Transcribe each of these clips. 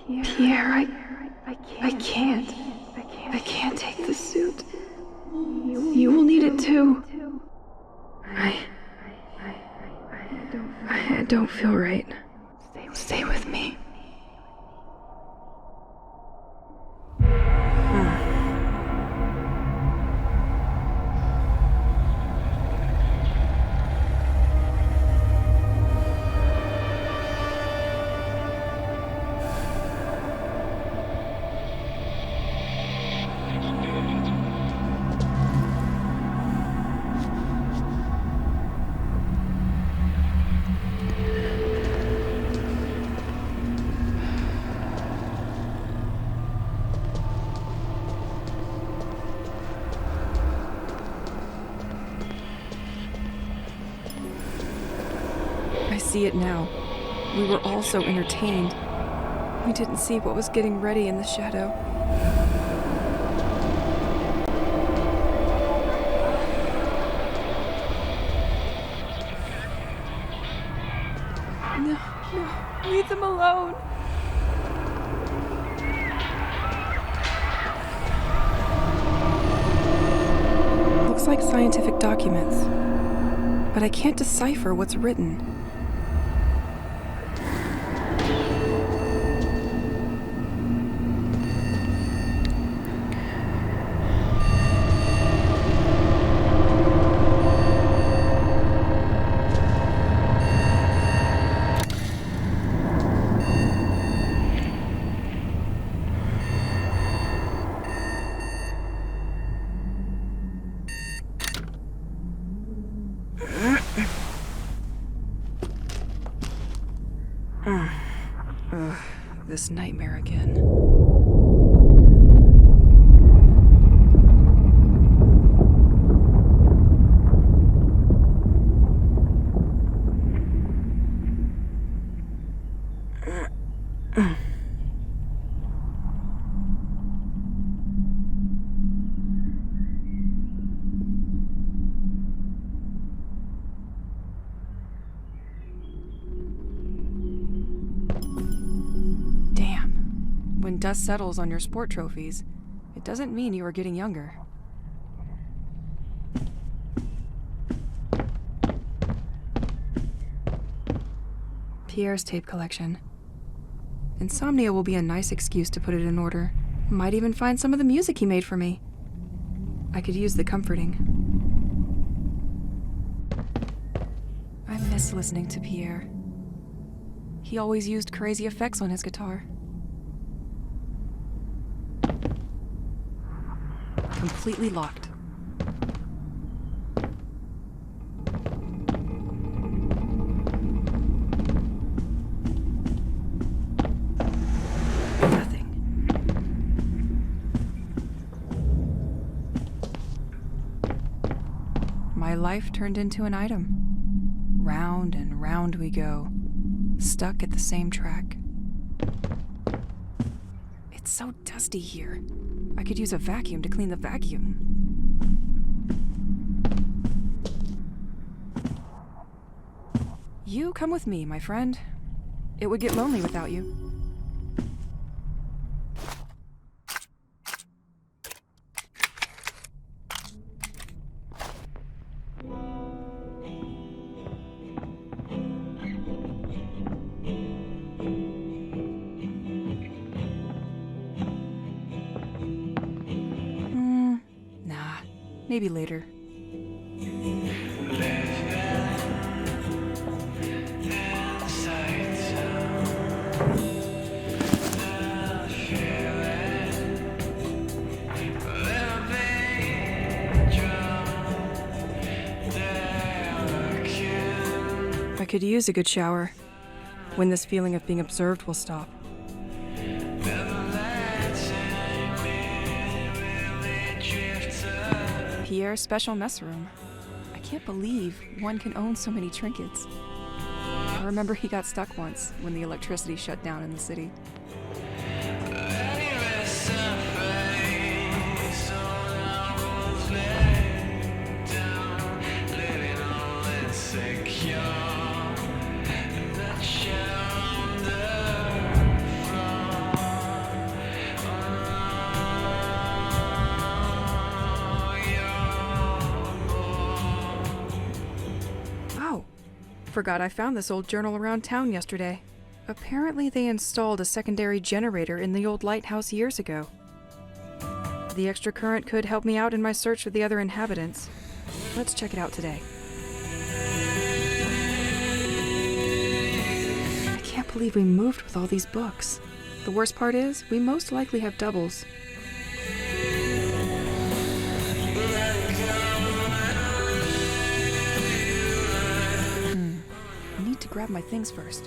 Pierre, I can't take the suit. You will need it too. I don't feel right. Stay with me. I see it now. We were all so entertained. We didn't see what was getting ready in the shadow. No, leave them alone. Looks like scientific documents, but I can't decipher what's written. This nightmare again. When dust settles on your sport trophies, it doesn't mean you are getting younger. Pierre's tape collection. Insomnia will be a nice excuse to put it in order. Might even find some of the music he made for me. I could use the comforting. I miss listening to Pierre. He always used crazy effects on his guitar. Completely locked. Nothing. My life turned into an item. Round and round we go, stuck at the same track. It's so dusty here. I could use a vacuum to clean the vacuum. You come with me, my friend. It would get lonely without you. Maybe later. I could use a good shower when this feeling of being observed will stop. Pierre's special mess room. I can't believe one can own so many trinkets. I remember he got stuck once when the electricity shut down in the city. Forgot I found this old journal around town yesterday. Apparently they installed a secondary generator in the old lighthouse years ago. The extra current could help me out in my search for the other inhabitants. Let's check it out today. I can't believe we moved with all these books. The worst part is, we most likely have doubles. I need to grab my things first.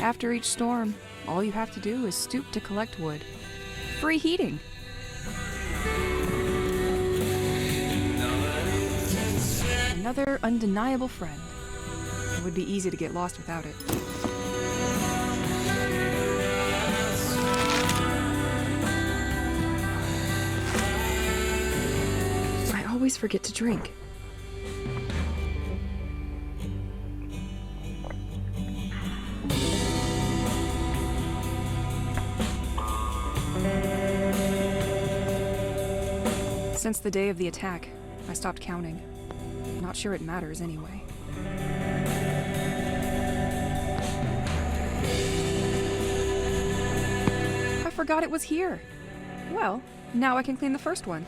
After each storm, all you have to do is stoop to collect wood. Free heating! Another undeniable friend. It would be easy to get lost without it. I always forget to drink. Since the day of the attack, I stopped counting. Not sure it matters anyway. I forgot it was here. Well, now I can clean the first one.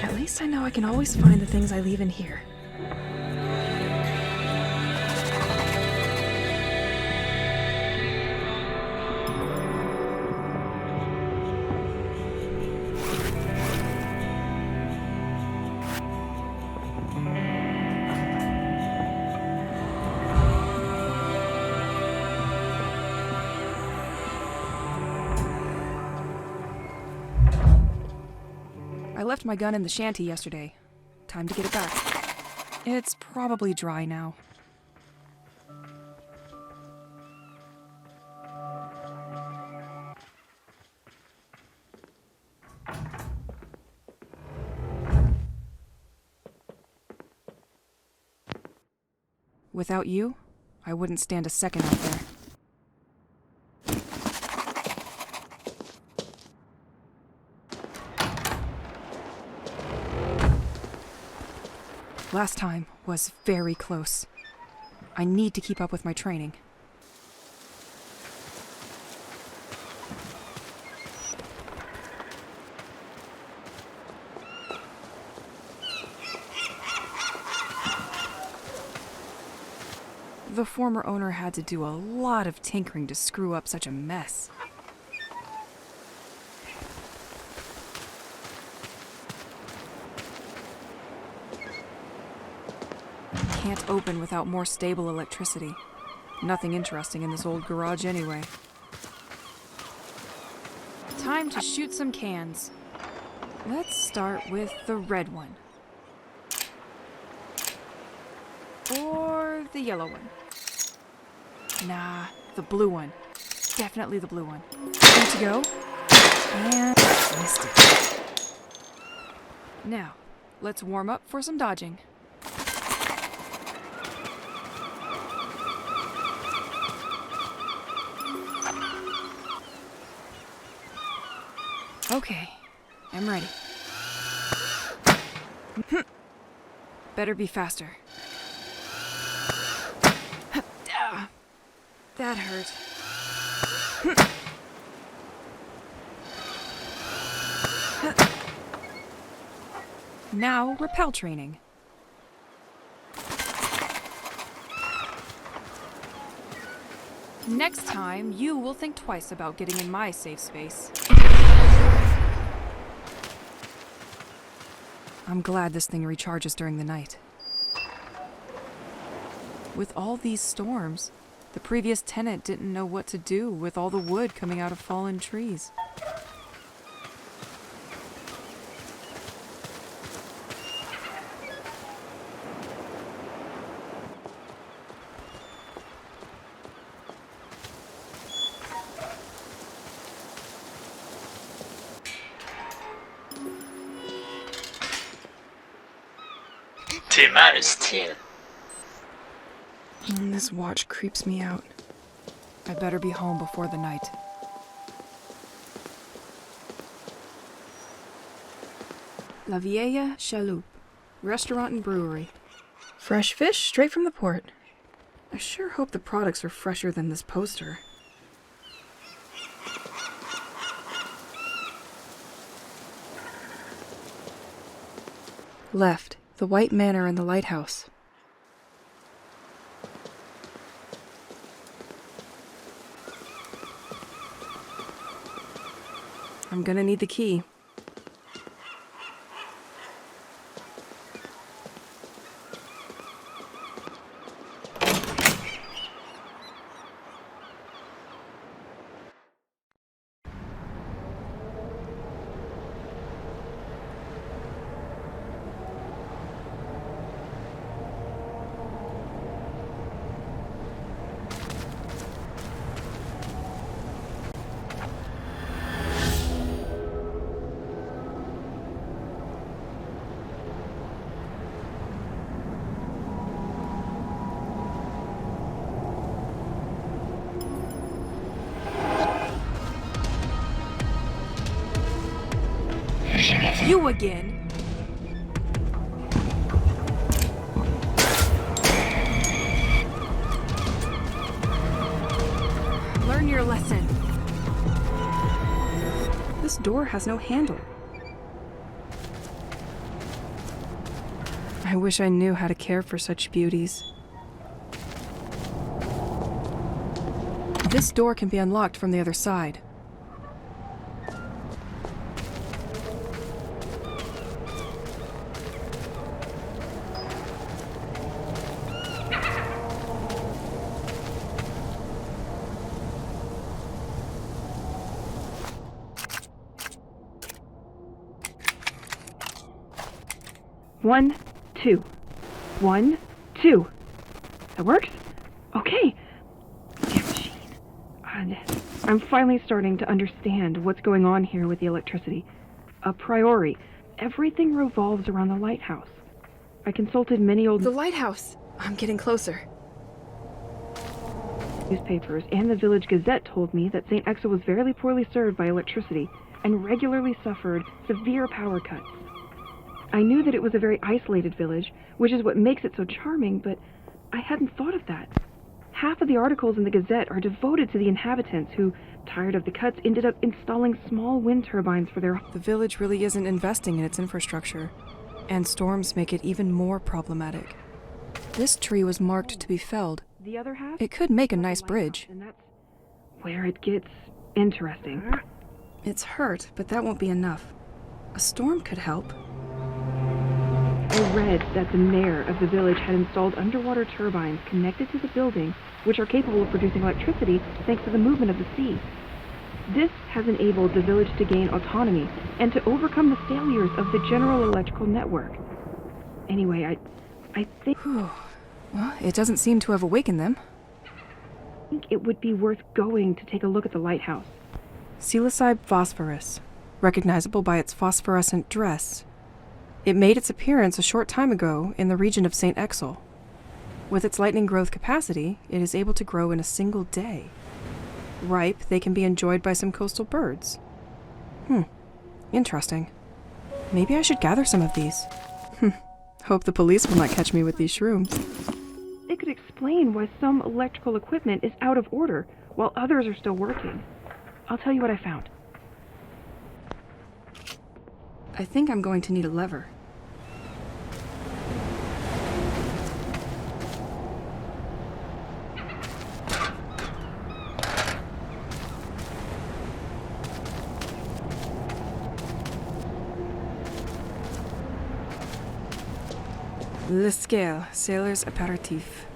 At least I know I can always find the things I leave in here. I left my gun in the shanty yesterday. Time to get it back. It's probably dry now. Without you, I wouldn't stand a second out there. Last time was very close. I need to keep up with my training. The former owner had to do a lot of tinkering to screw up such a mess. Can't open without more stable electricity. Nothing interesting in this old garage anyway. Time to shoot some cans. Let's start with the red one. Or the yellow one. Nah, the blue one. Definitely the blue one. Ready to go? And missed it. Now, let's warm up for some dodging. Okay, I'm ready. Better be faster. That hurt. Now, rappel training. Next time, you will think twice about getting in my safe space. I'm glad this thing recharges during the night. With all these storms, the previous tenant didn't know what to do with all the wood coming out of fallen trees. T'es mal le style. This watch creeps me out. I better be home before the night. La Vieille Chaloupe, restaurant and brewery. Fresh fish straight from the port. I sure hope the products are fresher than this poster. Left, the White Manor and the lighthouse. I'm gonna need the key. You again? Learn your lesson. This door has no handle. I wish I knew how to care for such beauties. This door can be unlocked from the other side. One, two. 1, 2. That works? Okay. Damn machine. I'm finally starting to understand what's going on here with the electricity. A priori, everything revolves around the lighthouse. I consulted many old... The lighthouse! I'm getting closer. Newspapers and the village gazette told me that Sent-Эгзиль was very poorly served by electricity and regularly suffered severe power cuts. I knew that it was a very isolated village, which is what makes it so charming, but I hadn't thought of that. Half of the articles in the Gazette are devoted to the inhabitants who, tired of the cuts, ended up installing small wind turbines for their... The village really isn't investing in its infrastructure, and storms make it even more problematic. This tree was marked to be felled. The other half? It could make a nice bridge. And that's where it gets interesting. It's hurt, but that won't be enough. A storm could help. I read that the mayor of the village had installed underwater turbines connected to the building, which are capable of producing electricity thanks to the movement of the sea. This has enabled the village to gain autonomy and to overcome the failures of the general electrical network. Anyway, I think... Well, it doesn't seem to have awakened them. I think it would be worth going to take a look at the lighthouse. Psilocybe phosphorus, recognizable by its phosphorescent dress. It made its appearance a short time ago in the region of Sent-Эгзиль. With its lightning growth capacity, it is able to grow in a single day. Ripe, they can be enjoyed by some coastal birds. Interesting. Maybe I should gather some of these. Hope the police will not catch me with these shrooms. It could explain why some electrical equipment is out of order, while others are still working. I'll tell you what I found. I think I'm going to need a lever. Le Scale, Sailor's Aperitif.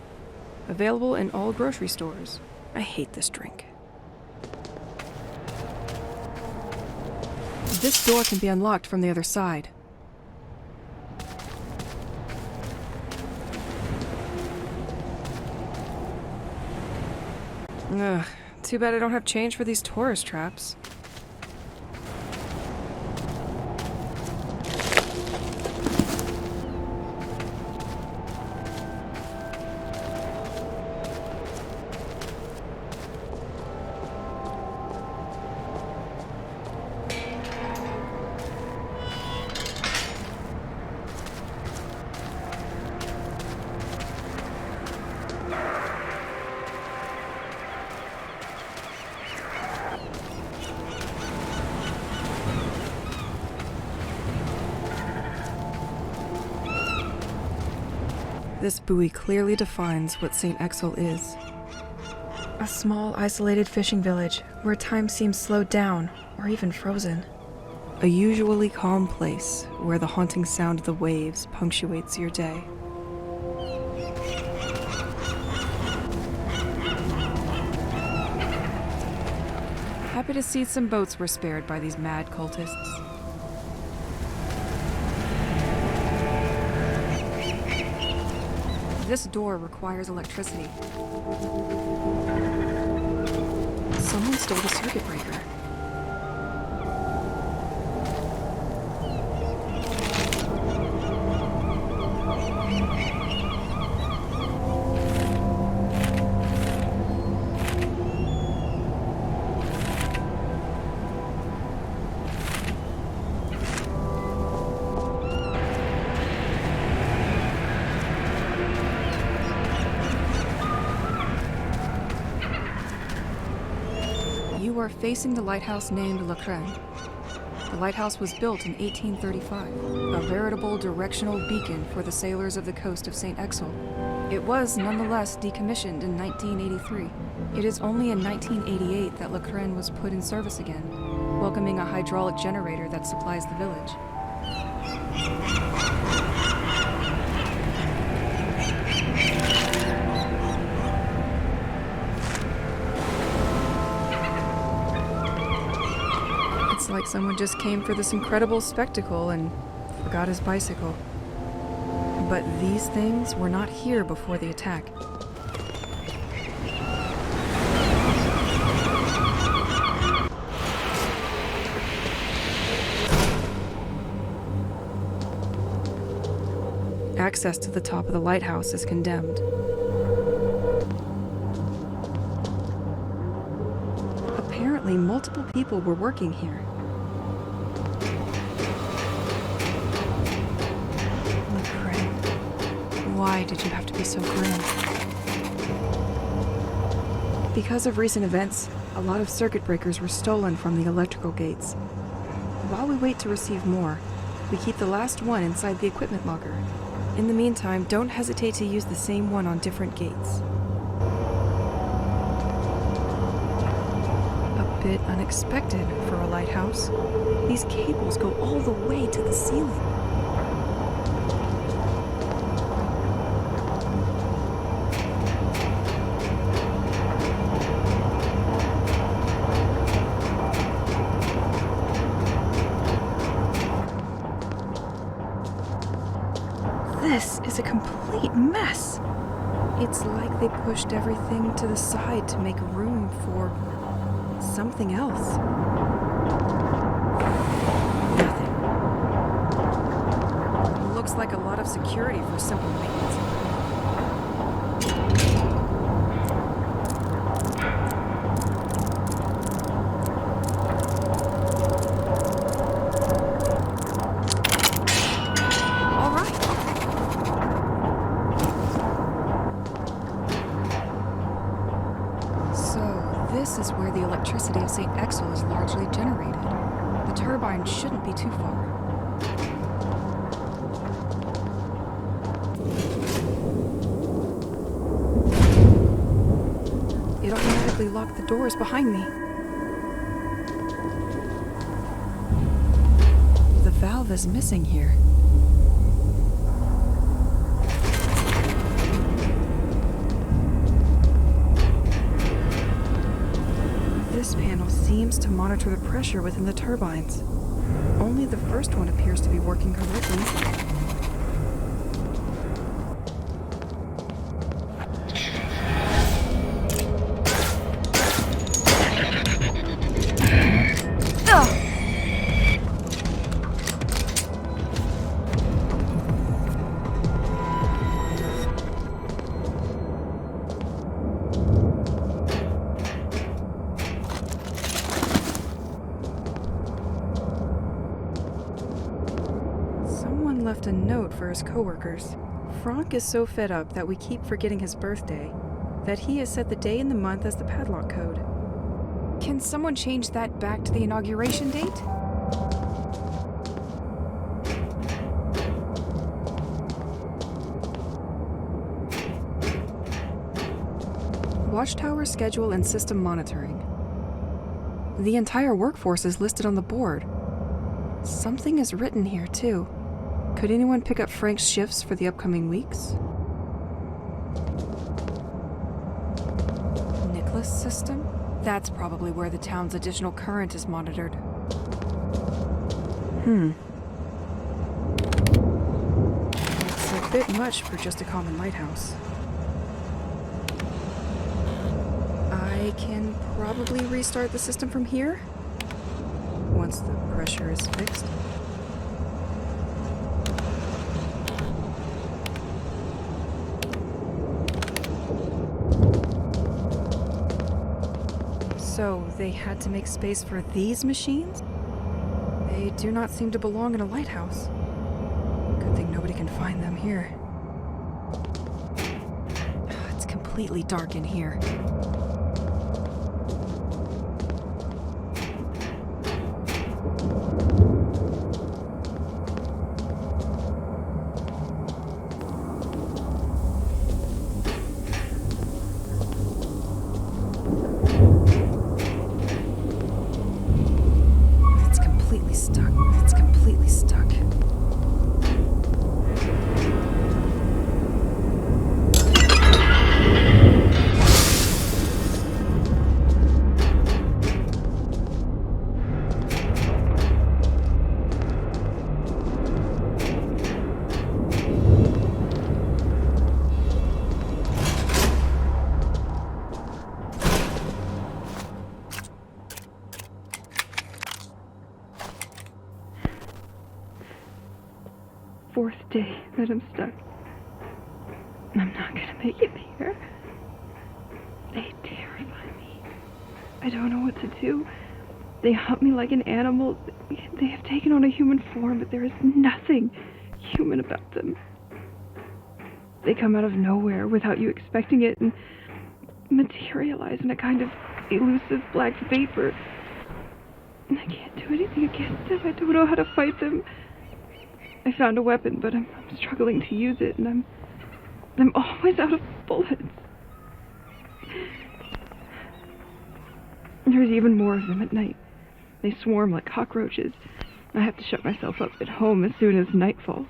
Available in all grocery stores. I hate this drink. This door can be unlocked from the other side. Ugh, too bad I don't have change for these tourist traps. This buoy clearly defines what Sent-Эгзиль is. A small, isolated fishing village where time seems slowed down or even frozen. A usually calm place where the haunting sound of the waves punctuates your day. Happy to see some boats were spared by these mad cultists. This door requires electricity. Someone stole the circuit breaker. You are facing the lighthouse named Le Crane. The lighthouse was built in 1835, a veritable directional beacon for the sailors of the coast of Sent-Эгзиль. It was nonetheless decommissioned in 1983. It is only in 1988 that Le Crane was put in service again, welcoming a hydraulic generator that supplies the village. It's like someone just came for this incredible spectacle and forgot his bicycle. But these things were not here before the attack. Access to the top of the lighthouse is condemned. Apparently, multiple people were working here. Why did you have to be so grim? Because of recent events, a lot of circuit breakers were stolen from the electrical gates. While we wait to receive more, we keep the last one inside the equipment locker. In the meantime, don't hesitate to use the same one on different gates. A bit unexpected for a lighthouse. These cables go all the way to the ceiling. This is a complete mess. It's like they pushed everything to the side to make room for something else. Nothing. Looks like a lot of security for simple maintenance. This is where the electricity of Sent-Эгзиль is largely generated. The turbine shouldn't be too far. It automatically locked the doors behind me. The valve is missing here. This panel seems to monitor the pressure within the turbines. Only the first one appears to be working correctly. Left a note for his coworkers. Franck is so fed up that we keep forgetting his birthday that he has set the day and the month as the padlock code. Can someone change that back to the inauguration date? watchtower schedule and system monitoring. The entire workforce is listed on the board. Something is written here, too. Could anyone pick up Frank's shifts for the upcoming weeks? Nicholas system? That's probably where the town's additional current is monitored. It's a bit much for just a common lighthouse. I can probably restart the system from here, once the pressure is fixed. So, they had to make space for these machines? They do not seem to belong in a lighthouse. Good thing nobody can find them here. It's completely dark in here. It's completely stuck. Fourth day that I'm stuck. I'm not gonna make it here. They terrify me. I don't know what to do. They hunt me like an animal. They have taken on a human form, but there is nothing human about them. They come out of nowhere without you expecting it and materialize in a kind of elusive black vapor. And I can't do anything against them. I don't know how to fight them. I found a weapon, but I'm struggling to use it, and I'm always out of bullets. There's even more of them at night. They swarm like cockroaches. I have to shut myself up at home as soon as night falls.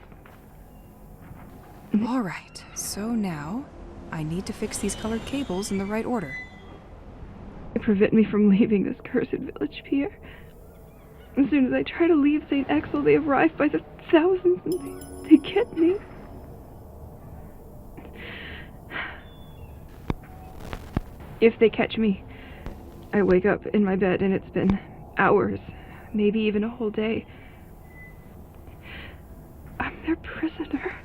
All right, so now I need to fix these colored cables in the right order. They prevent me from leaving this cursed village, Pierre. As soon as I try to leave Sent-Эгзиль, they arrive by the thousands and they get me. If they catch me, I wake up in my bed and it's been hours, maybe even a whole day. I'm their prisoner.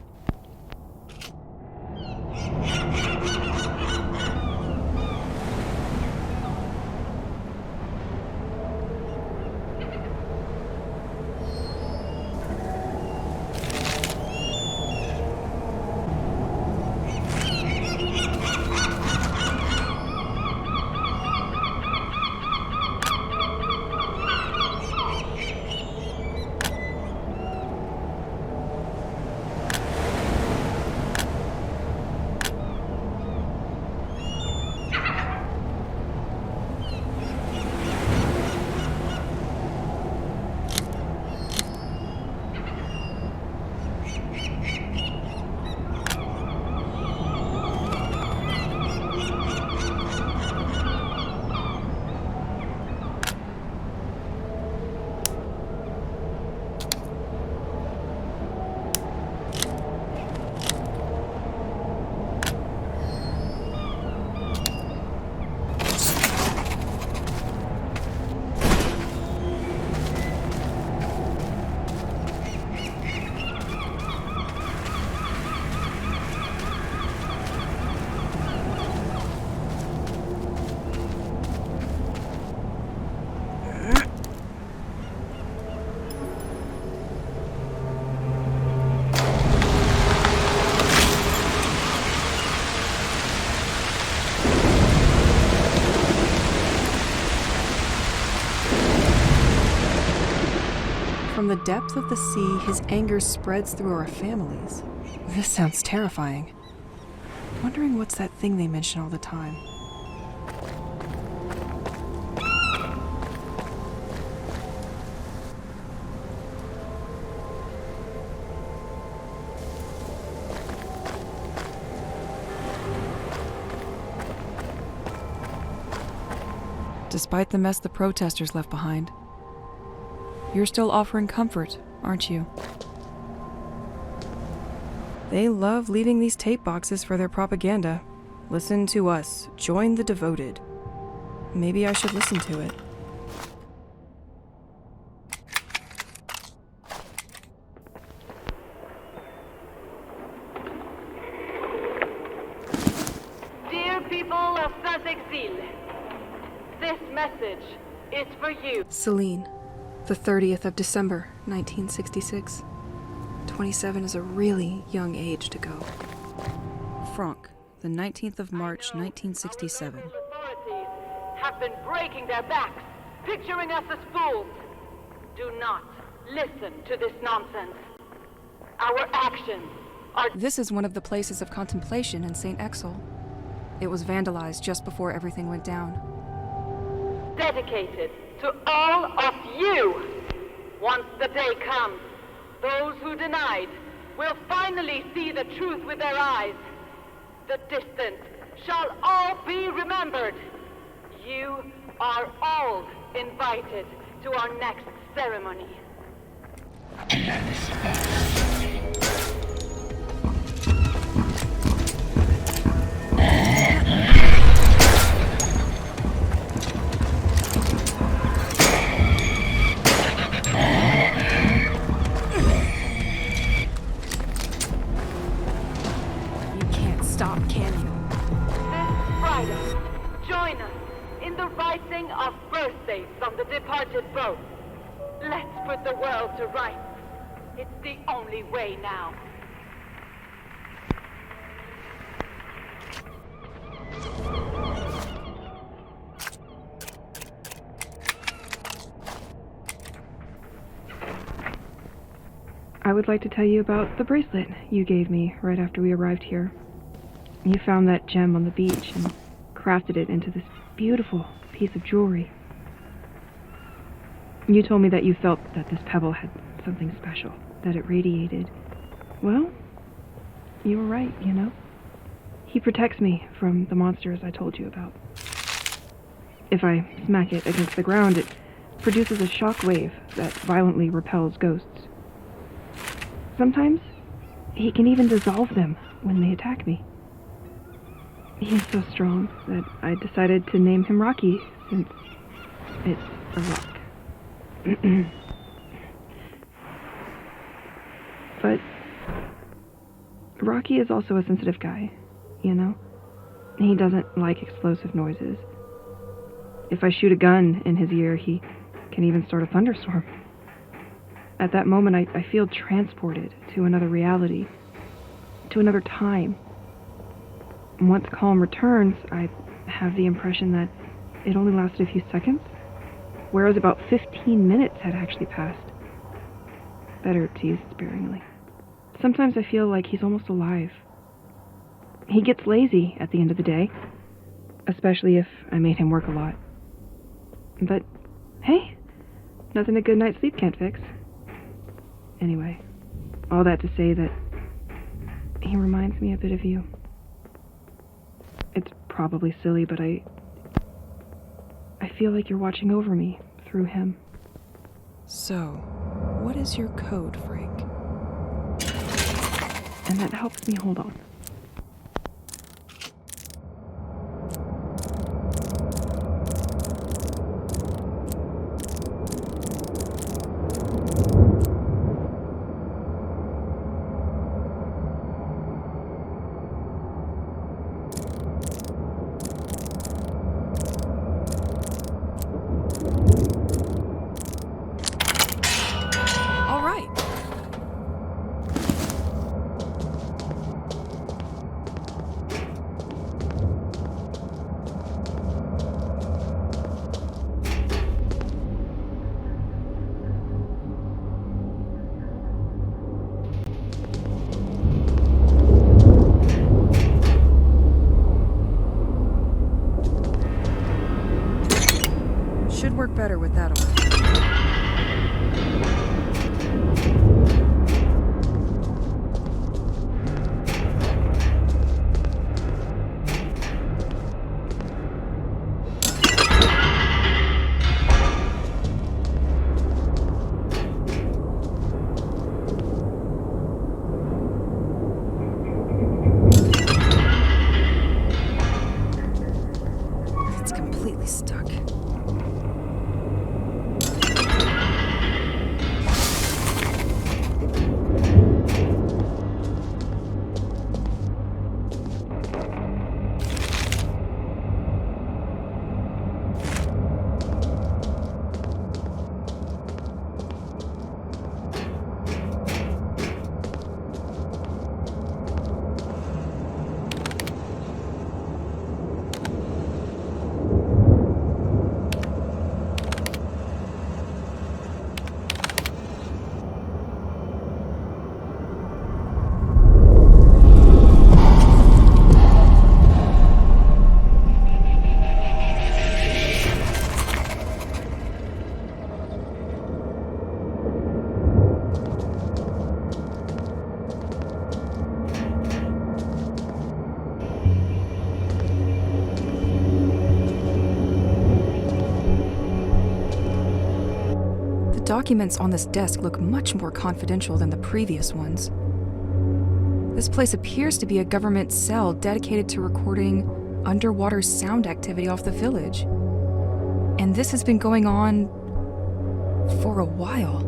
From the depth of the sea, his anger spreads through our families. This sounds terrifying. Wondering what's that thing they mention all the time. despite the mess the protesters left behind. You're still offering comfort, aren't you? They love leaving these tape boxes for their propaganda. Listen to us. Join the devoted. Maybe I should listen to it. Dear people of Sent-Эгзиль, this message is for you. Celine, the 30th of December, 1966. 27 is a really young age to go. Franck, the 19th of March, 1967. Our authorities have been breaking their backs, picturing us as fools. Do not listen to this nonsense. Our actions are... This is one of the places of contemplation in Sent-Égzilь. It was vandalized just before everything went down. dedicated to all of you. Once the day comes, those who denied will finally see the truth with their eyes. The distant shall all be remembered. You are all invited to our next ceremony. Stop, can you? This Friday, join us in the writing of birthdays from the departed boat. Let's put the world to rights. It's the only way now. I would like to tell you about the bracelet you gave me right after we arrived here. You found that gem on the beach and crafted it into this beautiful piece of jewelry. You told me that you felt that this pebble had something special, that it radiated. Well, you were right, you know. He protects me from the monsters I told you about. If I smack it against the ground, it produces a shock wave that violently repels ghosts. Sometimes, he can even dissolve them when they attack me. He is so strong that I decided to name him Rocky, since it's a rock. But Rocky is also a sensitive guy, you know? He doesn't like explosive noises. If I shoot a gun in his ear, he can even start a thunderstorm. At that moment, I feel transported to another reality, to another time. Once calm returns, I have the impression that it only lasted a few seconds, whereas about 15 minutes had actually passed. Better to use it sparingly. Sometimes I feel like he's almost alive. He gets lazy at the end of the day, especially if I made him work a lot. But, hey, nothing a good night's sleep can't fix. Anyway, all that to say that he reminds me a bit of you. It's probably silly, but I feel like you're watching over me through him. So, what is your code, Frank? And that helps me hold on. Should work better with that on. It's completely stuck. Documents on this desk look much more confidential than the previous ones. This place appears to be a government cell dedicated to recording underwater sound activity off the village. And this has been going on for a while.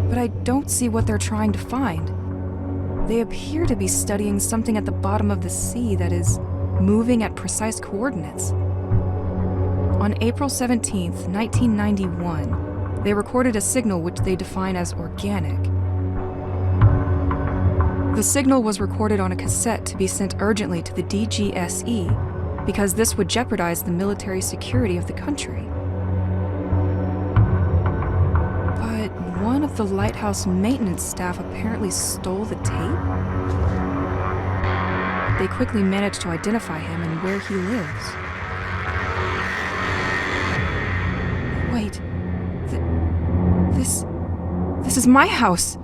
But I don't see what they're trying to find. They appear to be studying something at the bottom of the sea that is moving at precise coordinates. On April 17th, 1991, they recorded a signal which they define as organic. The signal was recorded on a cassette to be sent urgently to the DGSE because this would jeopardize the military security of the country. But one of the lighthouse maintenance staff apparently stole the tape. They quickly managed to identify him and where he lives. Wait, this is my house.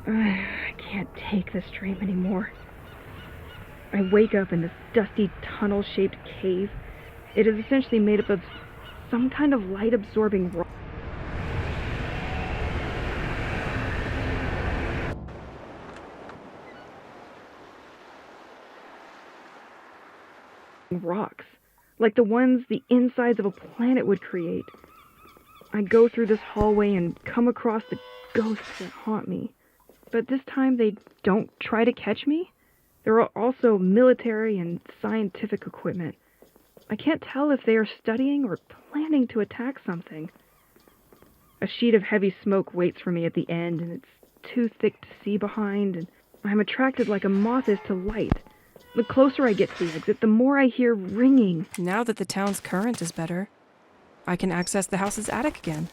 I can't take this dream anymore. I wake up in this dusty, tunnel-shaped cave. It is essentially made up of some kind of light-absorbing rock. Rocks, like the ones the insides of a planet would create. I go through this hallway and come across the ghosts that haunt me. But this time they don't try to catch me. There are also military and scientific equipment. I can't tell if they are studying or planning to attack something. A sheet of heavy smoke waits for me at the end, and it's too thick to see behind, and I'm attracted like a moth is to light. The closer I get to the exit, the more I hear ringing. Now that the town's current is better, I can access the house's attic again.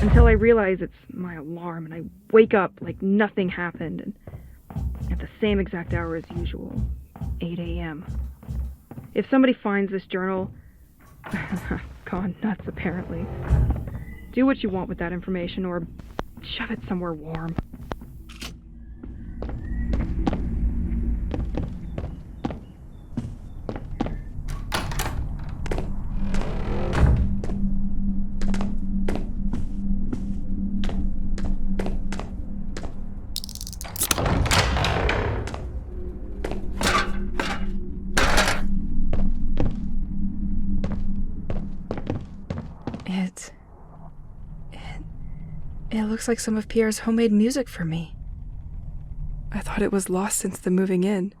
Until I realize it's my alarm, and I wake up like nothing happened, and at the same exact hour as usual, 8 a.m. If somebody finds this journal, gone nuts apparently. Do what you want with that information, or shove it somewhere warm. It looks like some of Pierre's homemade music for me. I thought it was lost since the moving in.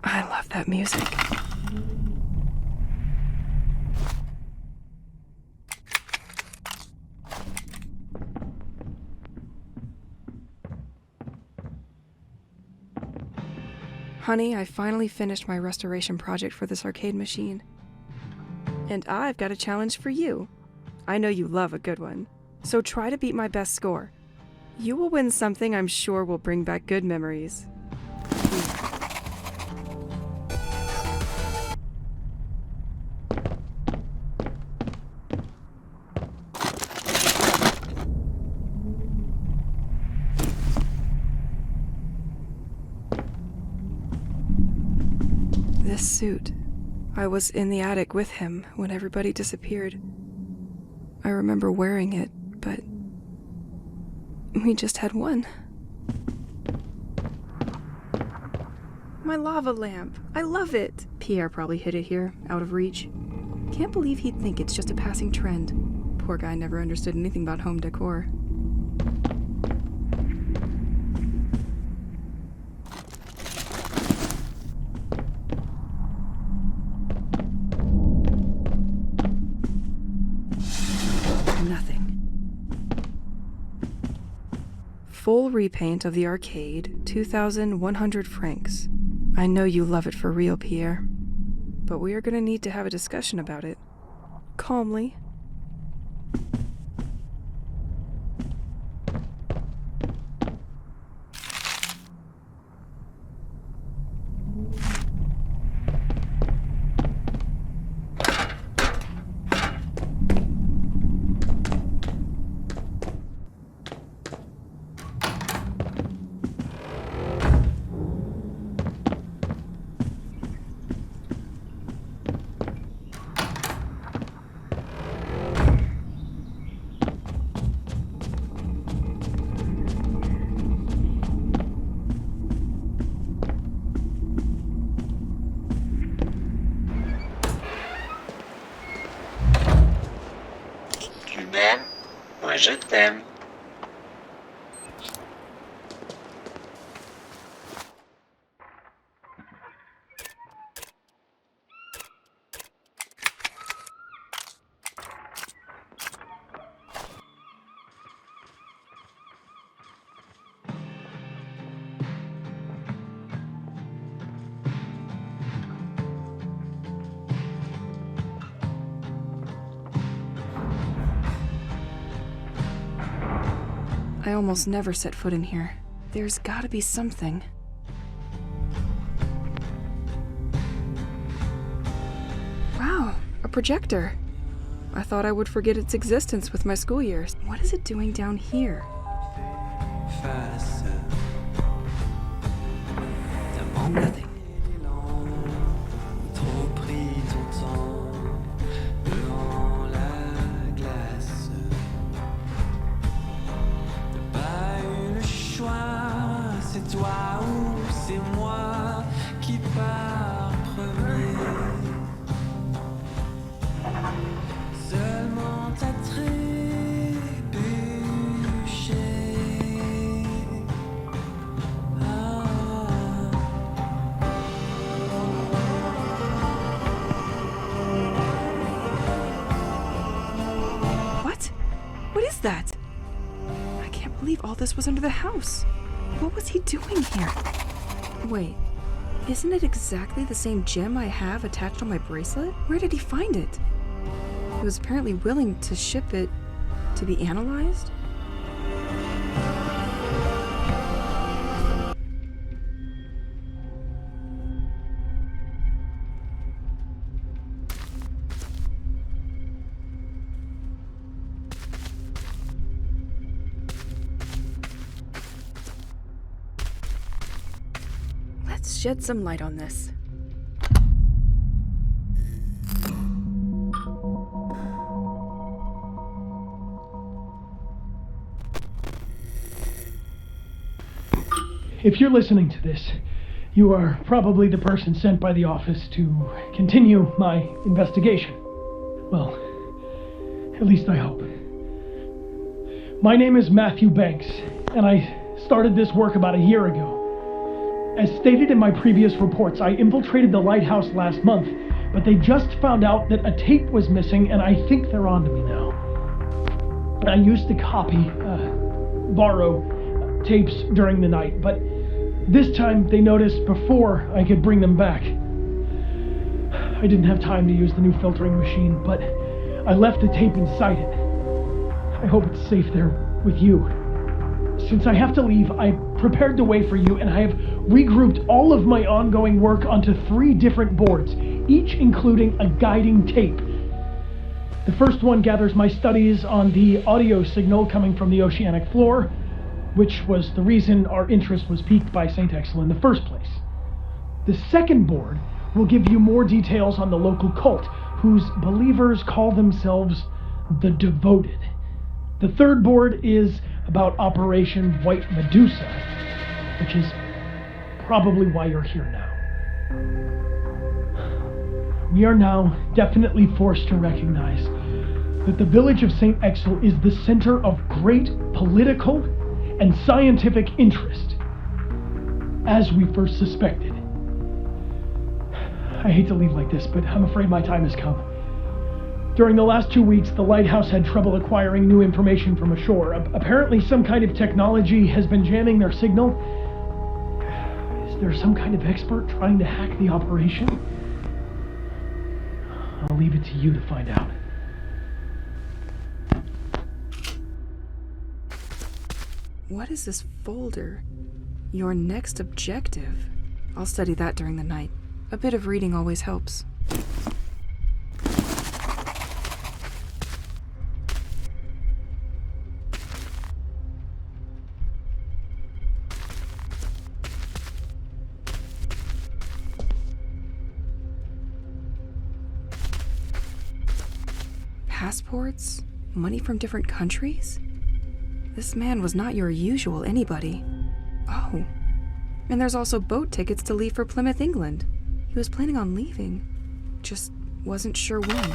I love that music. Honey, I finally finished my restoration project for this arcade machine. And I've got a challenge for you. I know you love a good one, so try to beat my best score. You will win something I'm sure will bring back good memories. This suit. I was in the attic with him when everybody disappeared. I remember wearing it, but we just had one. My lava lamp. I love it. Pierre probably hid it here, out of reach. Can't believe he'd think it's just a passing trend. Poor guy never understood anything about home decor. Full repaint of the arcade, 2,100 francs. I know you love it for real, Pierre. But we are going to need to have a discussion about it. Calmly. Moi je t'aime. I almost never set foot in here. There's gotta be something. Wow, a projector. I thought I would forget its existence with my school years. What is it doing down here? Nothing. Toi ou c'est moi qui pars premier. Seulement à trébucher. What? What is that? I can't believe all this was under the house. What was he doing here? Wait, isn't it exactly the same gem I have attached on my bracelet? Where did he find it? He was apparently willing to ship it to be analyzed? Let's shed some light on this. If you're listening to this, you are probably the person sent by the office to continue my investigation. Well, at least I hope. My name is Matthew Banks, and I started this work about a year ago. As stated in my previous reports, I infiltrated the lighthouse last month, but they just found out that a tape was missing, and I think they're on to me now. I used to borrow tapes during the night, but this time they noticed before I could bring them back. I didn't have time to use the new filtering machine, but I left the tape inside it. I hope it's safe there with you. Since I have to leave, I prepared the way for you, and I have regrouped all of my ongoing work onto 3 different boards, each including a guiding tape. The first one gathers my studies on the audio signal coming from the oceanic floor, which was the reason our interest was piqued by Sent-Эгзиль in the first place. The second board will give you more details on the local cult, whose believers call themselves the Devoted. The third board is about Operation White Medusa, which is probably why you're here now. We are now definitely forced to recognize that the village of Sent-Эгзиль is the center of great political and scientific interest, as we first suspected. I hate to leave like this, but I'm afraid my time has come. During the last 2 weeks, the lighthouse had trouble acquiring new information from ashore. Apparently, some kind of technology has been jamming their signal. Is there some kind of expert trying to hack the operation? I'll leave it to you to find out. What is this folder? Your next objective. I'll study that during the night. A bit of reading always helps. Passports? Money from different countries? This man was not your usual anybody. Oh, and there's also boat tickets to leave for Plymouth, England. He was planning on leaving, just wasn't sure when.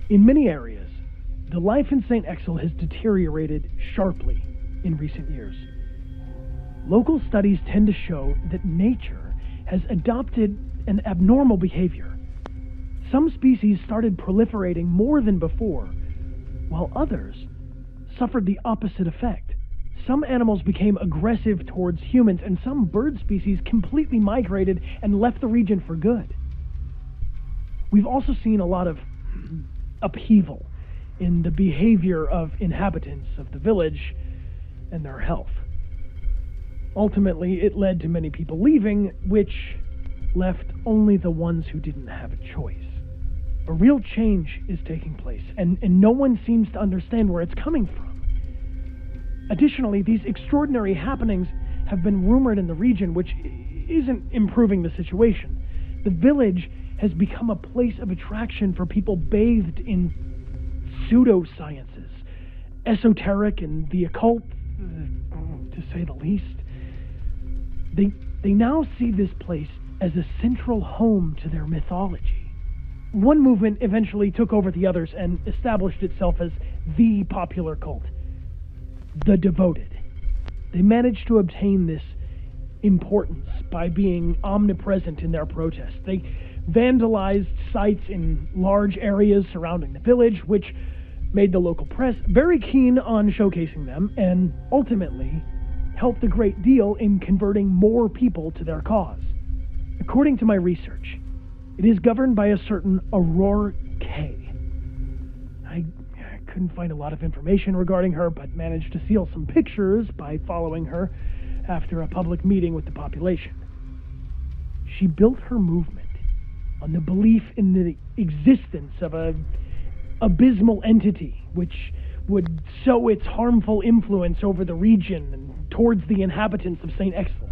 In many areas, the life in Sent-Эгзиль has deteriorated sharply in recent years. Local studies tend to show that nature has adopted an abnormal behavior. Some species started proliferating more than before, while others suffered the opposite effect. Some animals became aggressive towards humans, and some bird species completely migrated and left the region for good. We've also seen a lot of upheaval in the behavior of inhabitants of the village and their health. Ultimately, it led to many people leaving, which left only the ones who didn't have a choice. A real change is taking place, and no one seems to understand where it's coming from. Additionally, these extraordinary happenings have been rumored in the region, which isn't improving the situation. The village has become a place of attraction for people bathed in pseudosciences, esoteric and the occult, to say the least. They now see this place as a central home to their mythology. One movement eventually took over the others and established itself as the popular cult, the Devoted. They managed to obtain this importance by being omnipresent in their protests. They vandalized sites in large areas surrounding the village, which made the local press very keen on showcasing them, and ultimately helped a great deal in converting more people to their cause. According to my research, it is governed by a certain Aurora K. I couldn't find a lot of information regarding her, but managed to steal some pictures by following her after a public meeting with the population. She built her movement on the belief in the existence of an abysmal entity which would sow its harmful influence over the region and towards the inhabitants of Sent-Эгзиль.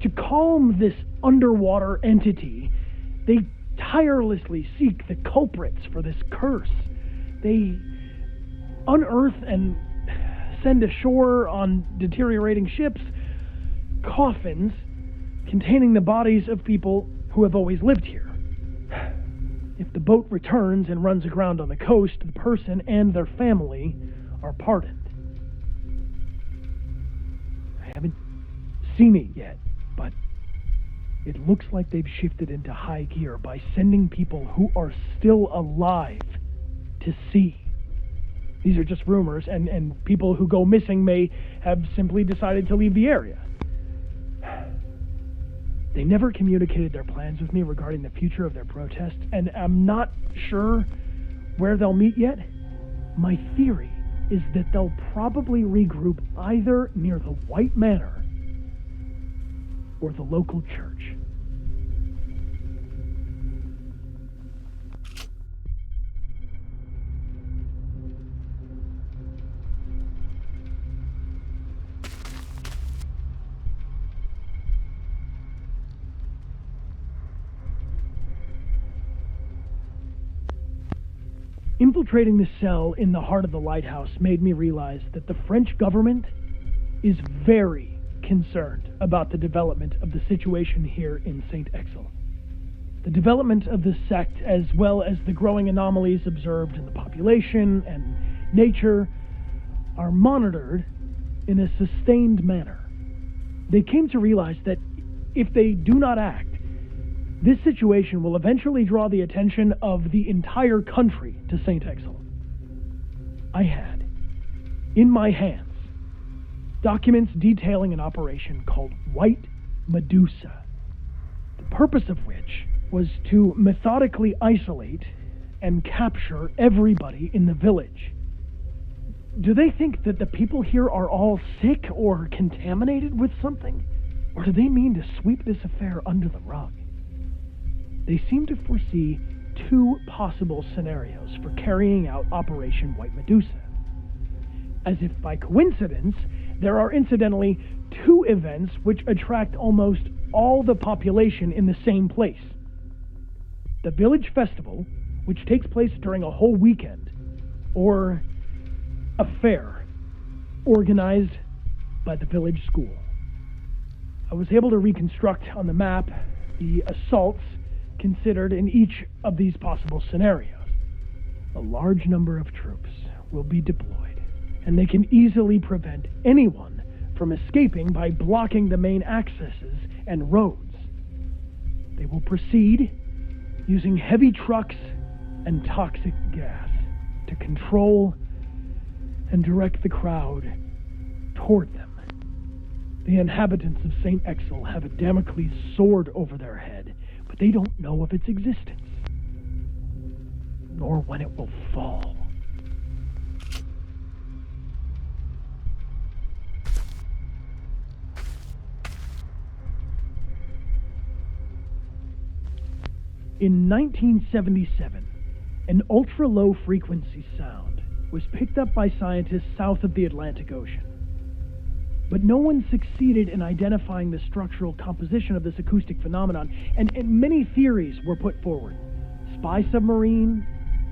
To calm this underwater entity, they tirelessly seek the culprits for this curse. They unearth and send ashore on deteriorating ships coffins containing the bodies of people who have always lived here. If the boat returns and runs aground on the coast, the person and their family are pardoned. I haven't seen it yet, but it looks like they've shifted into high gear by sending people who are still alive to sea. These are just rumors, and people who go missing may have simply decided to leave the area. They never communicated their plans with me regarding the future of their protest, and I'm not sure where they'll meet yet. My theory is that they'll probably regroup either near the White Manor or the local church. Infiltrating the cell in the heart of the lighthouse made me realize that the French government is very concerned about the development of the situation here in Sent-Эгzilь. The development of the sect, as well as the growing anomalies observed in the population and nature, are monitored in a sustained manner. They came to realize that if they do not act, this situation will eventually draw the attention of the entire country to Sent-Эгzilь. I had, in my hands, documents detailing an operation called White Medusa, the purpose of which was to methodically isolate and capture everybody in the village. Do they think that the people here are all sick or contaminated with something? Or do they mean to sweep this affair under the rug? They seem to foresee two possible scenarios for carrying out Operation White Medusa. As if by coincidence, there are incidentally two events which attract almost all the population in the same place. The village festival, which takes place during a whole weekend, or a fair organized by the village school. I was able to reconstruct on the map the assaults considered in each of these possible scenarios. A large number of troops will be deployed, and they can easily prevent anyone from escaping by blocking the main accesses and roads. They will proceed using heavy trucks and toxic gas to control and direct the crowd toward them. The inhabitants of Sent-Эгzilь have a Damocles sword over their head, but they don't know of its existence, nor when it will fall. In 1977, an ultra-low frequency sound was picked up by scientists south of the Atlantic Ocean. But no one succeeded in identifying the structural composition of this acoustic phenomenon, and many theories were put forward. Spy submarine,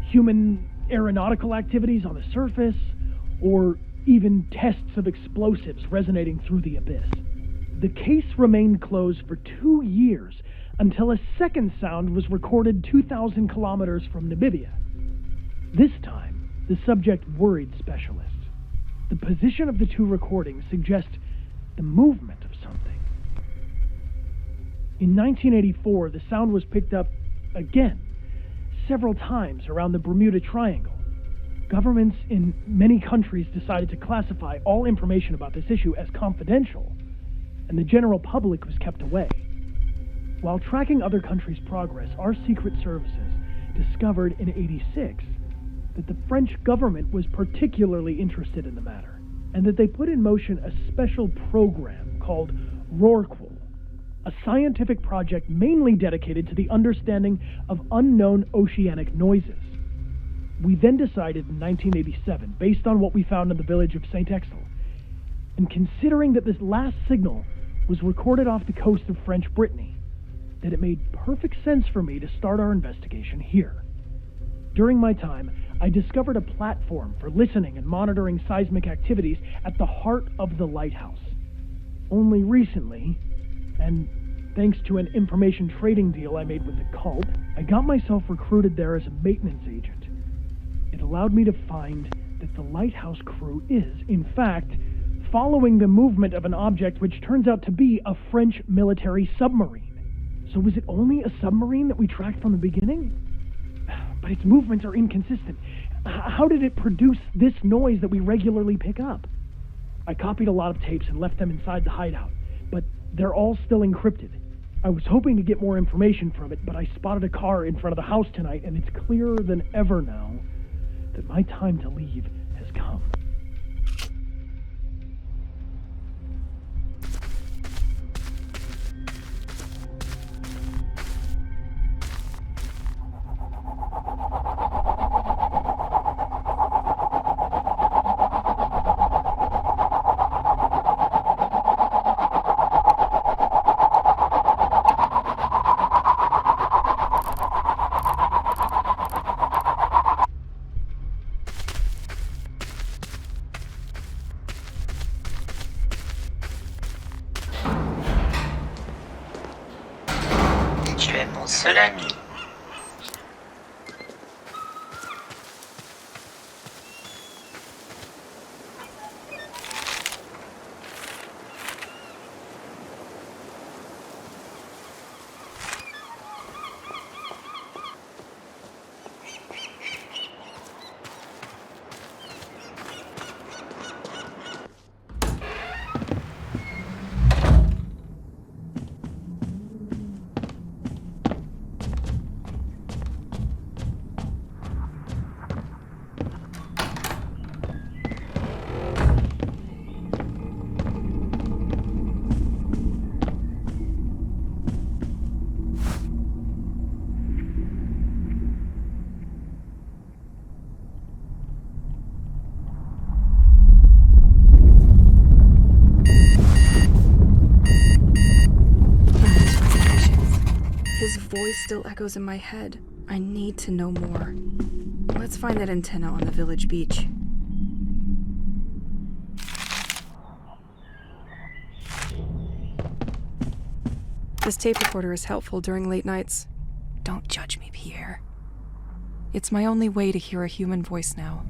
human aeronautical activities on the surface, or even tests of explosives resonating through the abyss. The case remained closed for 2 years until a second sound was recorded 2,000 kilometers from Namibia. This time, the subject worried specialists. The position of the two recordings suggests the movement of something. In 1984, the sound was picked up again, several times around the Bermuda Triangle. Governments in many countries decided to classify all information about this issue as confidential, and the general public was kept away. While tracking other countries' progress, our secret services discovered in '86 that the French government was particularly interested in the matter, and that they put in motion a special program called Rorqual, a scientific project mainly dedicated to the understanding of unknown oceanic noises. We then decided in 1987, based on what we found in the village of Sent-Эгзиль, and considering that this last signal was recorded off the coast of French Brittany, that it made perfect sense for me to start our investigation here. During my time, I discovered a platform for listening and monitoring seismic activities at the heart of the lighthouse. Only recently, and thanks to an information trading deal I made with the cult, I got myself recruited there as a maintenance agent. It allowed me to find that the lighthouse crew is, in fact, following the movement of an object which turns out to be a French military submarine. So was it only a submarine that we tracked from the beginning? But its movements are inconsistent. How did it produce this noise that we regularly pick up? I copied a lot of tapes and left them inside the hideout, but they're all still encrypted. I was hoping to get more information from it, but I spotted a car in front of the house tonight, and it's clearer than ever now that my time to leave has come. Tu es mon seul ami. His voice still echoes in my head. I need to know more. Let's find that antenna on the village beach. This tape recorder is helpful during late nights. Don't judge me, Pierre. It's my only way to hear a human voice now.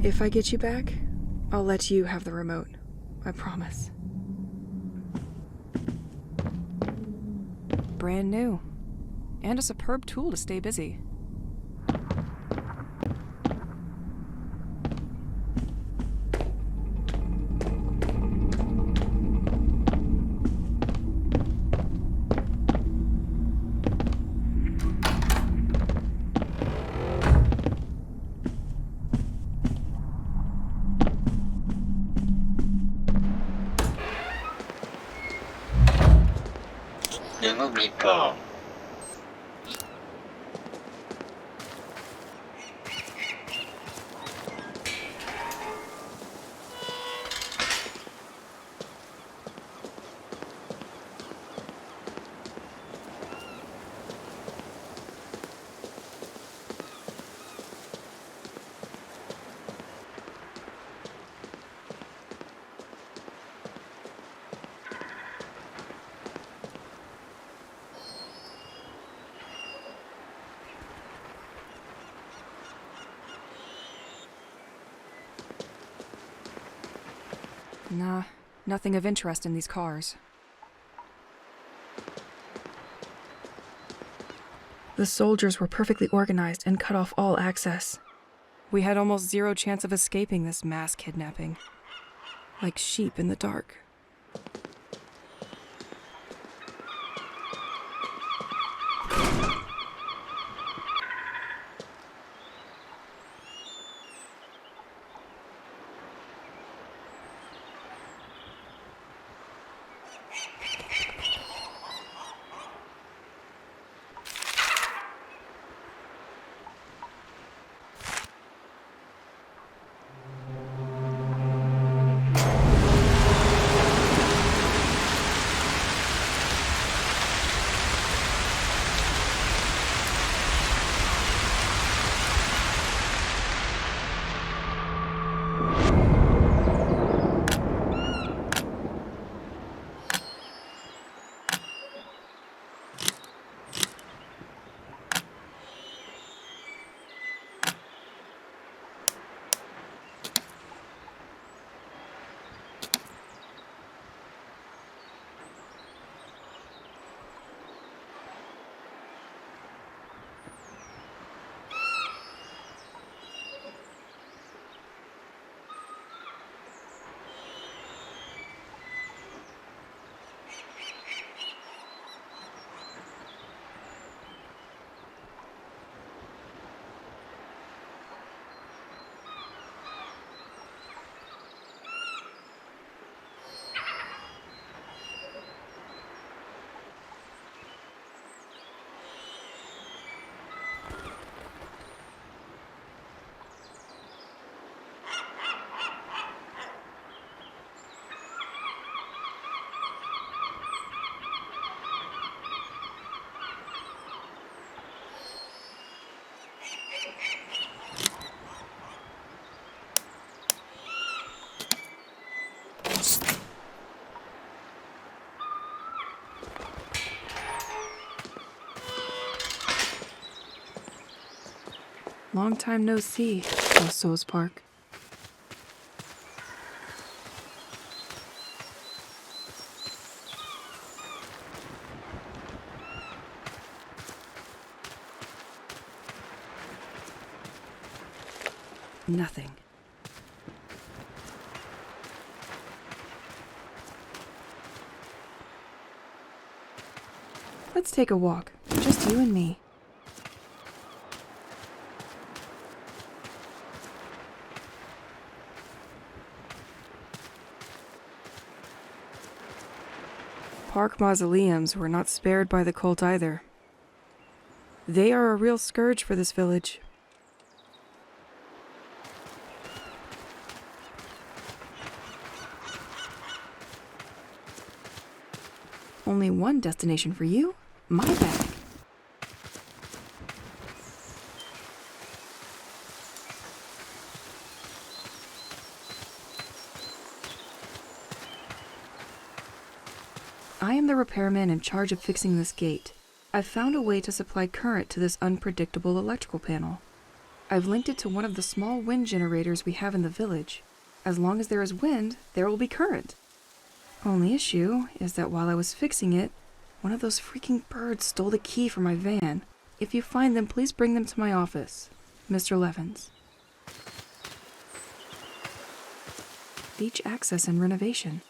If I get you back, I'll let you have the remote. I promise. Brand new. And a superb tool to stay busy. Ne m'oublie pas. Nah, nothing of interest in these cars. The soldiers were perfectly organized and cut off all access. We had almost zero chance of escaping this mass kidnapping. Like sheep in the dark. Long time no see, So's Park. Nothing. Let's take a walk, just you and me. Park mausoleums were not spared by the cult either. They are a real scourge for this village. Only one destination for you, my bag. I am the repairman in charge of fixing this gate. I've found a way to supply current to this unpredictable electrical panel. I've linked it to one of the small wind generators we have in the village. As long as there is wind, there will be current. Only issue is that while I was fixing it, one of those freaking birds stole the key from my van. If you find them, please bring them to my office. Mr. Levins. Beach access and renovation.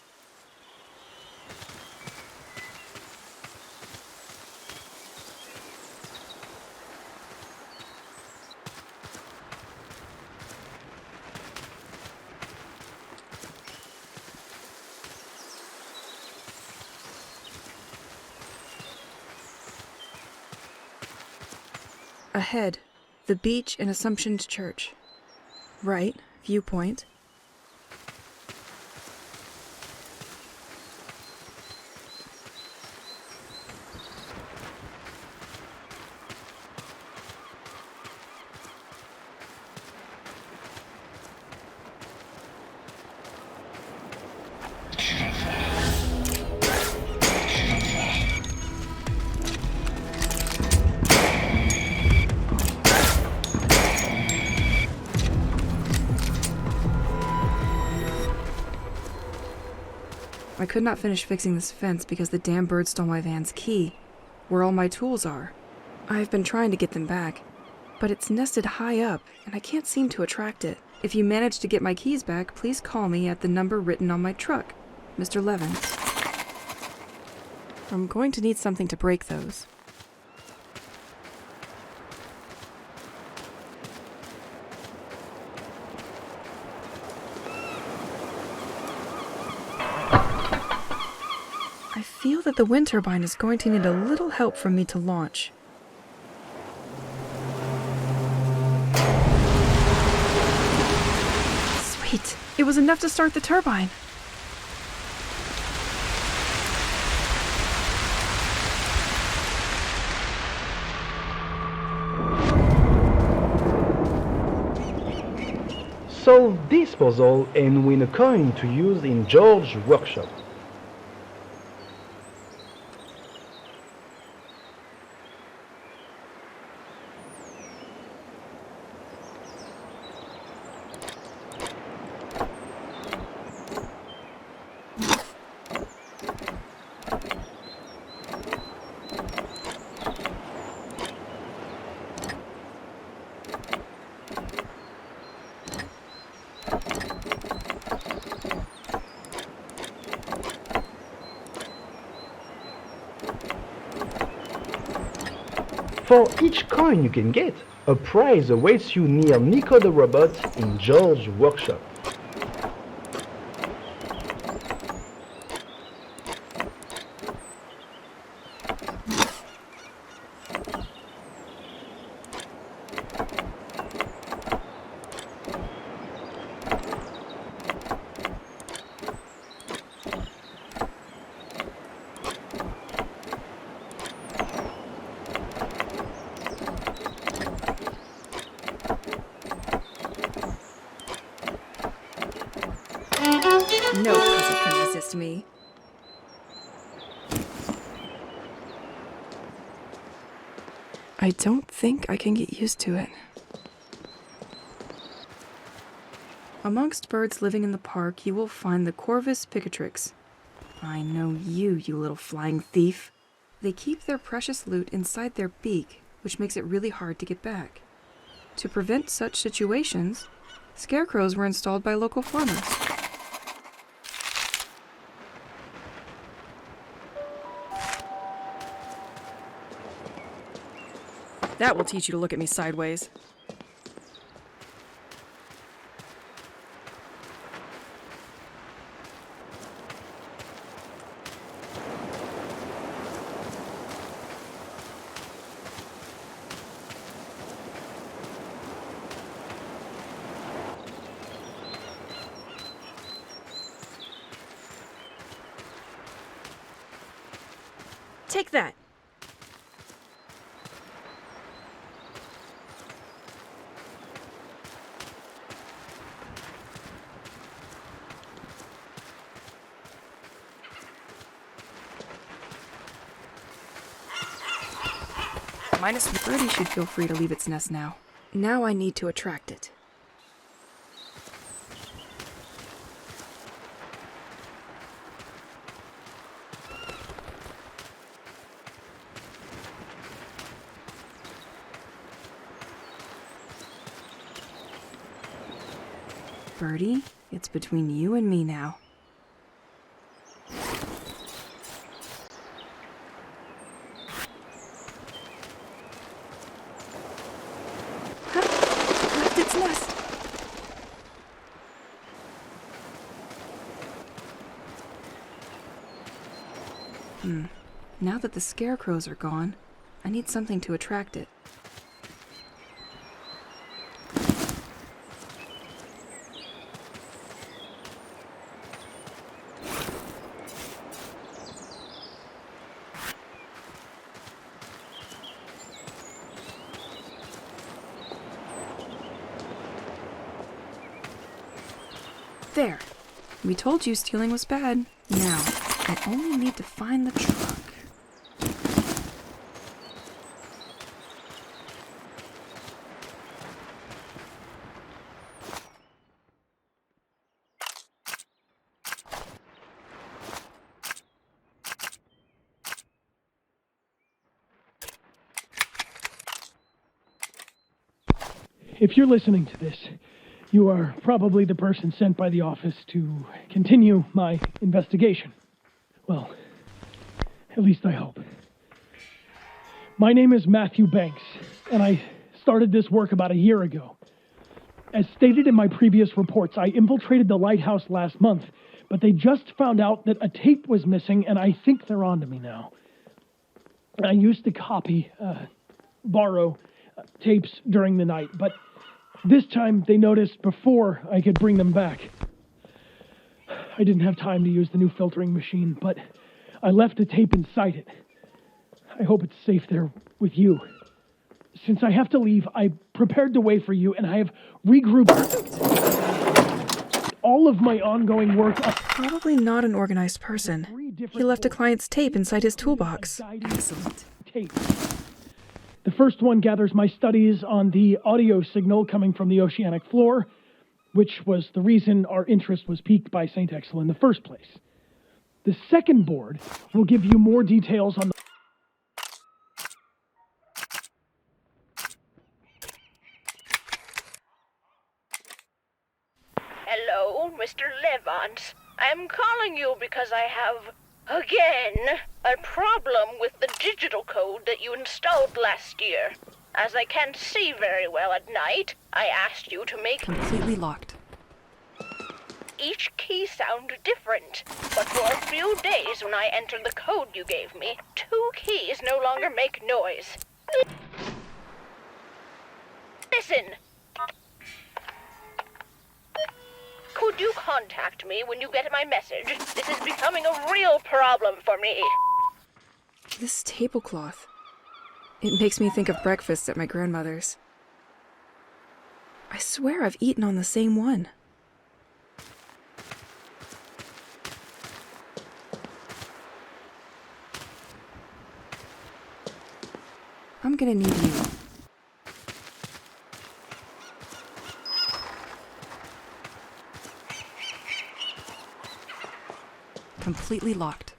Ahead, the beach and Assumption Church. Right, viewpoint. I could not finish fixing this fence because the damn bird stole my van's key, where all my tools are. I've been trying to get them back, but it's nested high up, and I can't seem to attract it. If you manage to get my keys back, please call me at the number written on my truck, Mr. Levins. I'm going to need something to break those. I feel that the wind turbine is going to need a little help from me to launch. Sweet! It was enough to start the turbine. Solve this puzzle and win a coin to use in George's workshop. For each coin you can get, a prize awaits you near Nico the robot in George's workshop. No puzzle can resist me. I don't think I can get used to it. Amongst birds living in the park, you will find the Corvus picatrix. I know you, you little flying thief. They keep their precious loot inside their beak, which makes it really hard to get back. To prevent such situations, scarecrows were installed by local farmers. That will teach you to look at me sideways. Take that! Birdie should feel free to leave its nest now. Now I need to attract it. Birdie, it's between you and me now. Left its nest. Now that the scarecrows are gone, I need something to attract it. There. We told you stealing was bad. Now, I only need to find the truck. If you're listening to this, you are probably the person sent by the office to continue my investigation. Well, at least I hope. My name is Matthew Banks, and I started this work about a year ago. As stated in my previous reports, I infiltrated the lighthouse last month, but they just found out that a tape was missing, and I think they're onto me now. I used to borrow tapes during the night, but this time they noticed before I could bring them back. I didn't have time to use the new filtering machine, but I left a tape inside it. I hope it's safe there with you. Since I have to leave, I prepared to wait for you, and I have regrouped all of my ongoing work. Probably not an organized person. He left a client's tape inside his toolbox. Excellent. Tapes. The first one gathers my studies on the audio signal coming from the oceanic floor, which was the reason our interest was piqued by Sent-Эгзиль in the first place. The second board will give you more details on the Hello, Mr. Levant. I'm calling you because I have, again, a problem with the digital code that you installed last year. As I can't see very well at night, I asked you to make Completely locked. each key sound different. But for a few days when I entered the code you gave me, 2 keys no longer make noise. Listen! Could you contact me when you get my message? This is becoming a real problem for me. This tablecloth. It makes me think of breakfast at my grandmother's. I swear I've eaten on the same one. I'm gonna need you. Completely locked.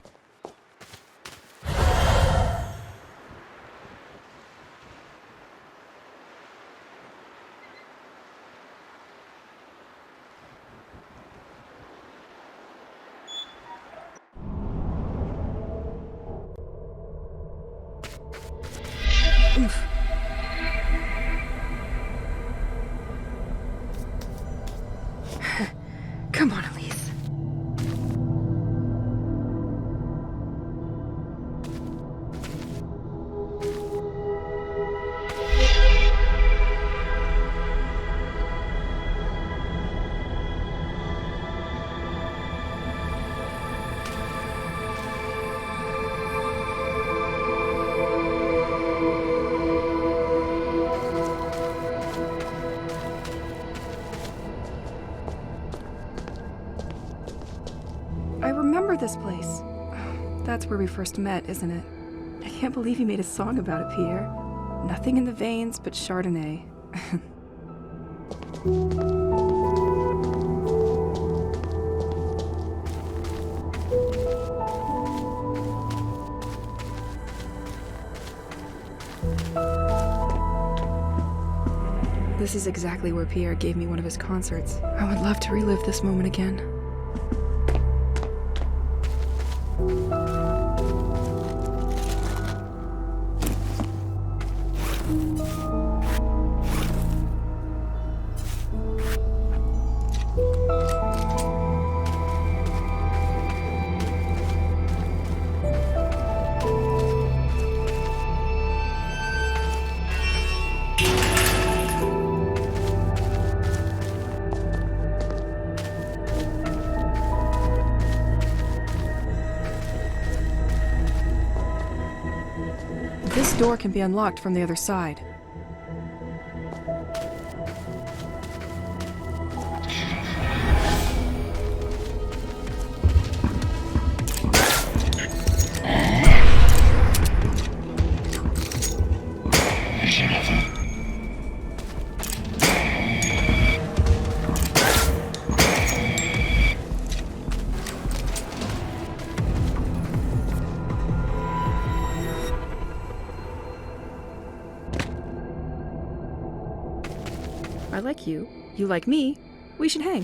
Oof. Come on, Elise. I remember this place. That's where we first met, isn't it? I can't believe you made a song about it, Pierre. Nothing in the veins but Chardonnay. This is exactly where Pierre gave me one of his concerts. I would love to relive this moment again. This door can be unlocked from the other side. I like you. You like me. We should hang.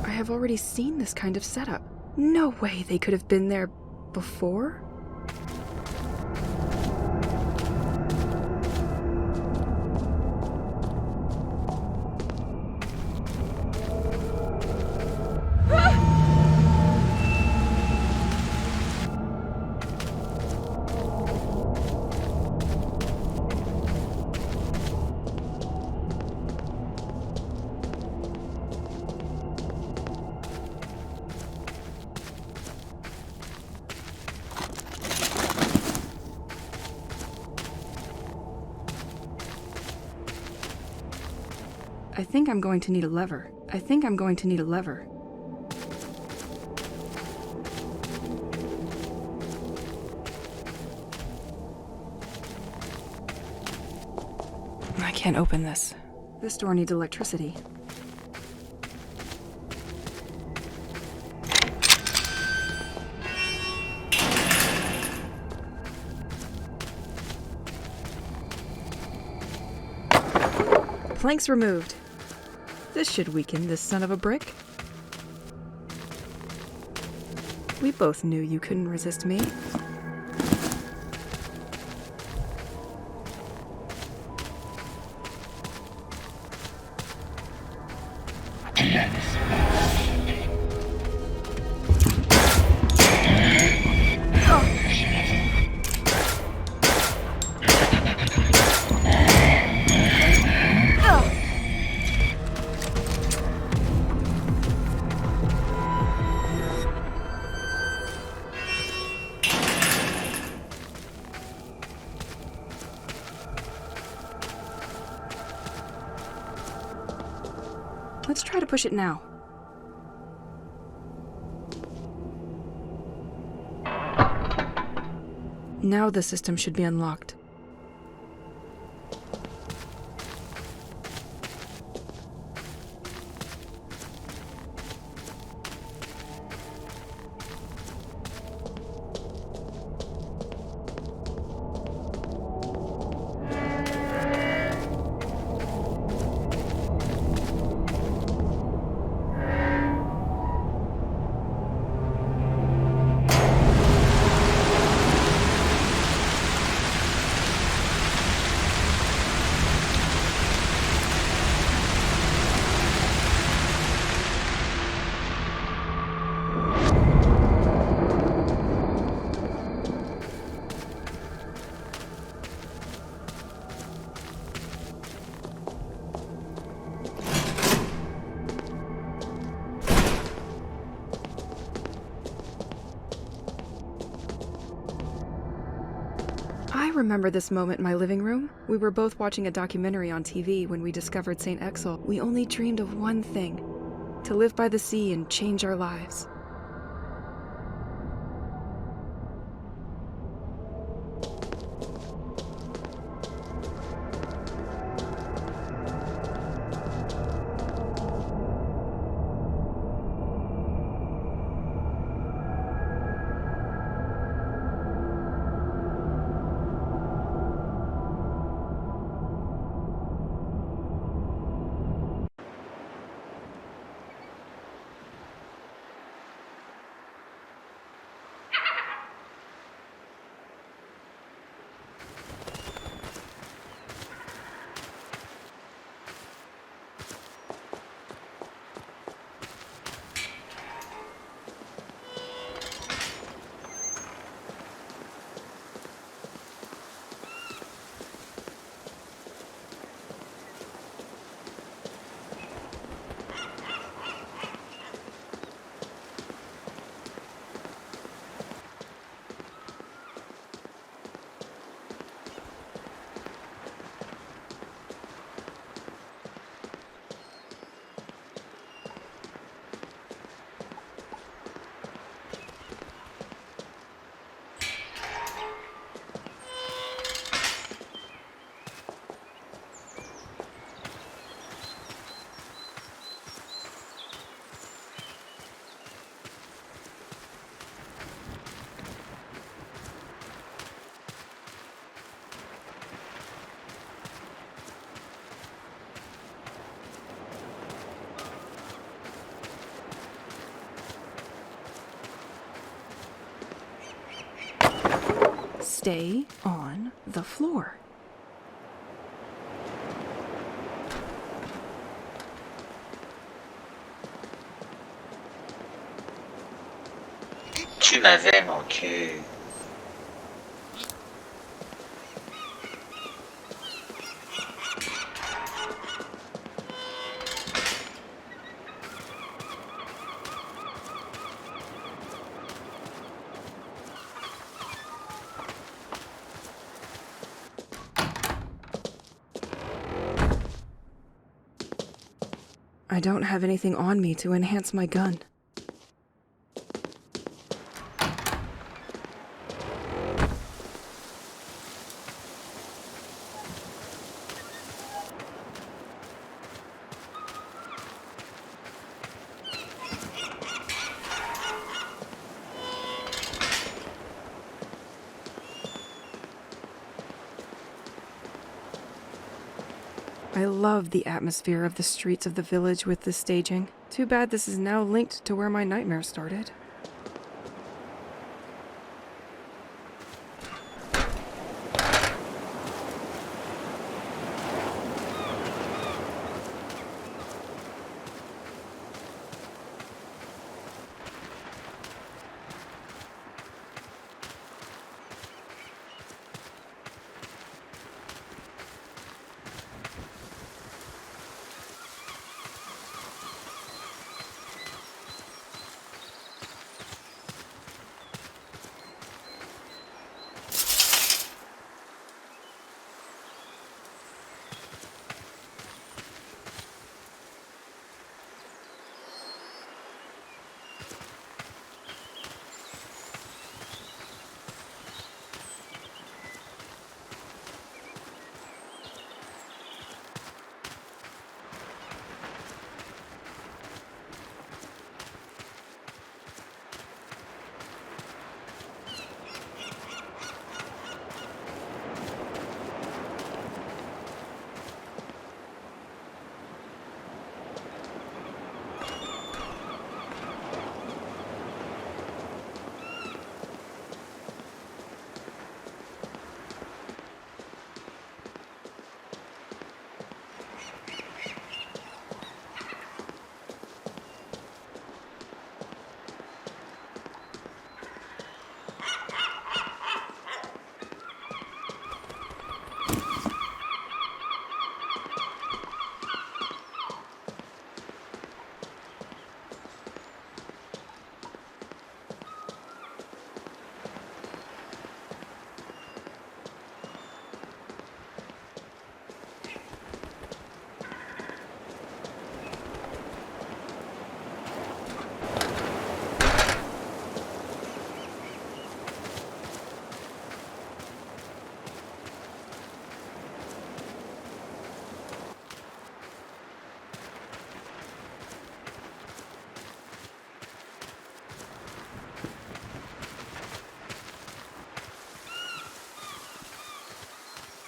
I've already seen this kind of setup. No way they could have been there before? I think I'm going to need a lever. I think I'm going to need a lever. I can't open this. This door needs electricity. Planks removed. This should weaken this son of a brick. We both knew you couldn't resist me. Let's try to push it now. Now the system should be unlocked. remember this moment in my living room. We were both watching a documentary on TV when we discovered Sent-Эгзиль. We only dreamed of one thing: to live by the sea and change our lives. Stay on the floor. Tu m'avais manqué. I don't have anything on me to enhance my gun. I love the atmosphere of the streets of the village with this staging. Too bad this is now linked to where my nightmare started.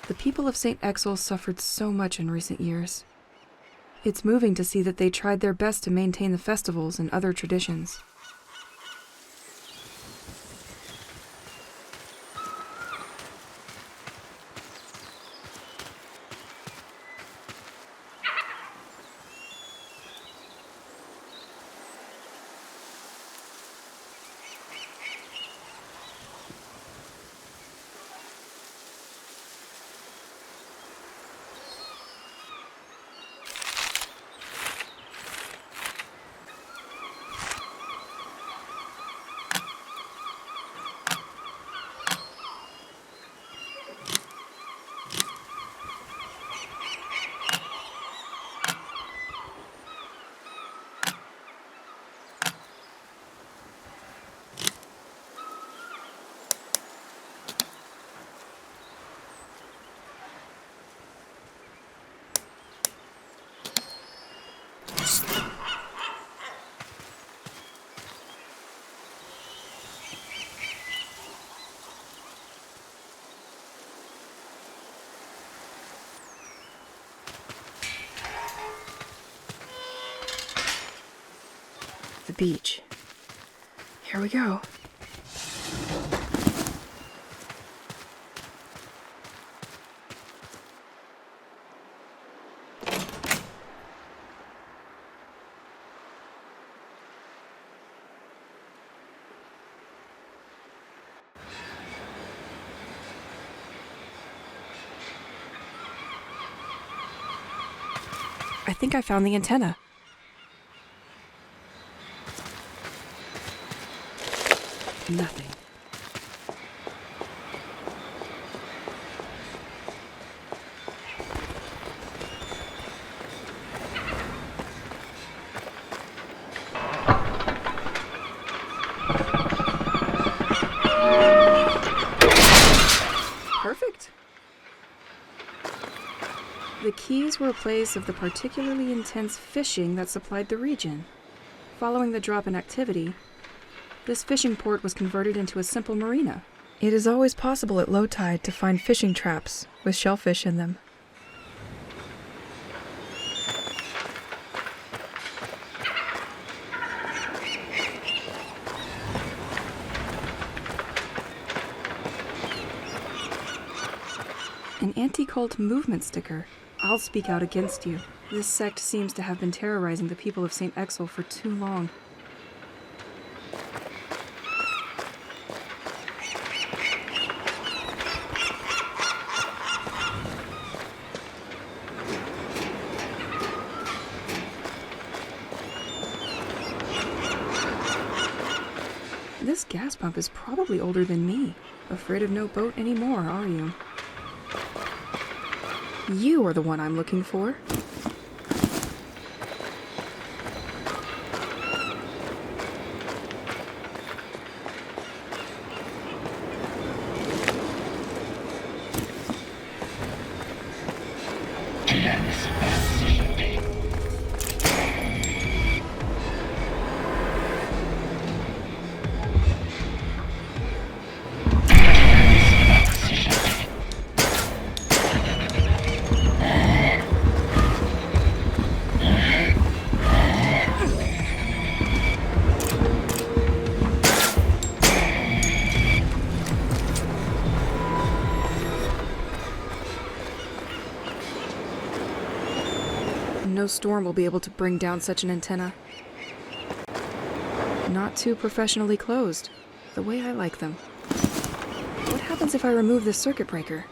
The people of Sent-Эгзиль suffered so much in recent years. It's moving to see that they tried their best to maintain the festivals and other traditions. The beach. Here we go. I think I found the antenna. Nothing. Perfect. The keys were a place of the particularly intense fishing that supplied the region. Following the drop in activity, this fishing port was converted into a simple marina. It is always possible at low tide to find fishing traps with shellfish in them. An anti-cult movement sticker. I'll speak out against you. This sect seems to have been terrorizing the people of Sent-Эгzilь for too long. This gas pump is probably older than me. Afraid of no boat anymore, are you? You are the one I'm looking for. No storm will be able to bring down such an antenna. Not too professionally closed, the way I like them. What happens if I remove this circuit breaker?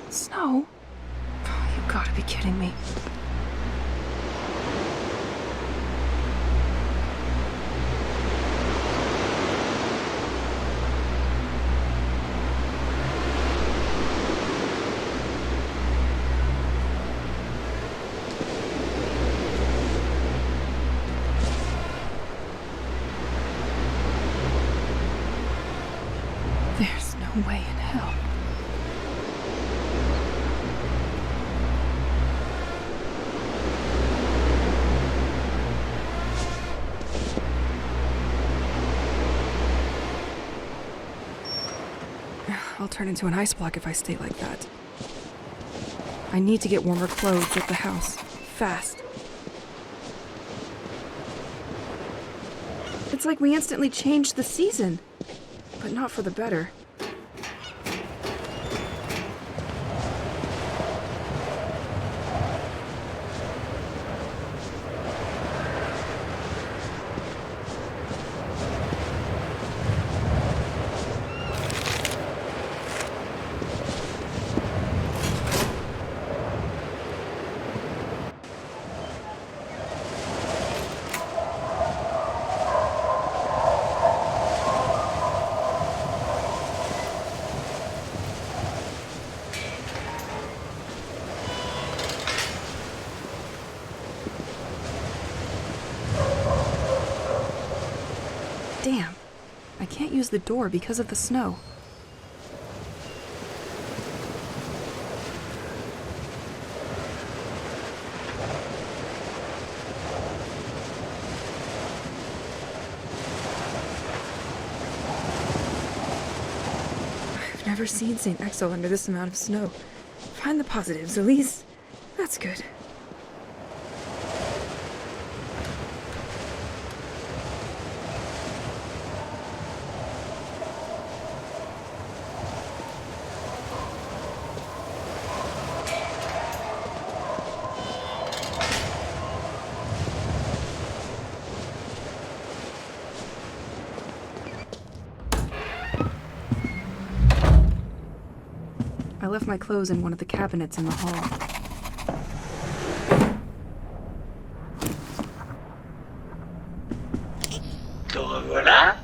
Snow? You gotta be kidding me. There's no way in hell. I'll turn into an ice block if I stay like that. I need to get warmer clothes at the house. Fast. It's like we instantly changed the season. But not for the better. Damn, I can't use the door because of the snow. I've never seen Sent-Эгзиль under this amount of snow. Find the positives, Elise. That's good. I left my clothes in one of the cabinets in the hall. Te revoilà.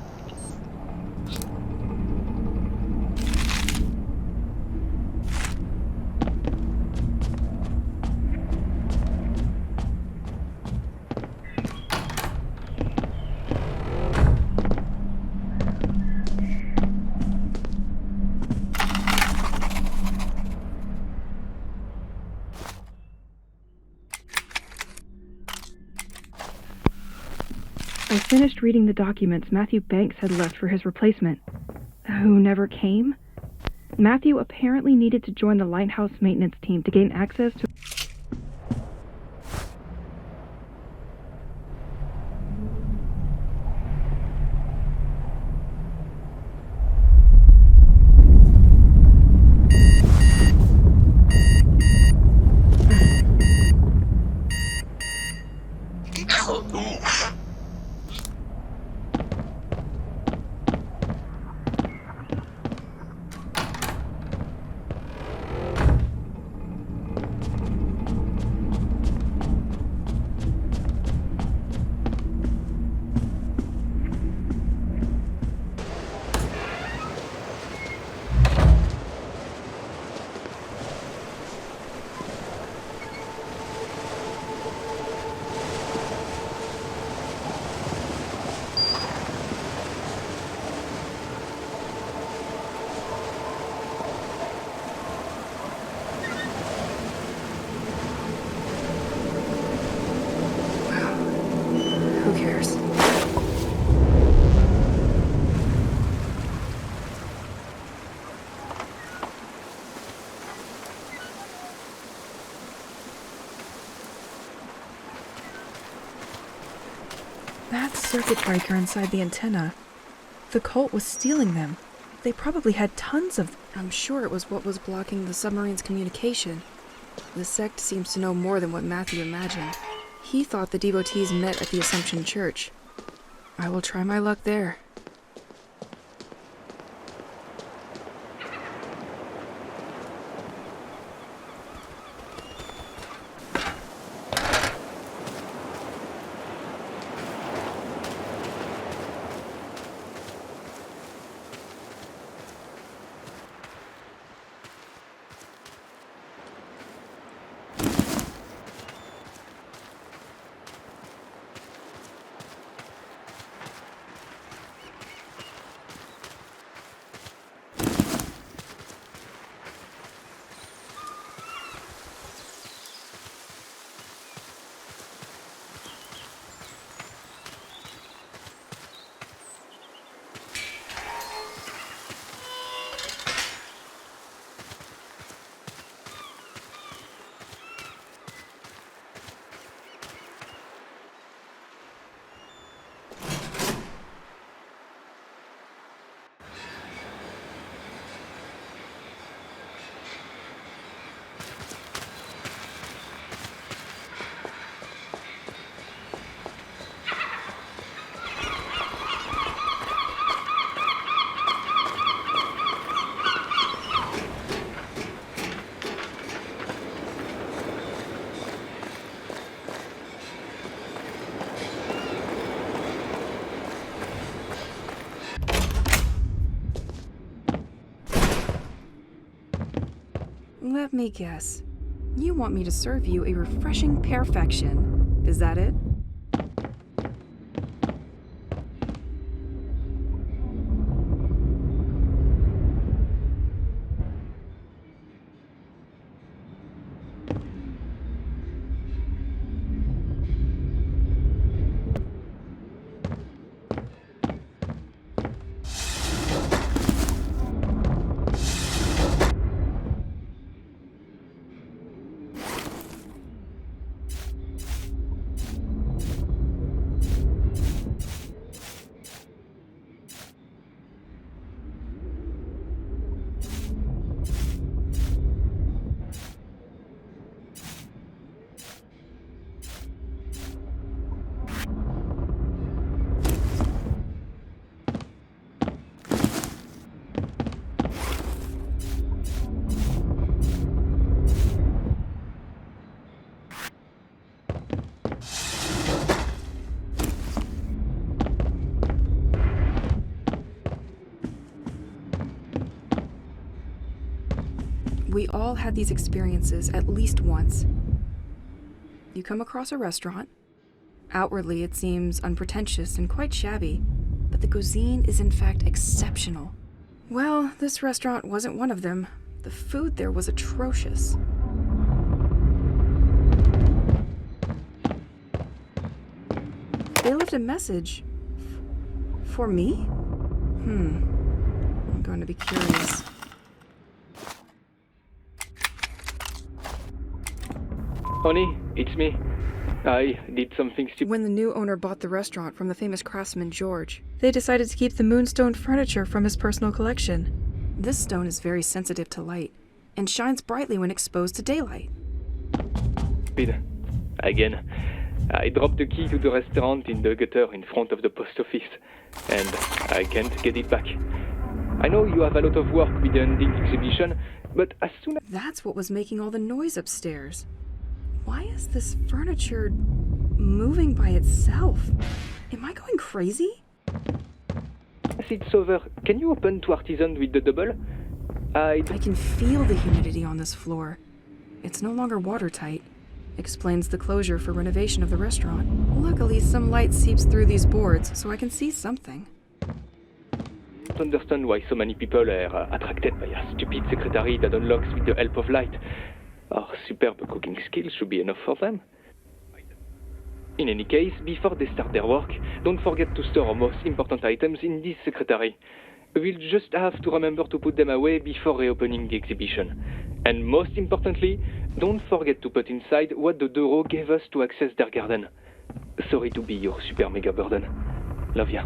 I finished reading the documents Matthew Banks had left for his replacement, who never came. Matthew apparently needed to join the lighthouse maintenance team to gain access to... Ouf. Who cares? That circuit breaker inside the antenna. The cult was stealing them. They probably had tons of them. I'm sure it was what was blocking the submarine's communication. The sect seems to know more than what Matthew imagined. He thought the devotees met at the Assumption Church. I will try my luck there. Let me guess. You want me to serve you a refreshing perfection. Is that it? We all had these experiences at least once. You come across a restaurant. Outwardly, it seems unpretentious and quite shabby, but the cuisine is in fact exceptional. Well, this restaurant wasn't one of them. The food there was atrocious. They left a message. For me? I'm going to be curious. Honey, it's me. I did something stupid. When the new owner bought the restaurant from the famous craftsman George, they decided to keep the moonstone furniture from his personal collection. This stone is very sensitive to light and shines brightly when exposed to daylight. Again, I dropped the key to the restaurant in the gutter in front of the post office, and I can't get it back. I know you have a lot of work with the ending exhibition, but as soon as... That's what was making all the noise upstairs. Why is this furniture moving by itself? Am I going crazy? As it's over, can you open to artisan with the double? I can feel the humidity on this floor. It's no longer watertight. Explains the closure for renovation of the restaurant. Luckily, some light seeps through these boards, so I can see something. I don't understand why so many people are attracted by a stupid secretary that unlocks with the help of light. Our superb cooking skills should be enough for them. In any case, before they start their work, don't forget to store our most important items in this secretary. We'll just have to remember to put them away before reopening the exhibition. And most importantly, don't forget to put inside what the Doro gave us to access their garden. Sorry to be your super mega burden. Love ya.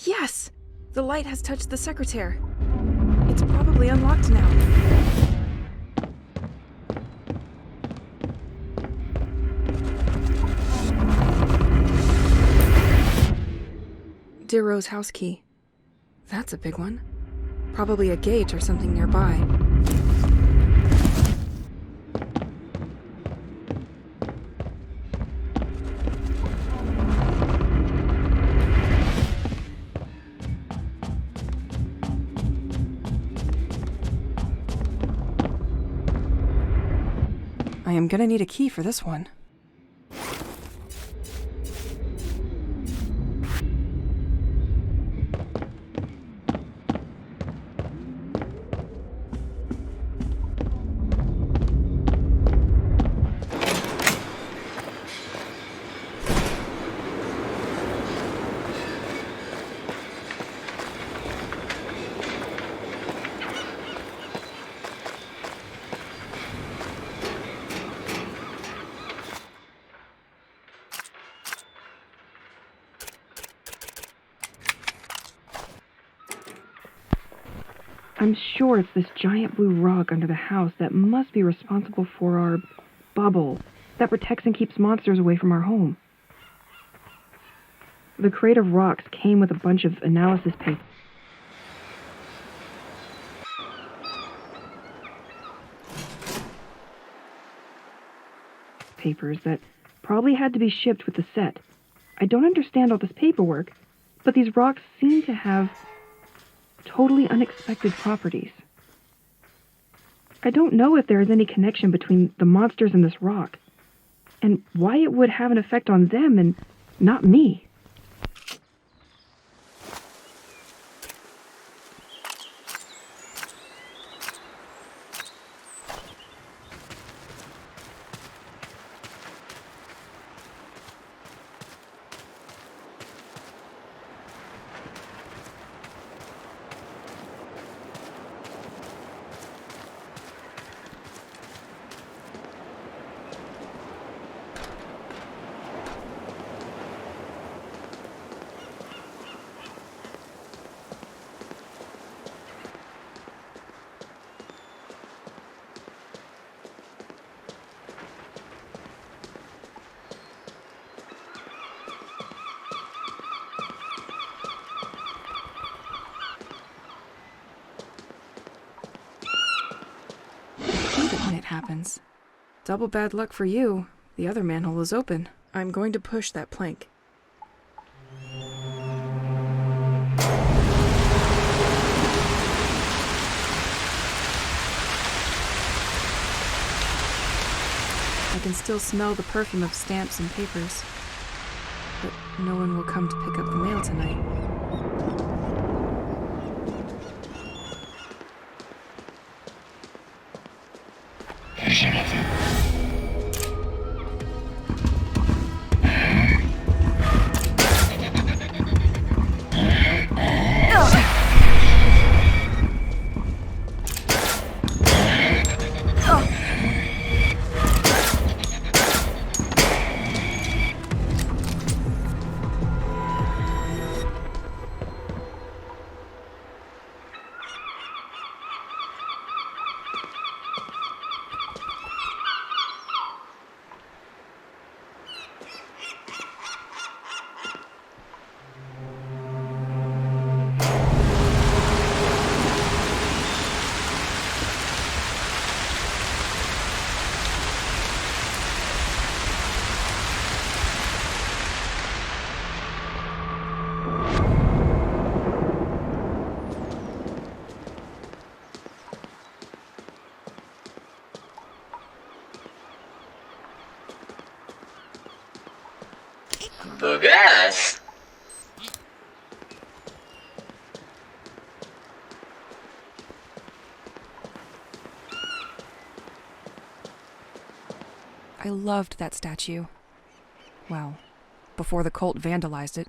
Yes! The light has touched the secretaire. It's probably unlocked now. Dear Rose house key. That's a big one. Probably a gate or something nearby. I am gonna need a key for this one. I'm sure it's this giant blue rock under the house that must be responsible for our bubble that protects and keeps monsters away from our home. The crate of rocks came with a bunch of analysis papers that probably had to be shipped with the set. I don't understand all this paperwork, but these rocks seem to have totally unexpected properties. I don't know if there is any connection between the monsters and this rock, and why it would have an effect on them and not me. Happens. Double bad luck for you. The other manhole is open. I'm going to push that plank. I can still smell the perfume of stamps and papers. But no one will come to pick up the mail tonight. Bugas. I loved that statue. Well, before the cult vandalized it.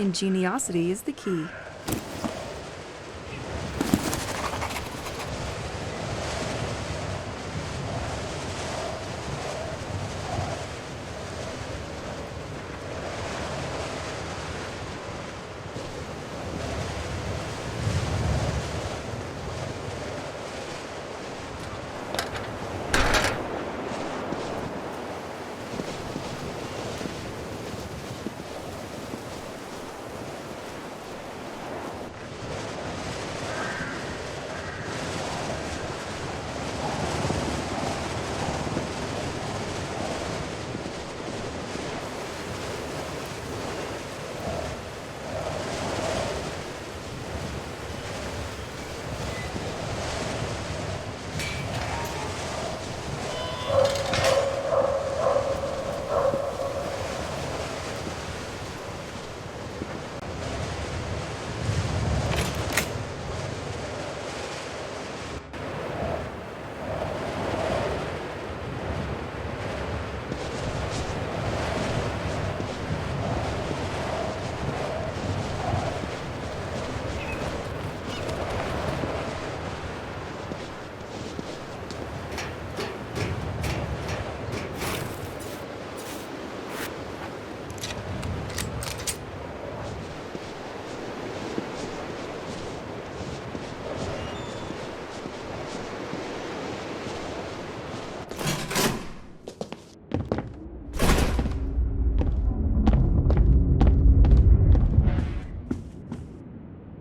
Ingeniosity is the key.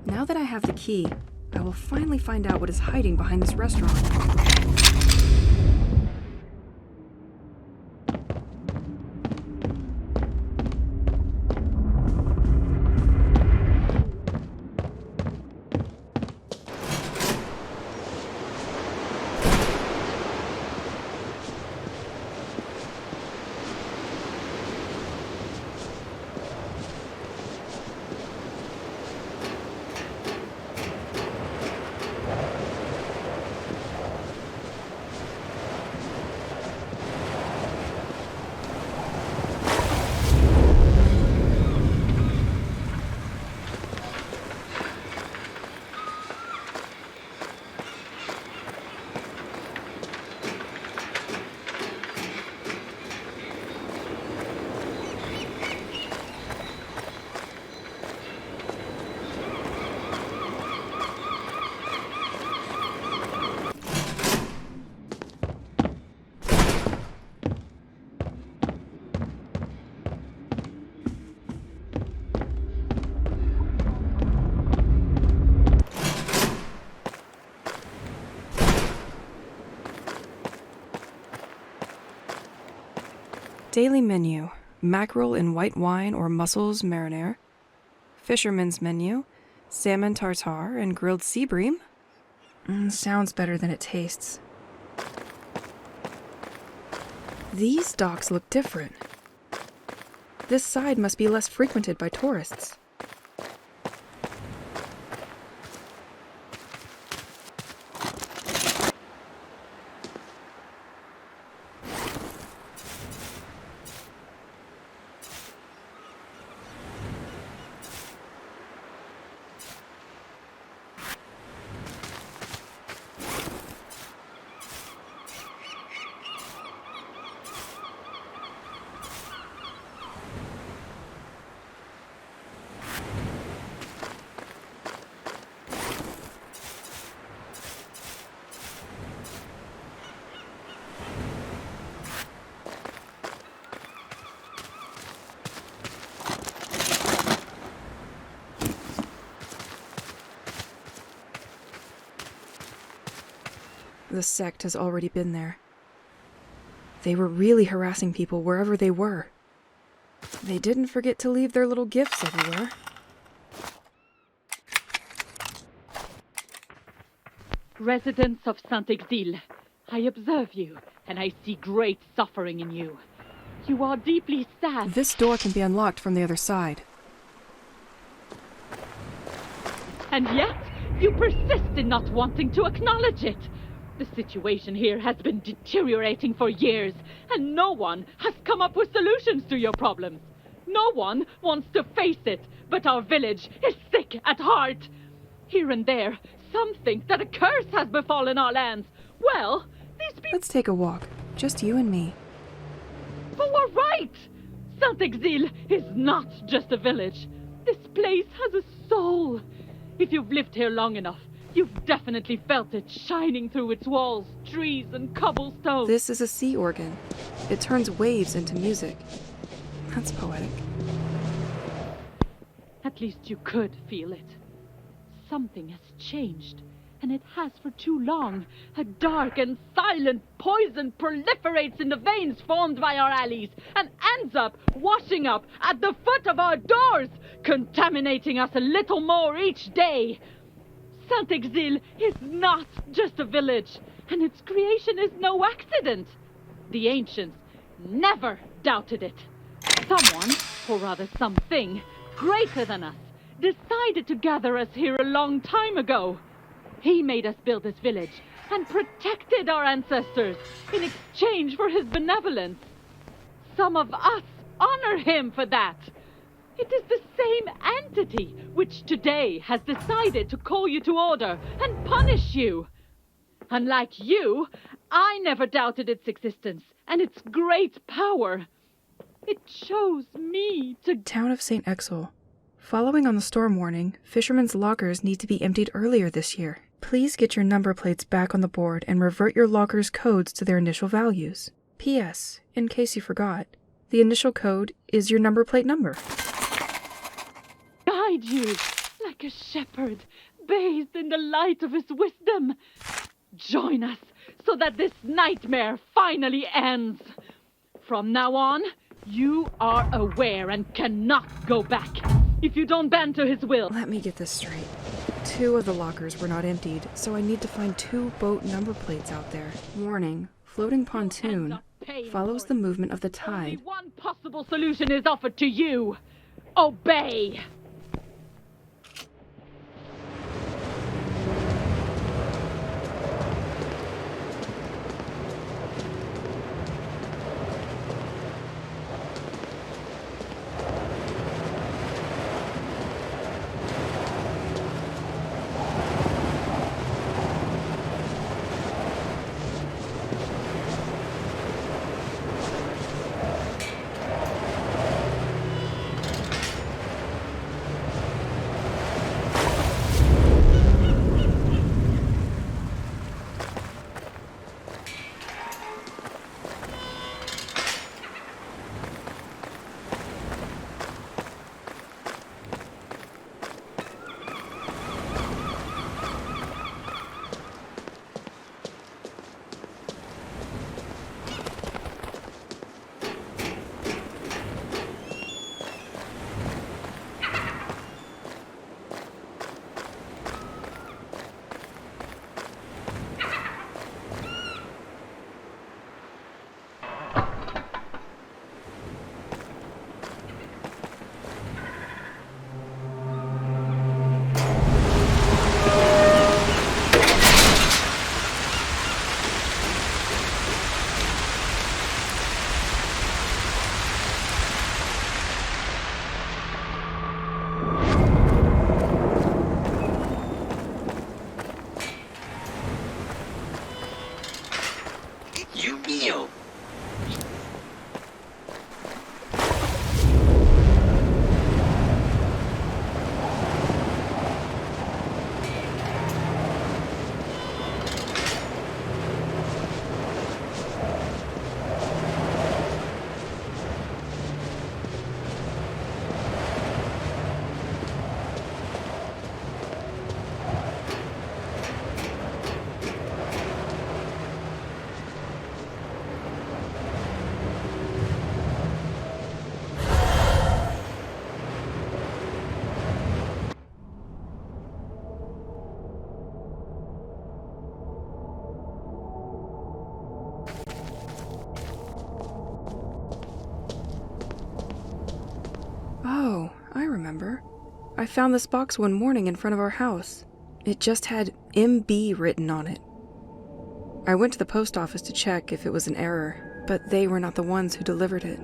Now that I have the key, I will finally find out what is hiding behind this restaurant. Daily menu: mackerel in white wine or mussels marinara. Fisherman's menu: salmon tartare and grilled sea bream. Sounds better than it tastes. These docks look different. This side must be less frequented by tourists. The sect has already been there. They were really harassing people wherever they were. They didn't forget to leave their little gifts everywhere. Residents of Sent-Эгзиль, I observe you, and I see great suffering in you. You are deeply sad. This door can be unlocked from the other side. And yet, you persist in not wanting to acknowledge it. The situation here has been deteriorating for years, and no one has come up with solutions to your problems. No one wants to face it, but our village is sick at heart. Here and there, some think that a curse has befallen our lands. Well, these people... Let's take a walk. Just you and me. But we're right! Sent-Эгзиль is not just a village. This place has a soul. If you've lived here long enough, you've definitely felt it shining through its walls, trees, and cobblestones. This is a sea organ. It turns waves into music. That's poetic. At least you could feel it. Something has changed, and it has for too long. A dark and silent poison proliferates in the veins formed by our alleys and ends up washing up at the foot of our doors, contaminating us a little more each day. Sent-Эгзиль is not just a village, and its creation is no accident. The ancients never doubted it. Someone, or rather something, greater than us, decided to gather us here a long time ago. He made us build this village and protected our ancestors in exchange for his benevolence. Some of us honor him for that. It is the same entity which today has decided to call you to order and punish you. Unlike you, I never doubted its existence and its great power. It chose me to... Town of Sent-Эгzilь. Following on the storm warning, fishermen's lockers need to be emptied earlier this year. Please get your number plates back on the board and revert your locker's codes to their initial values. P.S. In case you forgot, the initial code is your number plate number. Guide you like a shepherd, bathed in the light of his wisdom. Join us so that this nightmare finally ends. From now on, you are aware and cannot go back. If you don't bend to his will... Let me get this straight. 2 of the lockers were not emptied, so I need to find 2 boat number plates out there. Warning, floating pontoon follows the movement of the tide. Only one possible solution is offered to you. Obey! Oh, I remember. I found this box one morning in front of our house. It just had MB written on it. I went to the post office to check if it was an error, but they were not the ones who delivered it.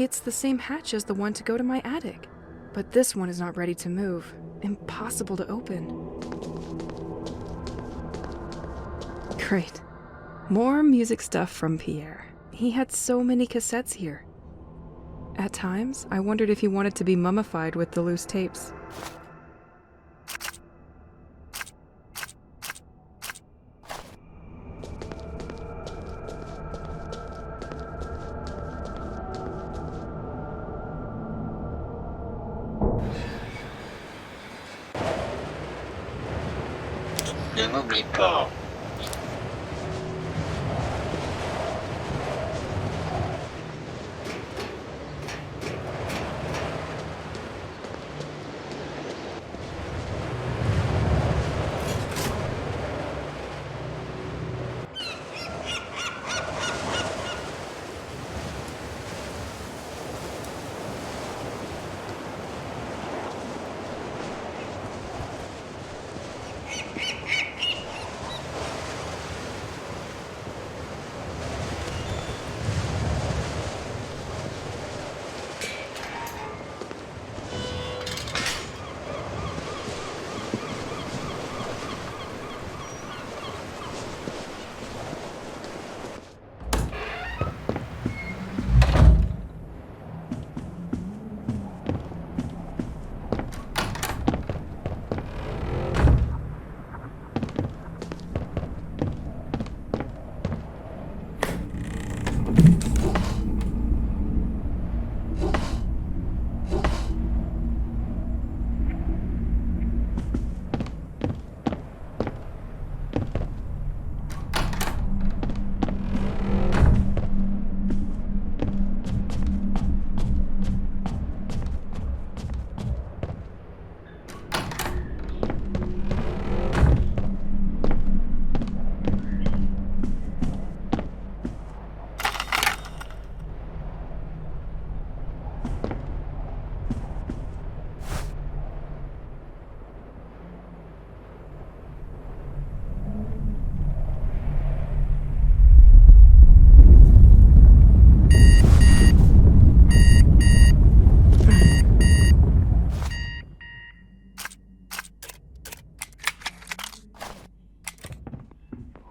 It's the same hatch as the one to go to my attic. But this one is not ready to move. Impossible to open. Great. More music stuff from Pierre. He had so many cassettes here. At times, I wondered if he wanted to be mummified with the loose tapes. Ne m'oublie pas.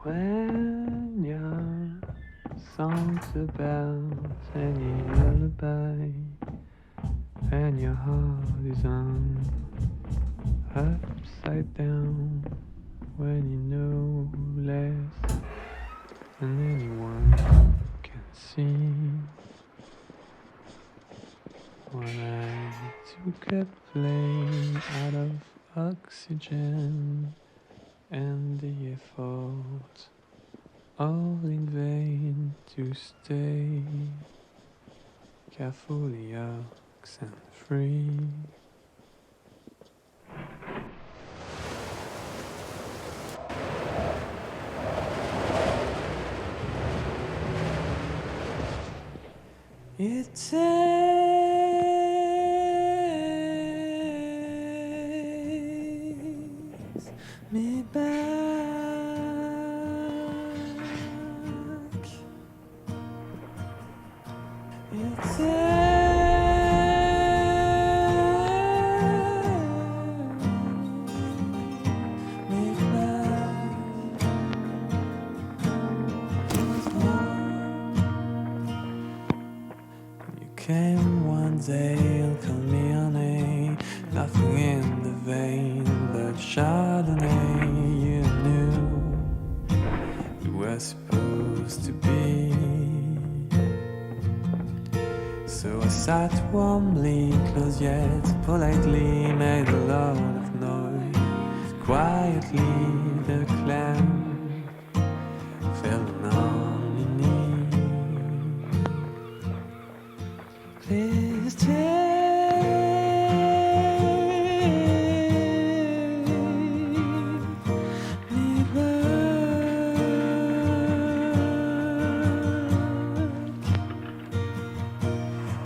When your song's about any lullaby and your heart is on upside down, when you know less than anyone can see, when I took a plane out of oxygen and the effort, all in vain to stay carefully oxen free. It takes me back. It takes me back. You came one day and called me on a nothing in the vein but Chardonnay. You knew you were supposed to be. So I sat warmly, close yet politely, made a lot of noise. Quietly the clown fell on your knee. Please take me back.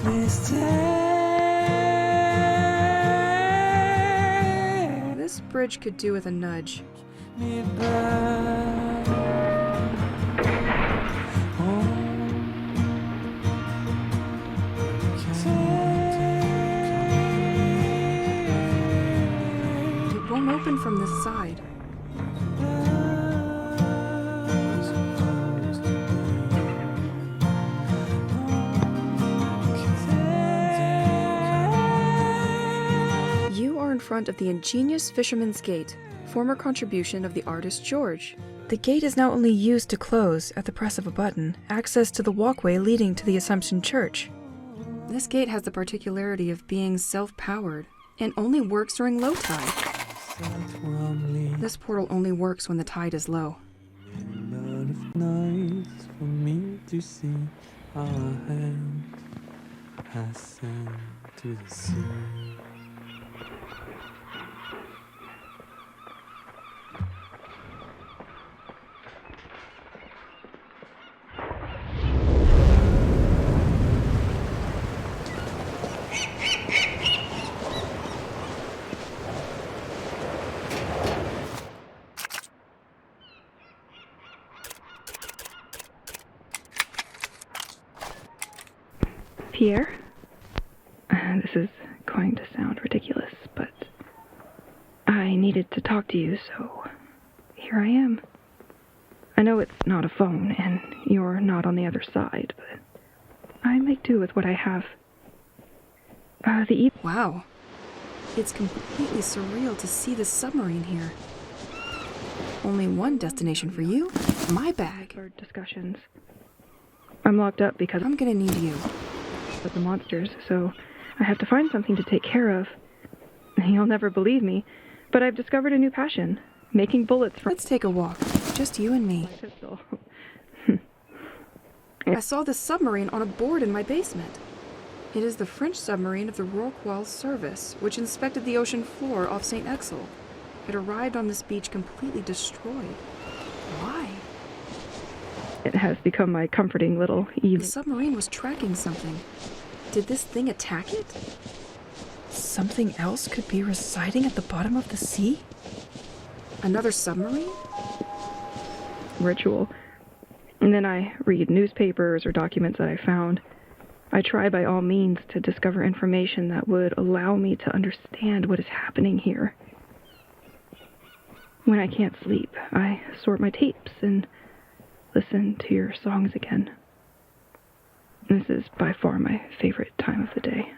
Please take. This bridge could do with a nudge. Me back. Oh, won't open from this side. You are in front of the ingenious Fisherman's Gate, former contribution of the artist George. The gate is now only used to close, at the press of a button, access to the walkway leading to the Assumption Church. This gate has the particularity of being self-powered, and only works during low tide. This portal only works when the tide is low. A lot of nights for me to see our hands passing to the sea. Pierre? This is going to sound ridiculous, but I needed to talk to you, so here I am. I know it's not a phone, and you're not on the other side, but I make do with what I have. Wow. It's completely surreal to see the submarine here. Only one destination for you? My bag. Our discussions. I'm locked up because I'm gonna need you. Of the monsters, so I have to find something to take care of. You'll never believe me, but I've discovered a new passion. Making bullets from... Let's take a walk. Just you and me. Pistol. I saw this submarine on a board in my basement. It is the French submarine of the Rockwell Service, which inspected the ocean floor off Sent-Эгзиль. It arrived on this beach completely destroyed. Why? It has become my comforting little evening. The submarine was tracking something. Did this thing attack it? Something else could be residing at the bottom of the sea? Another submarine? Ritual. And then I read newspapers or documents that I found. I try by all means to discover information that would allow me to understand what is happening here. When I can't sleep, I sort my tapes and listen to your songs again. This is by far my favorite time of the day.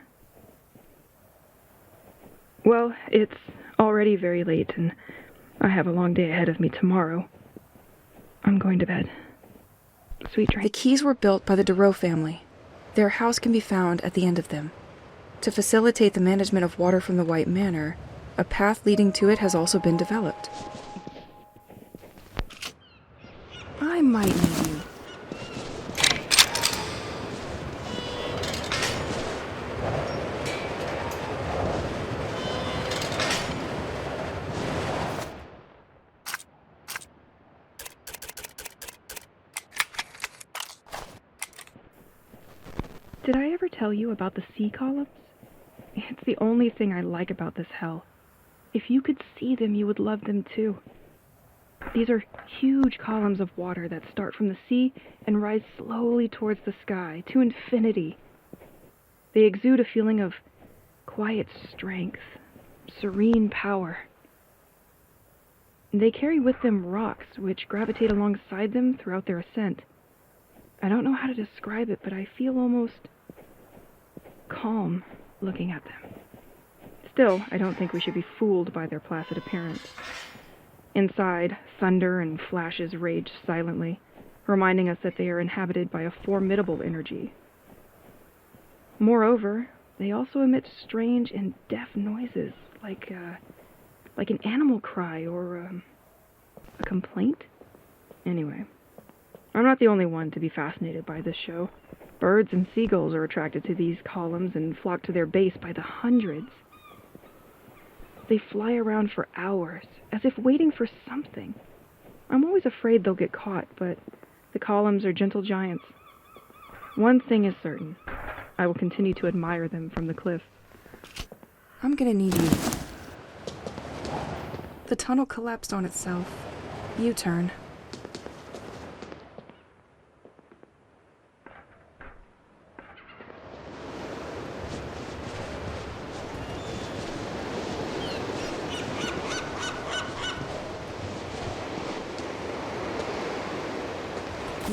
Well, it's already very late, and I have a long day ahead of me tomorrow. I'm going to bed. Sweet dreams. The keys were built by the Dureau family. Their house can be found at the end of them. To facilitate the management of water from the White Manor, a path leading to it has also been developed. I might need you. Did I ever tell you about the sea columns? It's the only thing I like about this hell. If you could see them, you would love them too. These are huge columns of water that start from the sea and rise slowly towards the sky, to infinity. They exude a feeling of quiet strength, serene power. They carry with them rocks which gravitate alongside them throughout their ascent. I don't know how to describe it, but I feel almost calm looking at them. Still, I don't think we should be fooled by their placid appearance. Inside, thunder and flashes rage silently, reminding us that they are inhabited by a formidable energy. Moreover, they also emit strange and deaf noises, like an animal cry or a complaint. Anyway, I'm not the only one to be fascinated by this show. Birds and seagulls are attracted to these columns and flock to their base by the hundreds. They fly around for hours, as if waiting for something. I'm always afraid they'll get caught, but the columns are gentle giants. One thing is certain. I will continue to admire them from the cliff. I'm gonna need you. The tunnel collapsed on itself. U-turn.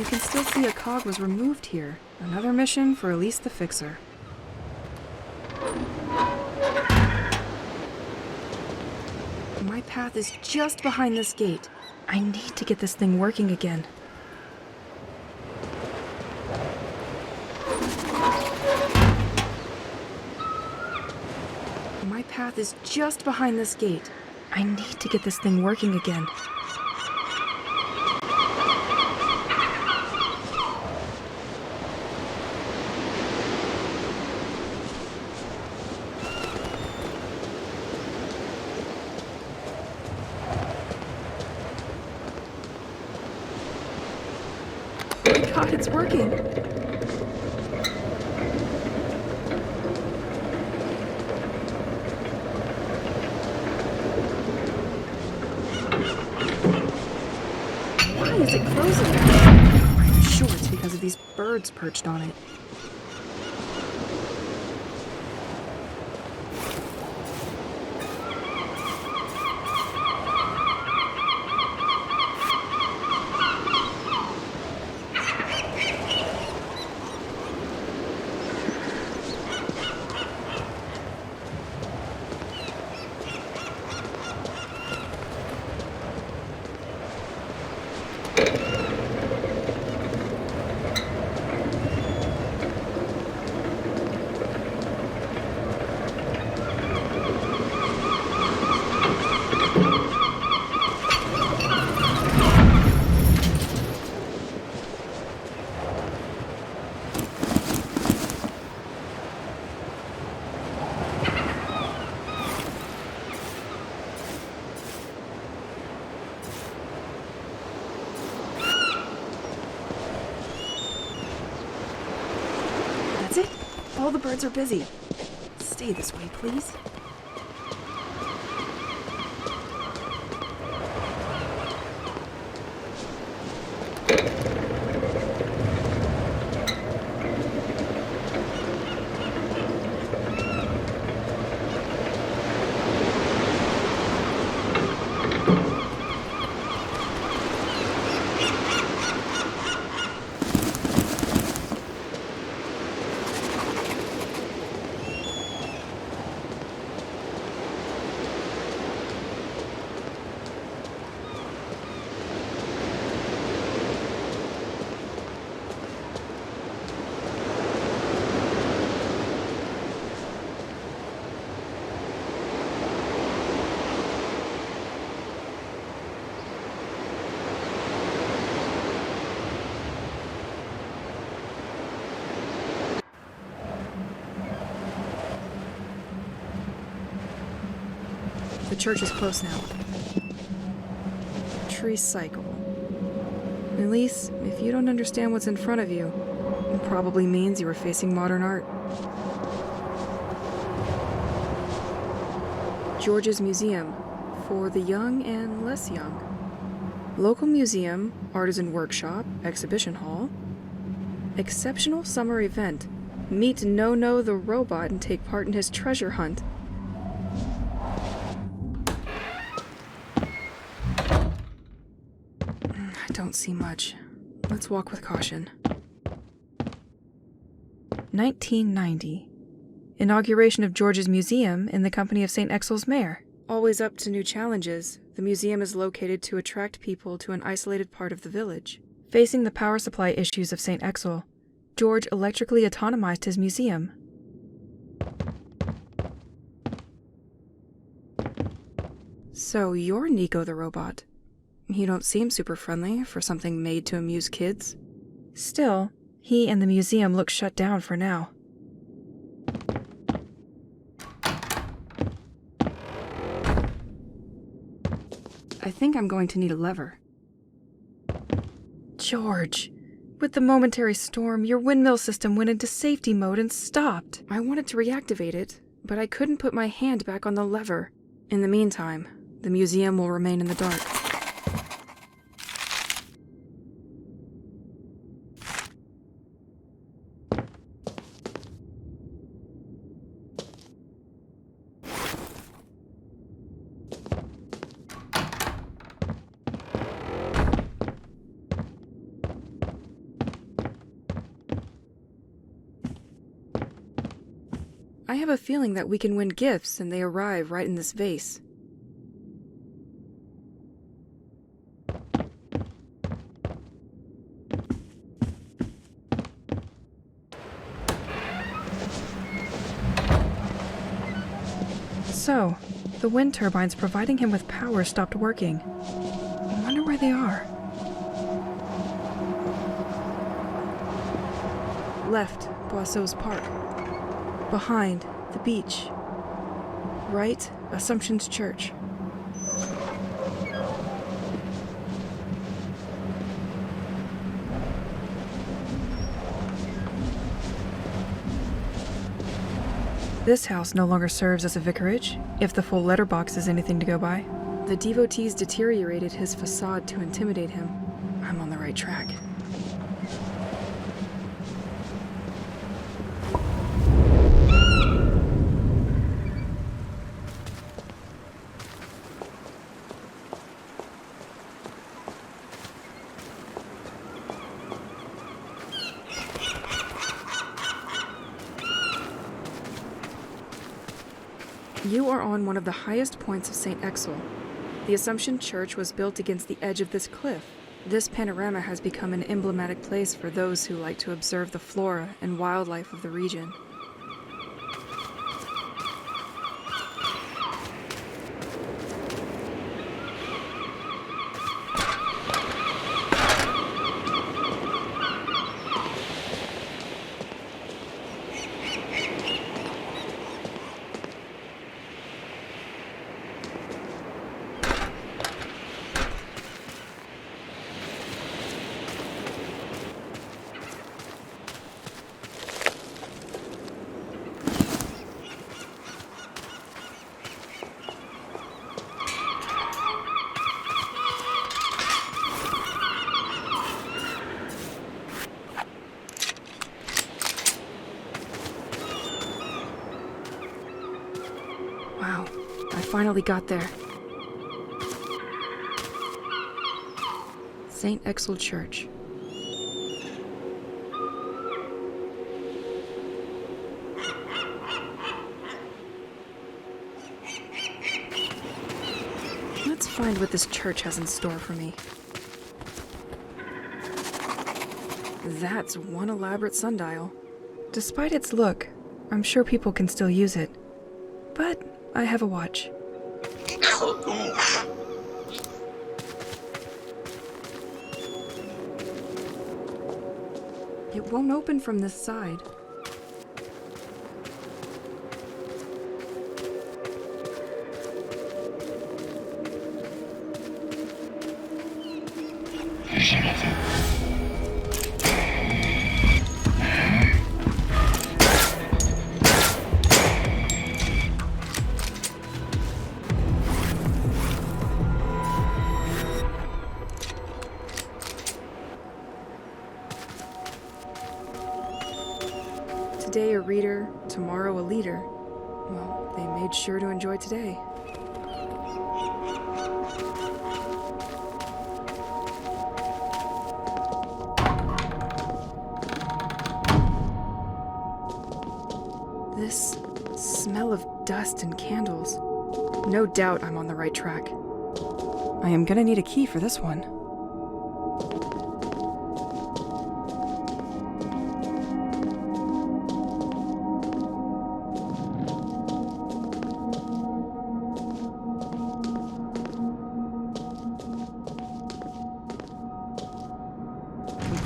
you can still see a cog was removed here. Another mission for Elise the Fixer. My path is just behind this gate. I need to get this thing working again. My path is just behind this gate. I need to get this thing working again. God, it's working! Why is it closing? I'm sure it's because of these birds perched on it. That's it? All the birds are busy. Stay this way, please. The church is close now. Tree cycle. Elise, if you don't understand what's in front of you, it probably means you are facing modern art. George's Museum, for the young and less young. Local museum, artisan workshop, exhibition hall. Exceptional summer event. Meet No-No the robot and take part in his treasure hunt. I don't see much. Let's walk with caution. 1990. Inauguration of George's Museum in the company of Sent-Эгзil's mayor. Always up to new challenges, the museum is located to attract people to an isolated part of the village. Facing the power supply issues of Sent-Эгзil, George electrically autonomized his museum. So you're Nico the robot. You don't seem super friendly for something made to amuse kids. Still, he and the museum look shut down for now. I think I'm going to need a lever. George, with the momentary storm, your windmill system went into safety mode and stopped. I wanted to reactivate it, but I couldn't put my hand back on the lever. In the meantime, the museum will remain in the dark. I have a feeling that we can win gifts and they arrive right in this vase. So, the wind turbines providing him with power stopped working. I wonder where they are. Left, Boisseau's Park. Behind, the beach. Right, Assumption's Church. This house no longer serves as a vicarage, if the full letterbox is anything to go by. The devotees deteriorated his facade to intimidate him. I'm on the right track. You are on one of the highest points of Sent-Égzil. The Assumption Church was built against the edge of this cliff. This panorama has become an emblematic place for those who like to observe the flora and wildlife of the region. Wow, I finally got there. Sent-Égzil Church. Let's find what this church has in store for me. That's one elaborate sundial. Despite its look, I'm sure people can still use it. But I have a watch. It won't open from this side. Today a reader, tomorrow a leader. Well, they made sure to enjoy today. This smell of dust and candles. No doubt I'm on the right track. I am gonna need a key for this one.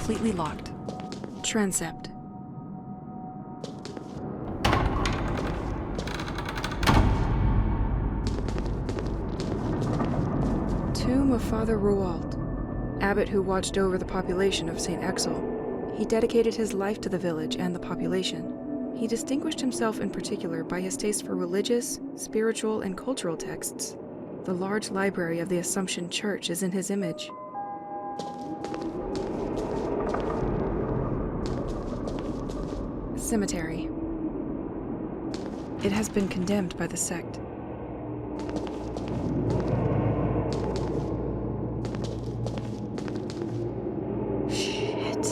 Completely locked. Transept. Tomb of Father Roald, abbot who watched over the population of Sent-Égzil. He dedicated his life to the village and the population. He distinguished himself in particular by his taste for religious, spiritual, and cultural texts. The large library of the Assumption Church is in his image. Cemetery. It has been condemned by the sect. Shit.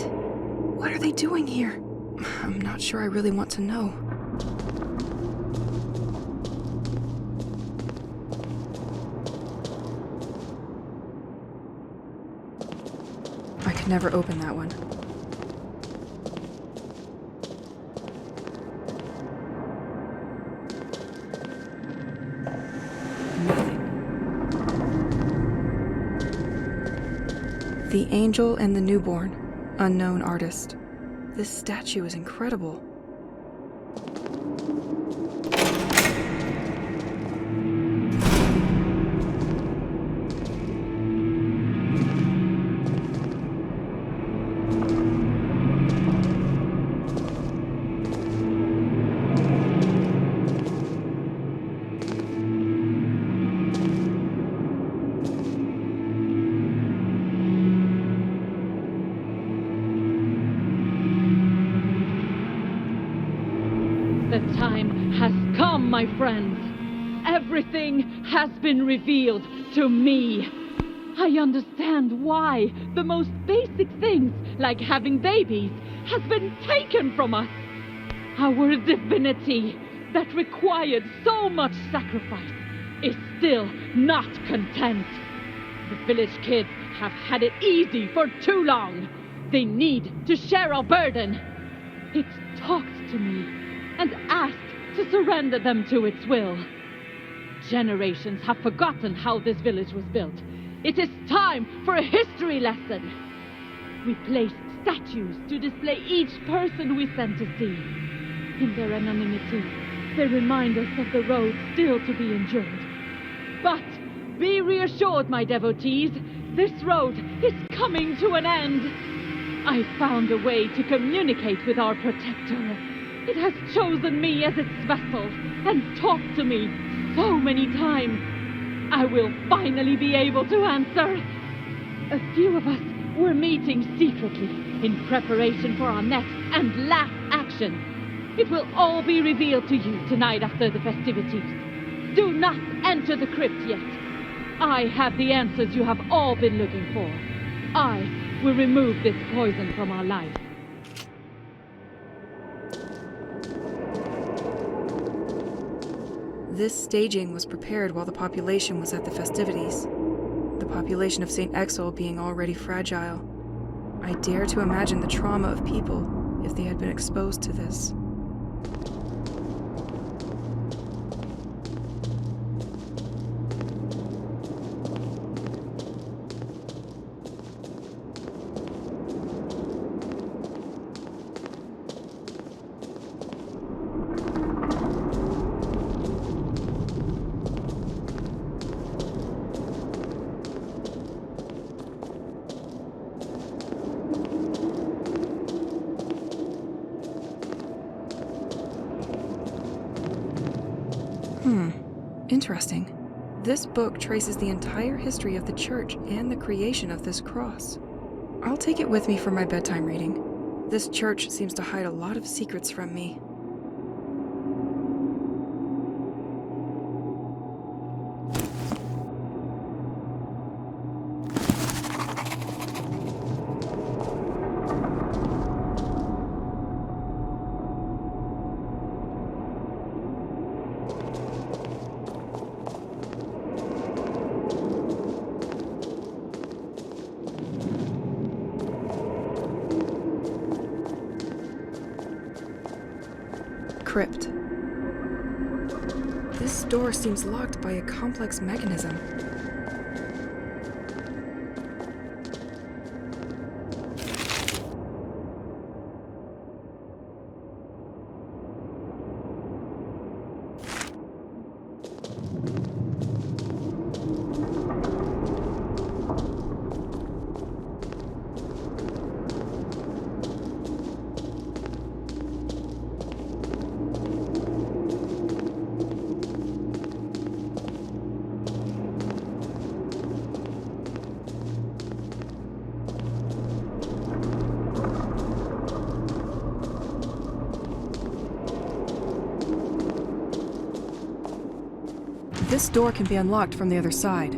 What are they doing here? I'm not sure I really want to know. could never open that one. Nothing. The Angel and the Newborn, unknown artist. This statue is incredible. The time has come, my friends. Everything has been revealed to me. I understand why the most basic things, like having babies, has been taken from us. Our divinity, that required so much sacrifice, is still not content. The village kids have had it easy for too long. They need to share our burden. It talked to me and asked to surrender them to its will. Generations have forgotten how this village was built. It is time for a history lesson. We placed statues to display each person we sent to sea. In their anonymity, they remind us of the road still to be endured. But be reassured, my devotees, this road is coming to an end. I found a way to communicate with our protector. It has chosen me as its vessel and talked to me so many times. I will finally be able to answer. A few of us were meeting secretly in preparation for our next and last action. It will all be revealed to you tonight after the festivities. Do not enter the crypt yet. I have the answers you have all been looking for. I will remove this poison from our lives. This staging was prepared while the population was at the festivities. The population of Sent-Эгзиль being already fragile. I dare to imagine the trauma of people if they had been exposed to this. Interesting. This book traces the entire history of the church and the creation of this cross. I'll take it with me for my bedtime reading. This church seems to hide a lot of secrets from me. Crypt. This door seems locked by a complex mechanism. This door can be unlocked from the other side.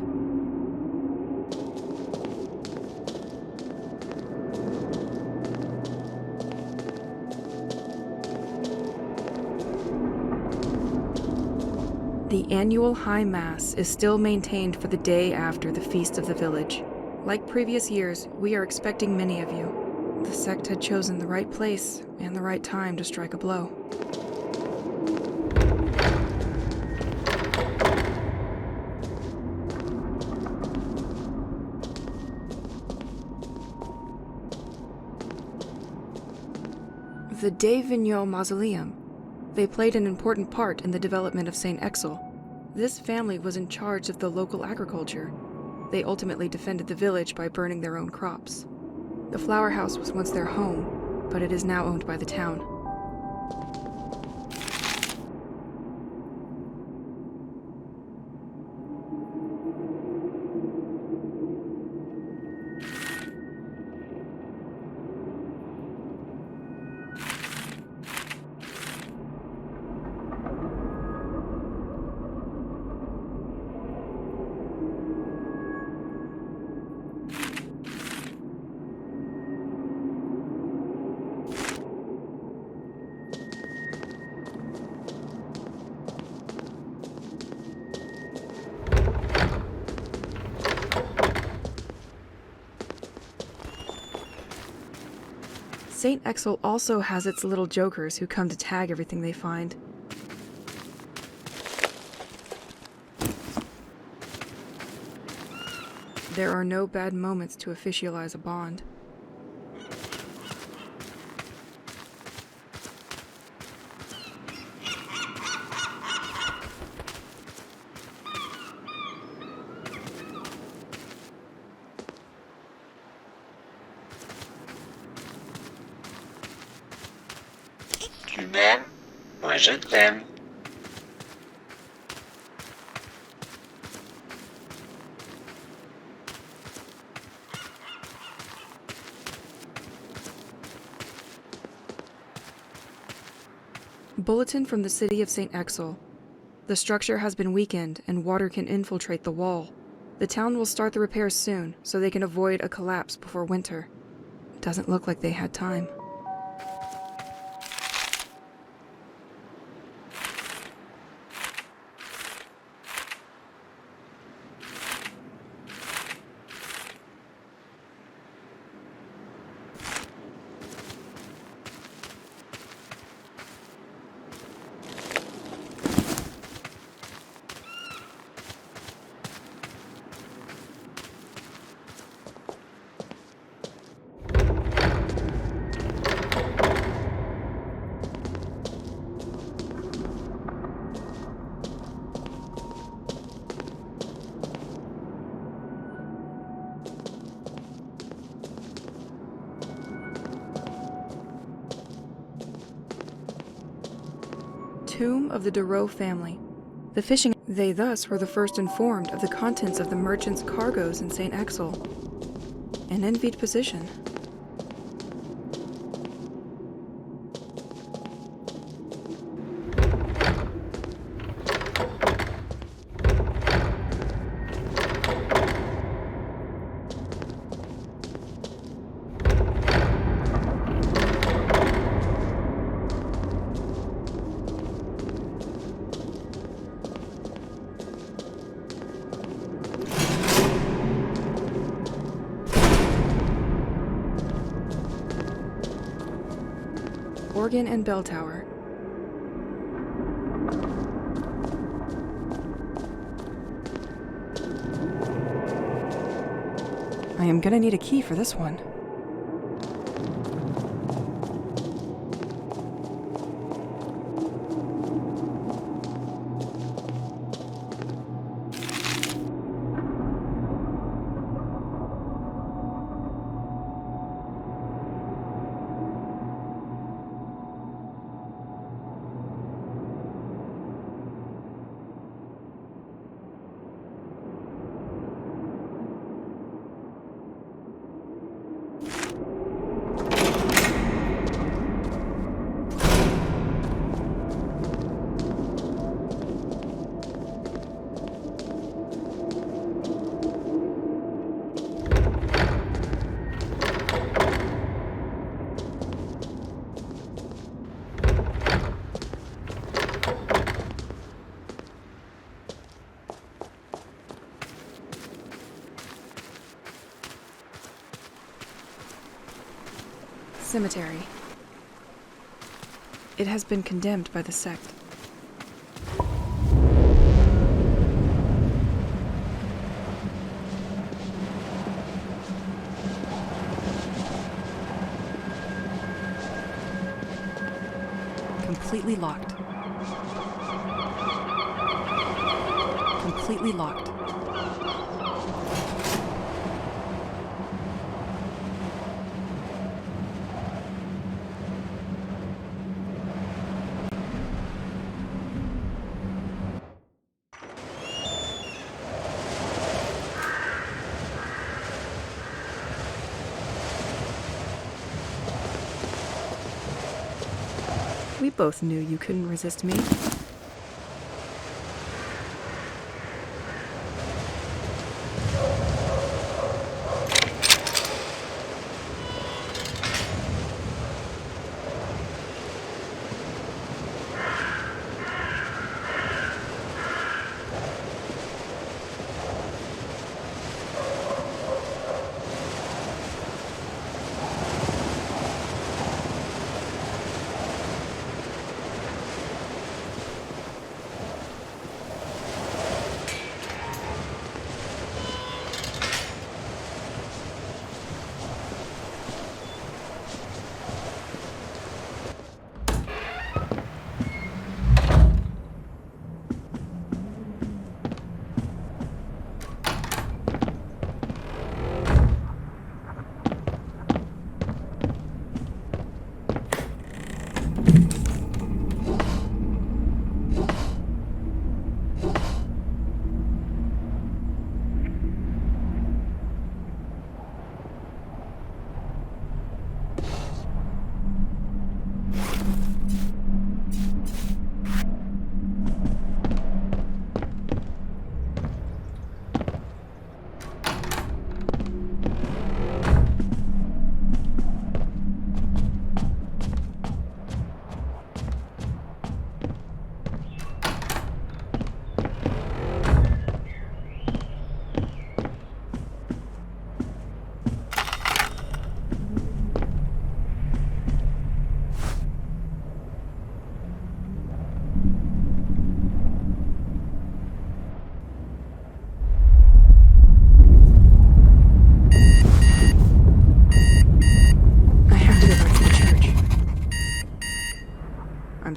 The annual High Mass is still maintained for the day after the Feast of the Village. Like previous years, we are expecting many of you. The sect had chosen the right place and the right time to strike a blow. The De Vignaux Mausoleum. They played an important part in the development of Sent-Égzil. This family was in charge of the local agriculture. They ultimately defended the village by burning their own crops. The flower house was once their home, but it is now owned by the town. Sent-Égzil also has its little jokers who come to tag everything they find. There are no bad moments to officialize a bond. Tu m'aimes, moi je t'aime. Bulletin from the city of Sent-Égzil. The structure has been weakened and water can infiltrate the wall. The town will start the repairs soon so they can avoid a collapse before winter. Doesn't look like they had time. Tomb of the Dureau family. The fishing. They thus were the first informed of the contents of the merchant's cargoes in Sent-Égzil. An envied position. Organ and bell tower. I am gonna need a key for this one. cemetery. It has been condemned by the sect. Completely locked. Completely locked. We both knew you couldn't resist me.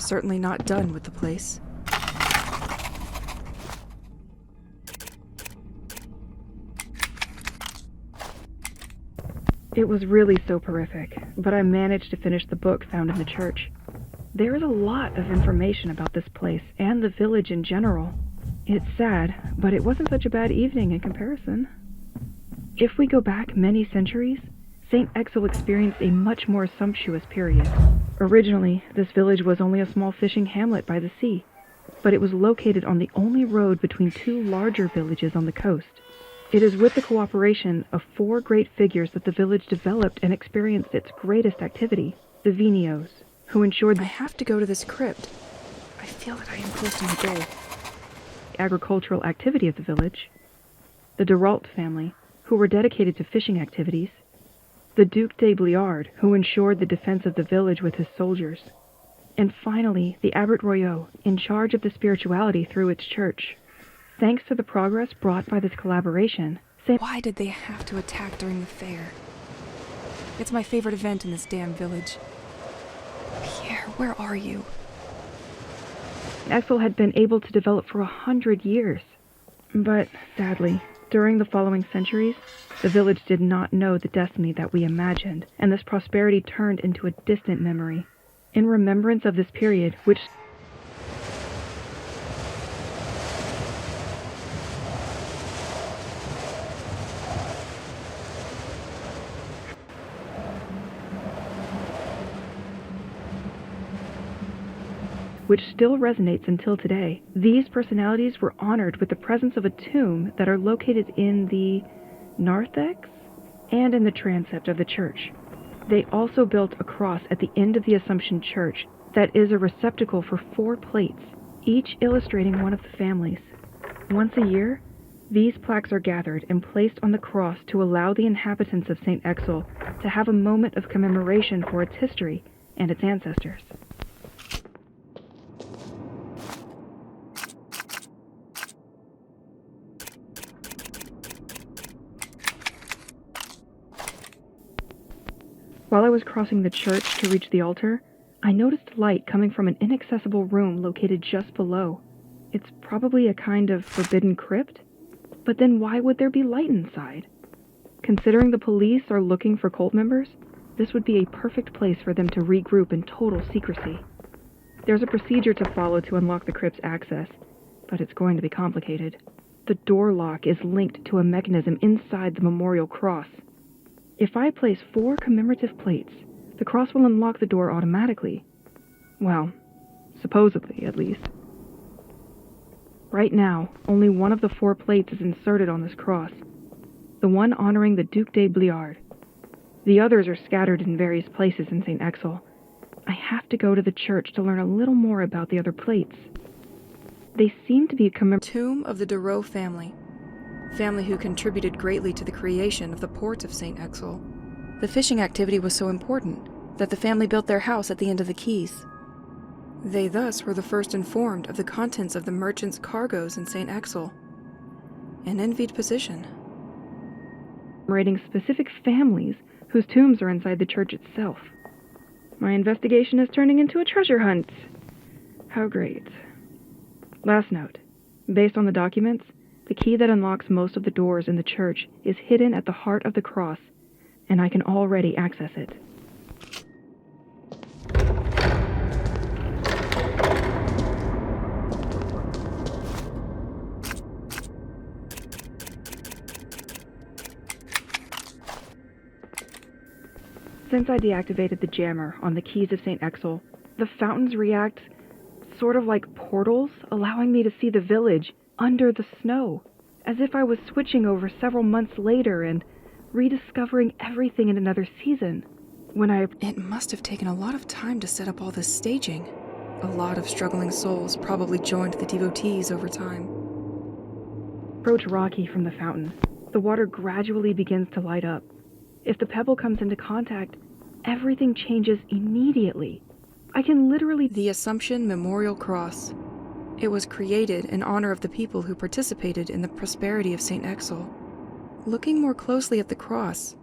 Certainly not done with the place. It was really soporific, but I managed to finish the book found in the church. There is a lot of information about this place and the village in general. It's sad, but it wasn't such a bad evening in comparison. If we go back many centuries, Sent-Эгзиль experienced a much more sumptuous period. Originally, this village was only a small fishing hamlet by the sea, but it was located on the only road between two larger villages on the coast. It is with the cooperation of four great figures that the village developed and experienced its greatest activity, the Vinios, who ensured I have to go to this crypt. I feel that I am close to my goal. The agricultural activity of the village, the Derault family, who were dedicated to fishing activities, the Duc de Bliard, who ensured the defense of the village with his soldiers, and finally the Abbot Royot, in charge of the spirituality through its church. Thanks to the progress brought by this collaboration, Why did they have to attack during the fair? It's my favorite event in this damn village. Pierre, where are you? Эгзиль had been able to develop for 100 years. But, sadly, during the following centuries, the village did not know the destiny that we imagined, and this prosperity turned into a distant memory. In remembrance of this period, which still resonates until today. These personalities were honored with the presence of a tomb that are located in the narthex and in the transept of the church. They also built a cross at the end of the Assumption Church that is a receptacle for 4 plates, each illustrating one of the families. Once a year, These plaques are gathered and placed on the cross to allow the inhabitants of Sent-Эгзиль to have a moment of commemoration for its history and its ancestors. While I was crossing the church to reach the altar, I noticed light coming from an inaccessible room located just below. It's probably a kind of forbidden crypt? But then why would there be light inside? Considering the police are looking for cult members, this would be a perfect place for them to regroup in total secrecy. There's a procedure to follow to unlock the crypt's access, but it's going to be complicated. The door lock is linked to a mechanism inside the memorial cross. If I place 4 commemorative plates, the cross will unlock the door automatically. Well, supposedly, at least. Right now, only one of the 4 plates is inserted on this cross, the one honoring the Duc de Bliard. The others are scattered in various places in Sent-Égzilь. I have to go to the church to learn a little more about the other plates. They seem to be a Tomb of the Darreau family who contributed greatly to the creation of the port of Sent-Égzilь. The fishing activity was so important that the family built their house at the end of the quays. They thus were the first informed of the contents of the merchants' cargoes in Sent-Égzilь. An envied position. Commemorating specific families whose tombs are inside the church itself. My investigation is turning into a treasure hunt. How great. Last note. Based on the documents, the key that unlocks most of the doors in the church is hidden at the heart of the cross, and I can already access it. Since I deactivated the jammer on the keys of Sent-Égzilь, the fountains react sort of like portals, allowing me to see the village under the snow, as if I was switching over several months later and rediscovering everything in another season. It must have taken a lot of time to set up all this staging. A lot of struggling souls probably joined the devotees over time. Approach Rocky from the fountain. The water gradually begins to light up. If the pebble comes into contact, everything changes immediately. I can literally... The Assumption Memorial Cross. It was created in honor of the people who participated in the prosperity of Sent-Égzilь. Looking more closely at the cross,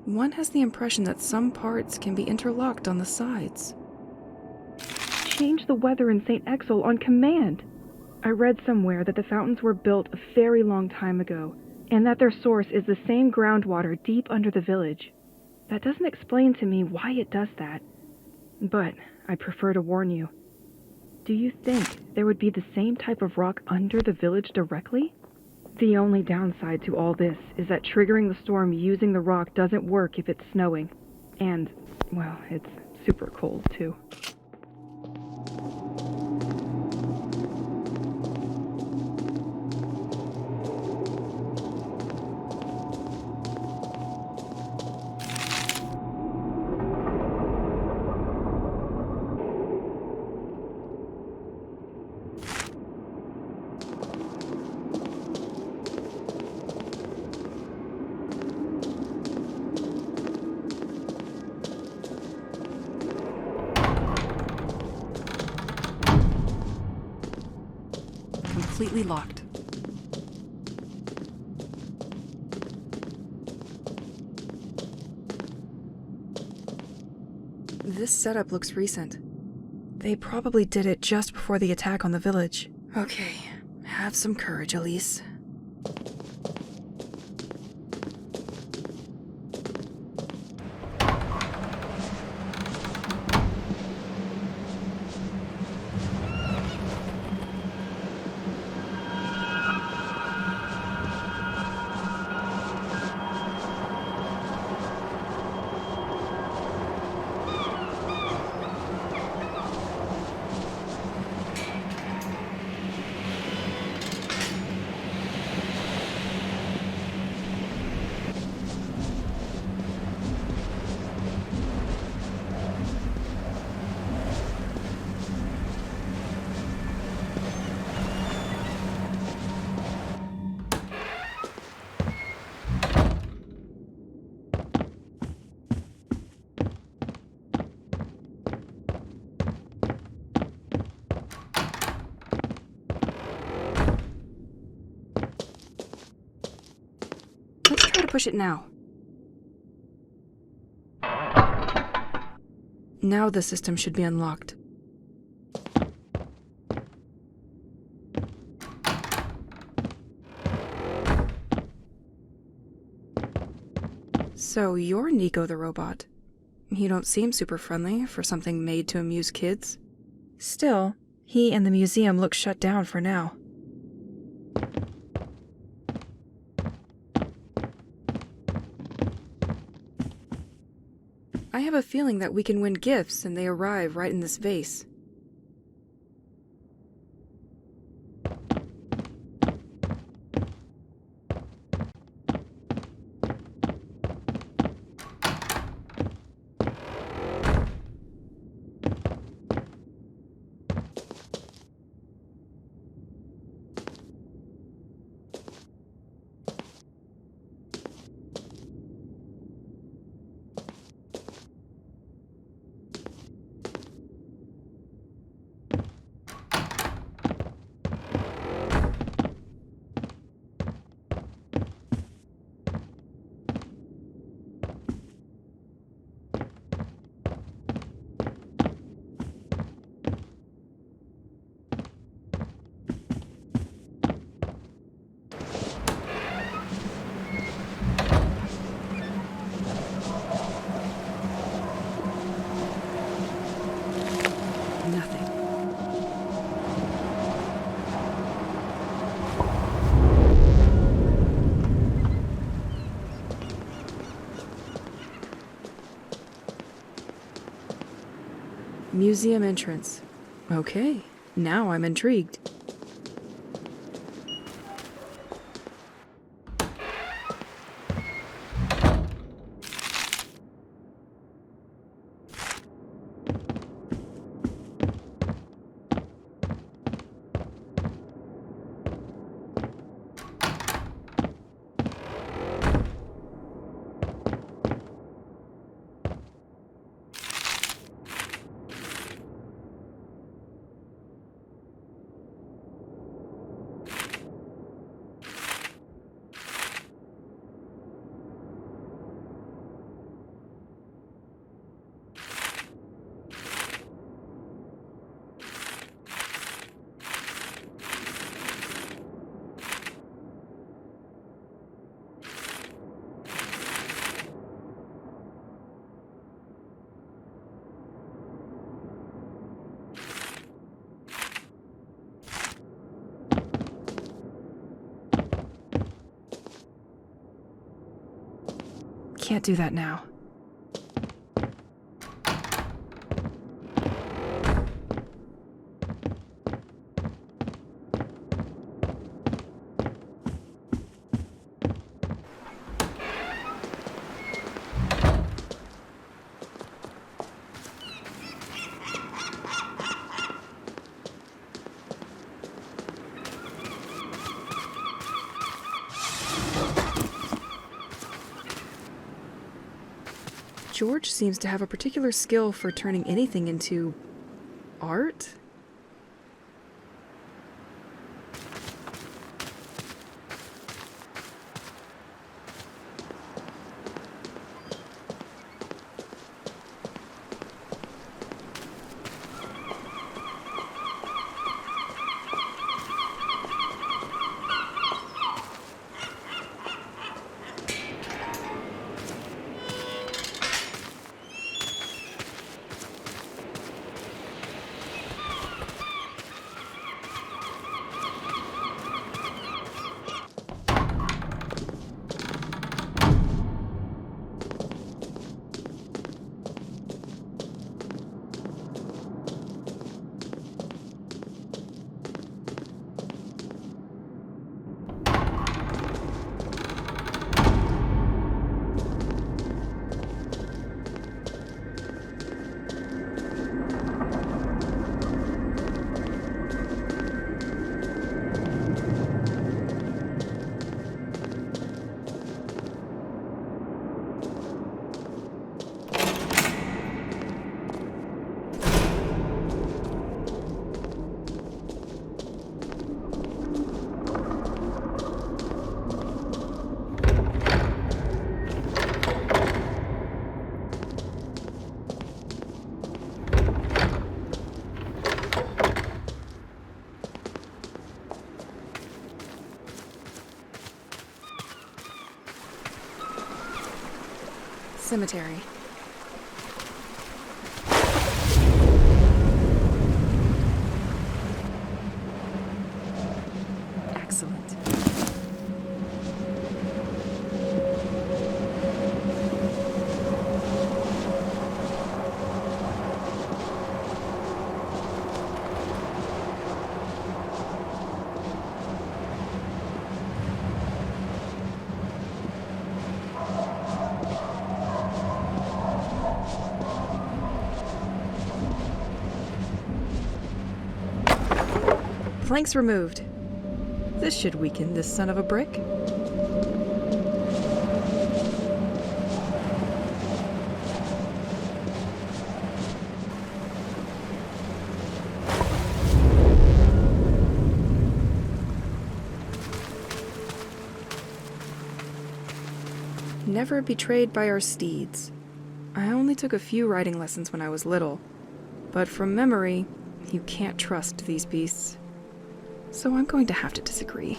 one has the impression that some parts can be interlocked on the sides. Change the weather in Sent-Égzilь on command. I read somewhere that the fountains were built a very long time ago, and that their source is the same groundwater deep under the village. That doesn't explain to me why it does that, but I prefer to warn you. Do you think there would be the same type of rock under the village directly? The only downside to all this is that triggering the storm using the rock doesn't work if it's snowing. And, well, it's super cold too. Completely locked. This setup looks recent. They probably did it just before the attack on the village. Okay, have some courage, Elise. Push it now. Now the system should be unlocked. So you're Nico the robot. You don't seem super friendly for something made to amuse kids. Still, he and the museum look shut down for now. I have a feeling that we can win gifts and they arrive right in this vase. Museum entrance. Okay, now I'm intrigued. Can't do that now. George seems to have a particular skill for turning anything into art. Cemetery. Excellent. Planks removed. This should weaken this son of a brick. Never betrayed by our steeds. I only took a few riding lessons when I was little, but from memory, you can't trust these beasts. So I'm going to have to disagree.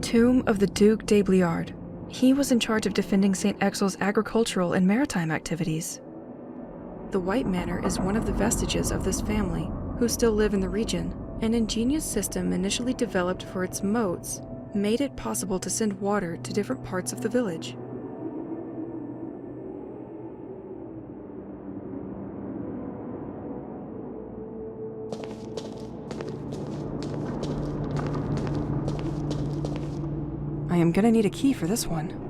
Tomb of the Duc de Bliard. He was in charge of defending Sent-Эгзil's agricultural and maritime activities. The White Manor is one of the vestiges of this family, who still live in the region. An ingenious system initially developed for its moats made it possible to send water to different parts of the village. I am gonna need a key for this one.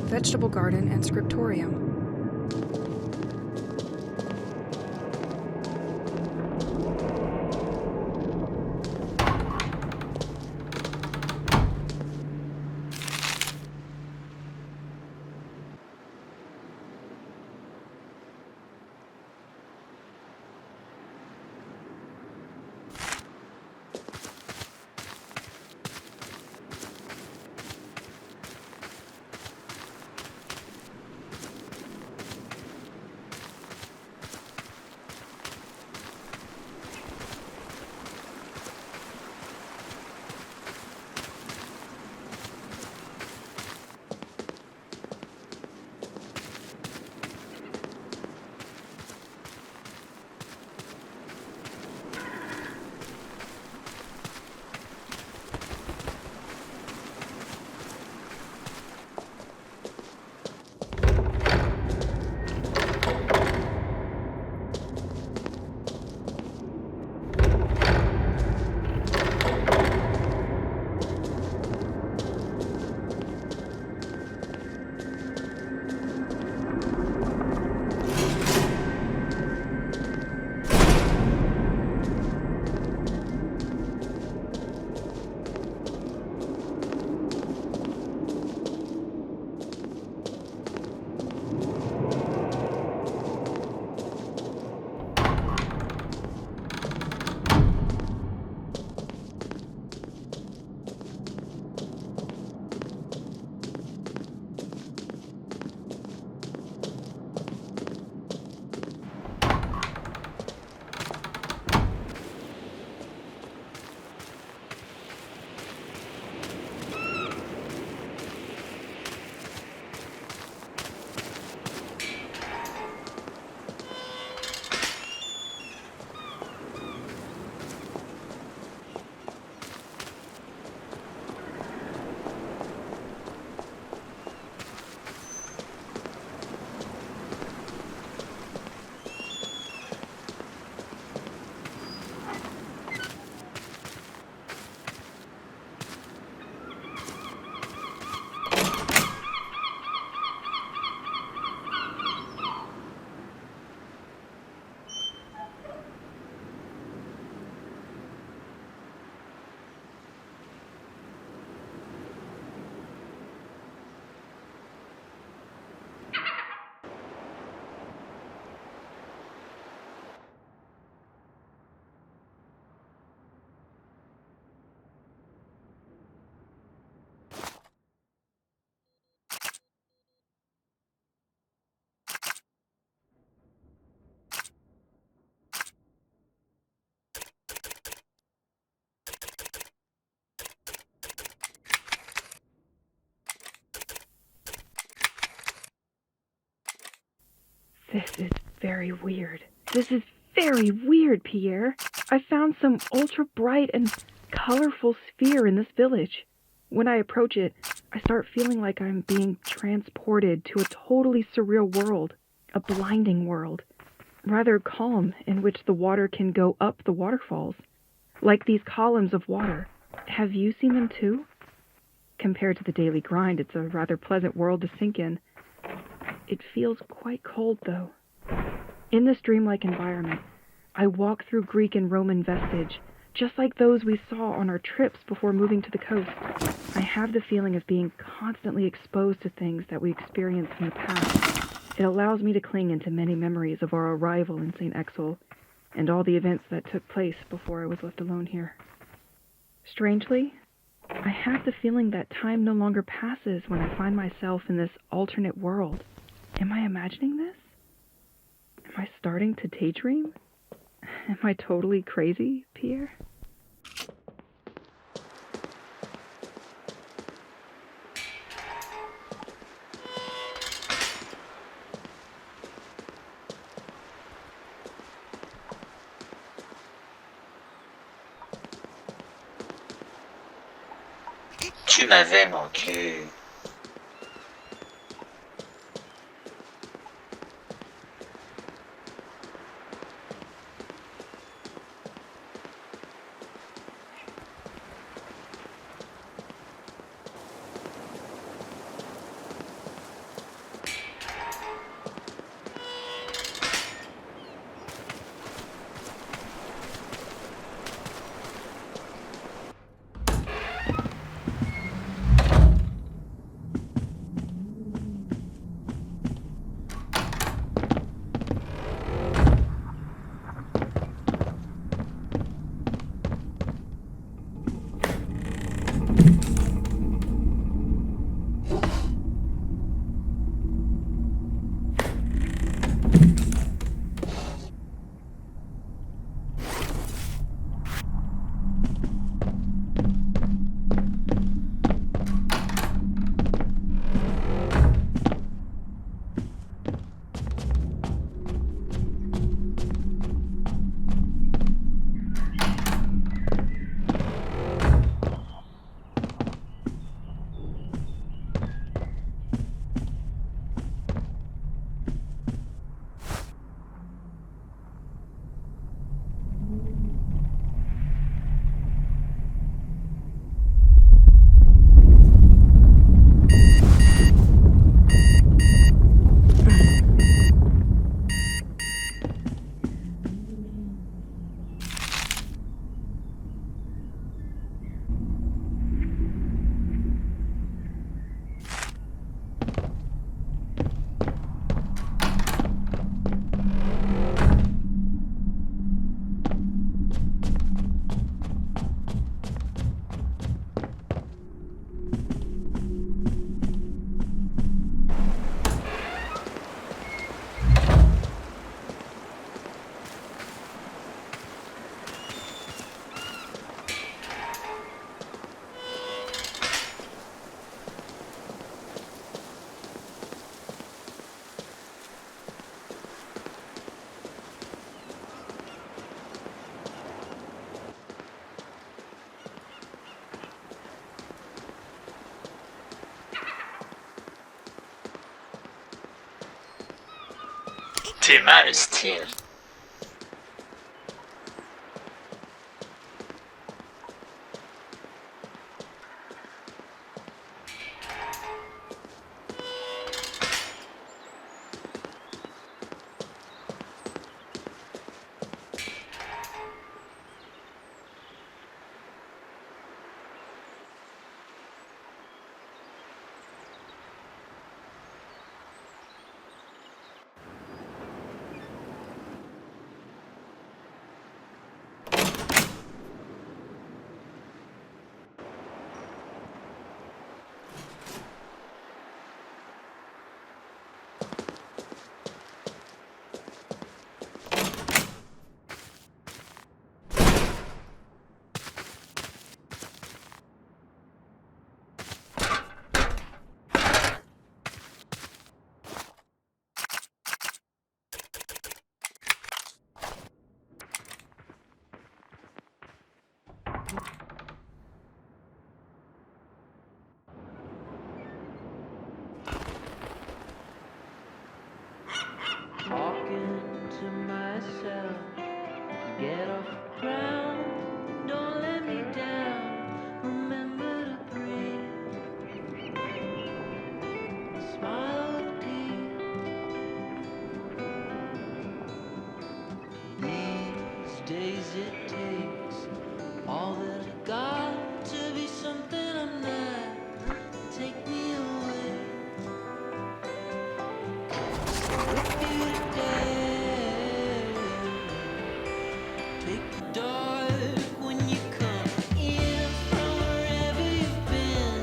Vegetable garden and scriptorium. This is very weird. This is very weird, Pierre. I found some ultra bright and colorful sphere in this village. When I approach it, I start feeling like I'm being transported to a totally surreal world, a blinding world, rather calm, in which the water can go up the waterfalls, like these columns of water. Have you seen them too? Compared to the daily grind, it's a rather pleasant world to sink in. It feels quite cold, though. In this dreamlike environment, I walk through Greek and Roman vestige, just like those we saw on our trips before moving to the coast. I have the feeling of being constantly exposed to things that we experienced in the past. It allows me to cling into many memories of our arrival in Sent-Эгзиль and all the events that took place before I was left alone here. Strangely, I have the feeling that time no longer passes when I find myself in this alternate world. Am I imagining this? Am I starting to daydream? Am I totally crazy, Pierre? Tu m'avais manqué. T'es mal style. ground, don't let me down. Remember to breathe. Smile deep. These days it takes all that I got to be something I'm not. Take me away. With you today. Take the dark when you come in from wherever you've been.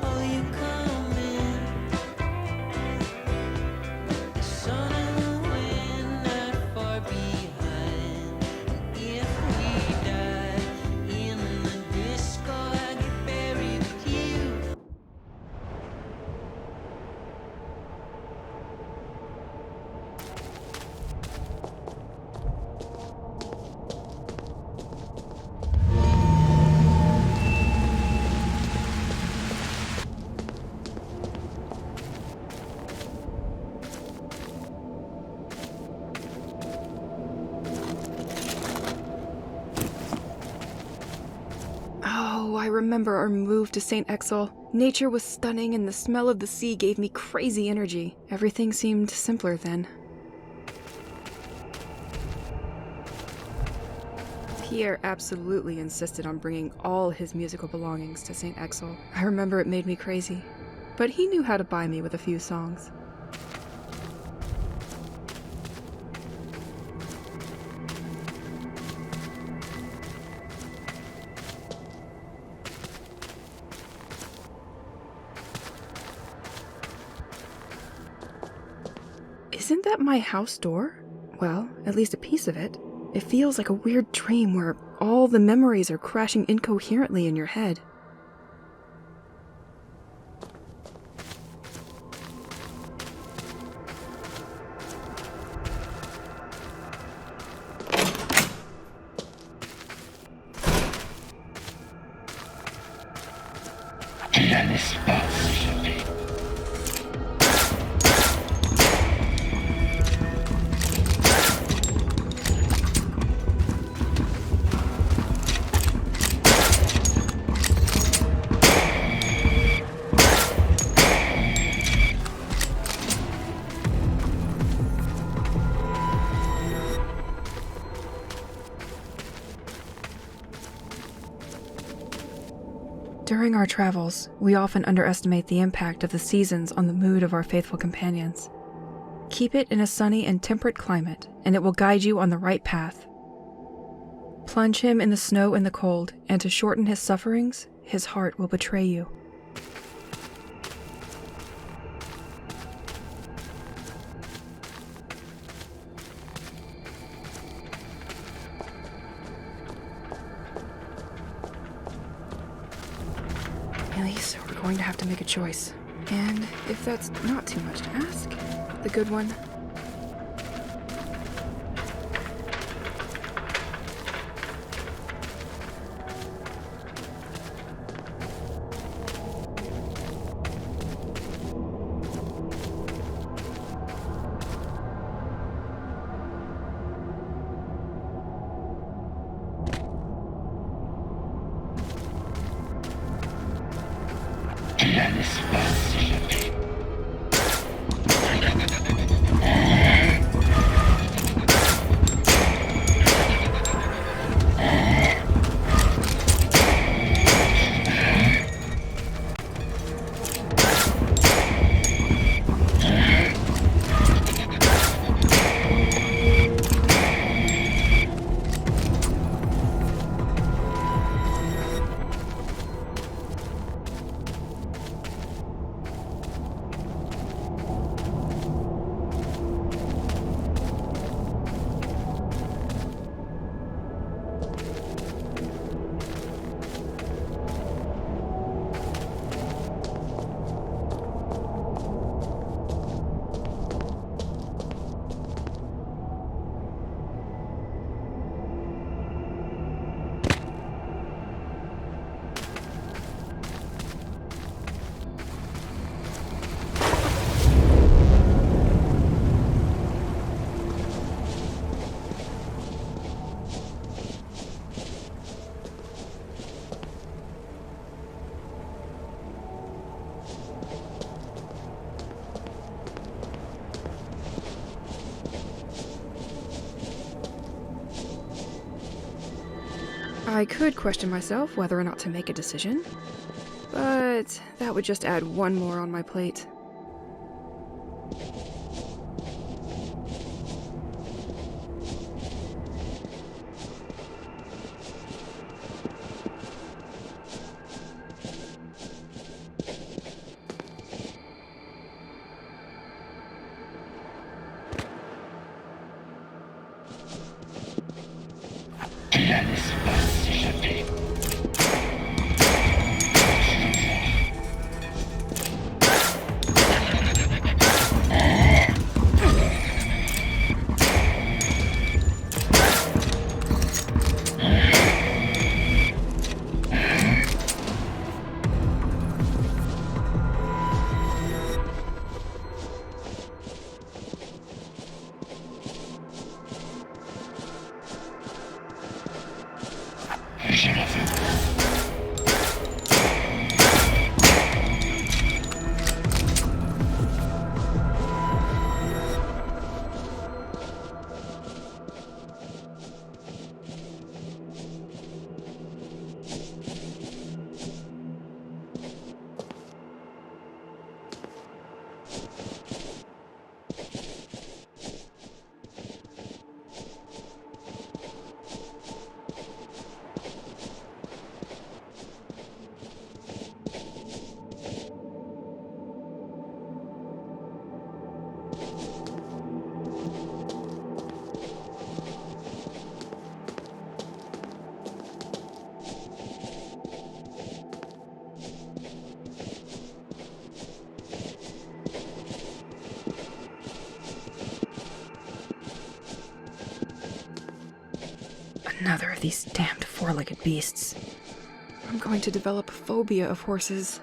Oh, you come in. The sun and the wind not far behind. And if we die in the disco, I get buried with you. Oh, I remember our move to Sent-Эгзиль. Nature was stunning and the smell of the sea gave me crazy energy. Everything seemed simpler then. Pierre absolutely insisted on bringing all his musical belongings to Sent-Эгzilь. I remember it made me crazy. But he knew how to buy me with a few songs. Isn't that my house door? Well, at least a piece of it. It feels like a weird dream where all the memories are crashing incoherently in your head. Il y a un espace. During our travels, we often underestimate the impact of the seasons on the mood of our faithful companions. Keep it in a sunny and temperate climate, and it will guide you on the right path. Plunge him in the snow and the cold, and to shorten his sufferings, his heart will betray you. Elise, we're going to have to make a choice. And if that's not too much to ask, the good one. Il y a un espace. I could question myself whether or not to make a decision, but that would just add one more on my plate. Il y a un espace échappé. Je la veux. Another of these damned four-legged beasts. I'm going to develop a phobia of horses.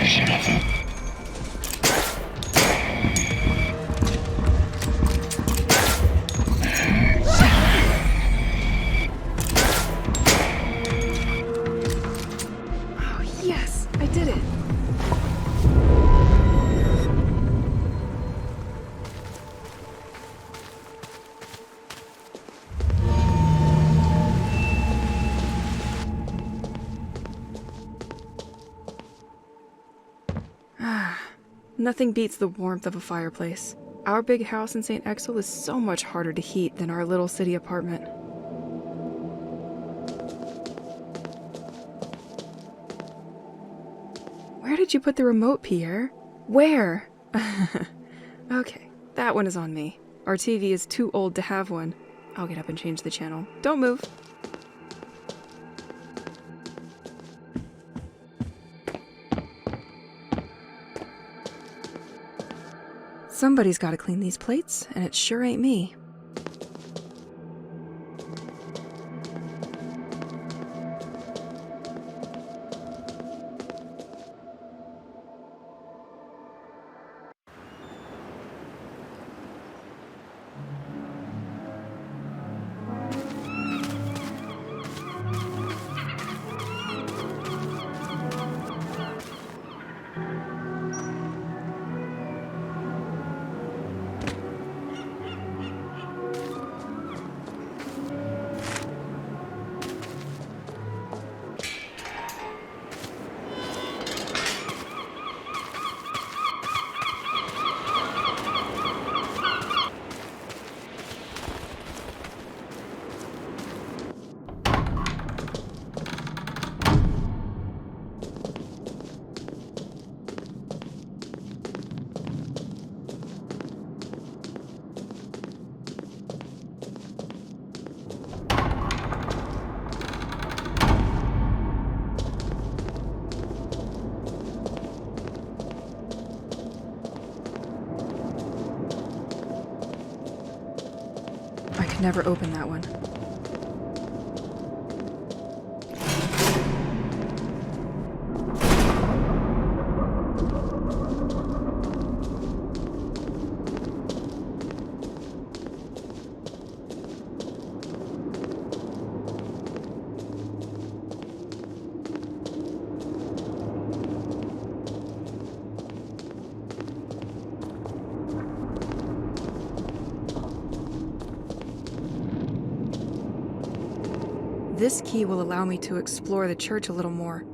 Je la veux. Yes, I did it. Nothing beats the warmth of a fireplace. Our big house in Sent-Эгзиль is so much harder to heat than our little city apartment. Where did you put the remote, Pierre? Where? Okay, that one is on me. Our TV is too old to have one. I'll get up and change the channel. Don't move. Somebody's gotta clean these plates, and it sure ain't me. I could never open that one. This key will allow me to explore the church a little more.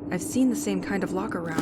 I've seen the same kind of lock around.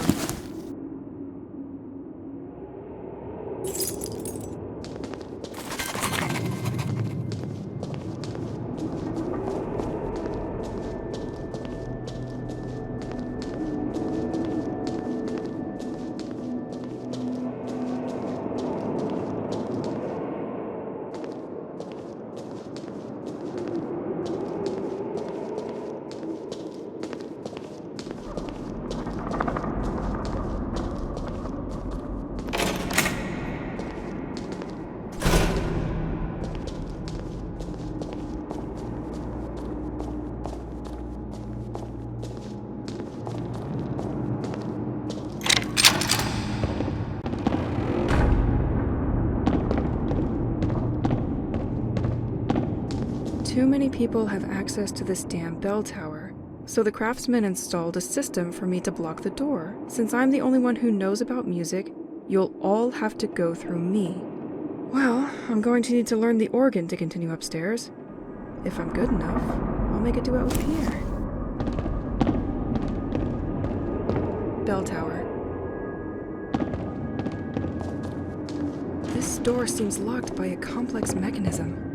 Too many people have access to this damn bell tower, so the craftsman installed a system for me to block the door. Since I'm the only one who knows about music, you'll all have to go through me. Well, I'm going to need to learn the organ to continue upstairs. If I'm good enough, I'll make a duet with Pierre. Bell tower. This door seems locked by a complex mechanism.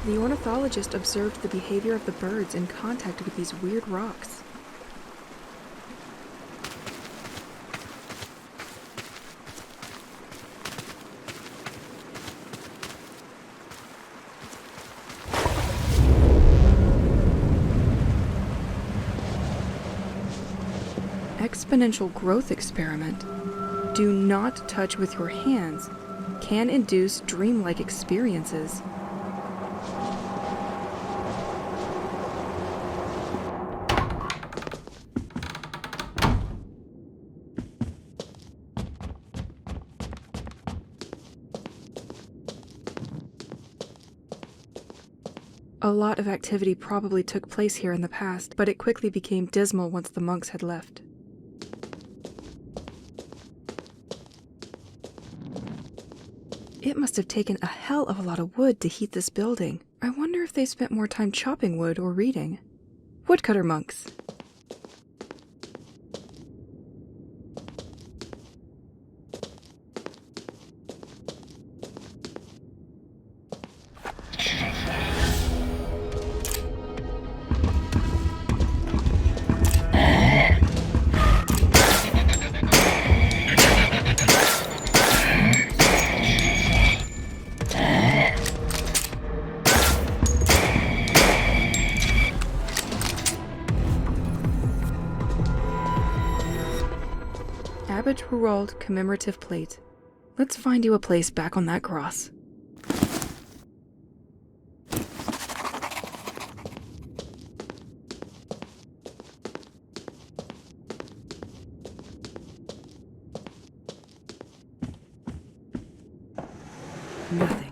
The ornithologist observed the behavior of the birds in contact with these weird rocks. Exponential growth experiment. Do not touch with your hands. Can induce dreamlike experiences. A lot of activity probably took place here in the past, but it quickly became dismal once the monks had left. It must have taken a hell of a lot of wood to heat this building. I wonder if they spent more time chopping wood or reading. Woodcutter monks. Rabbit who rolled commemorative plate. Let's find you a place back on that cross. Nothing.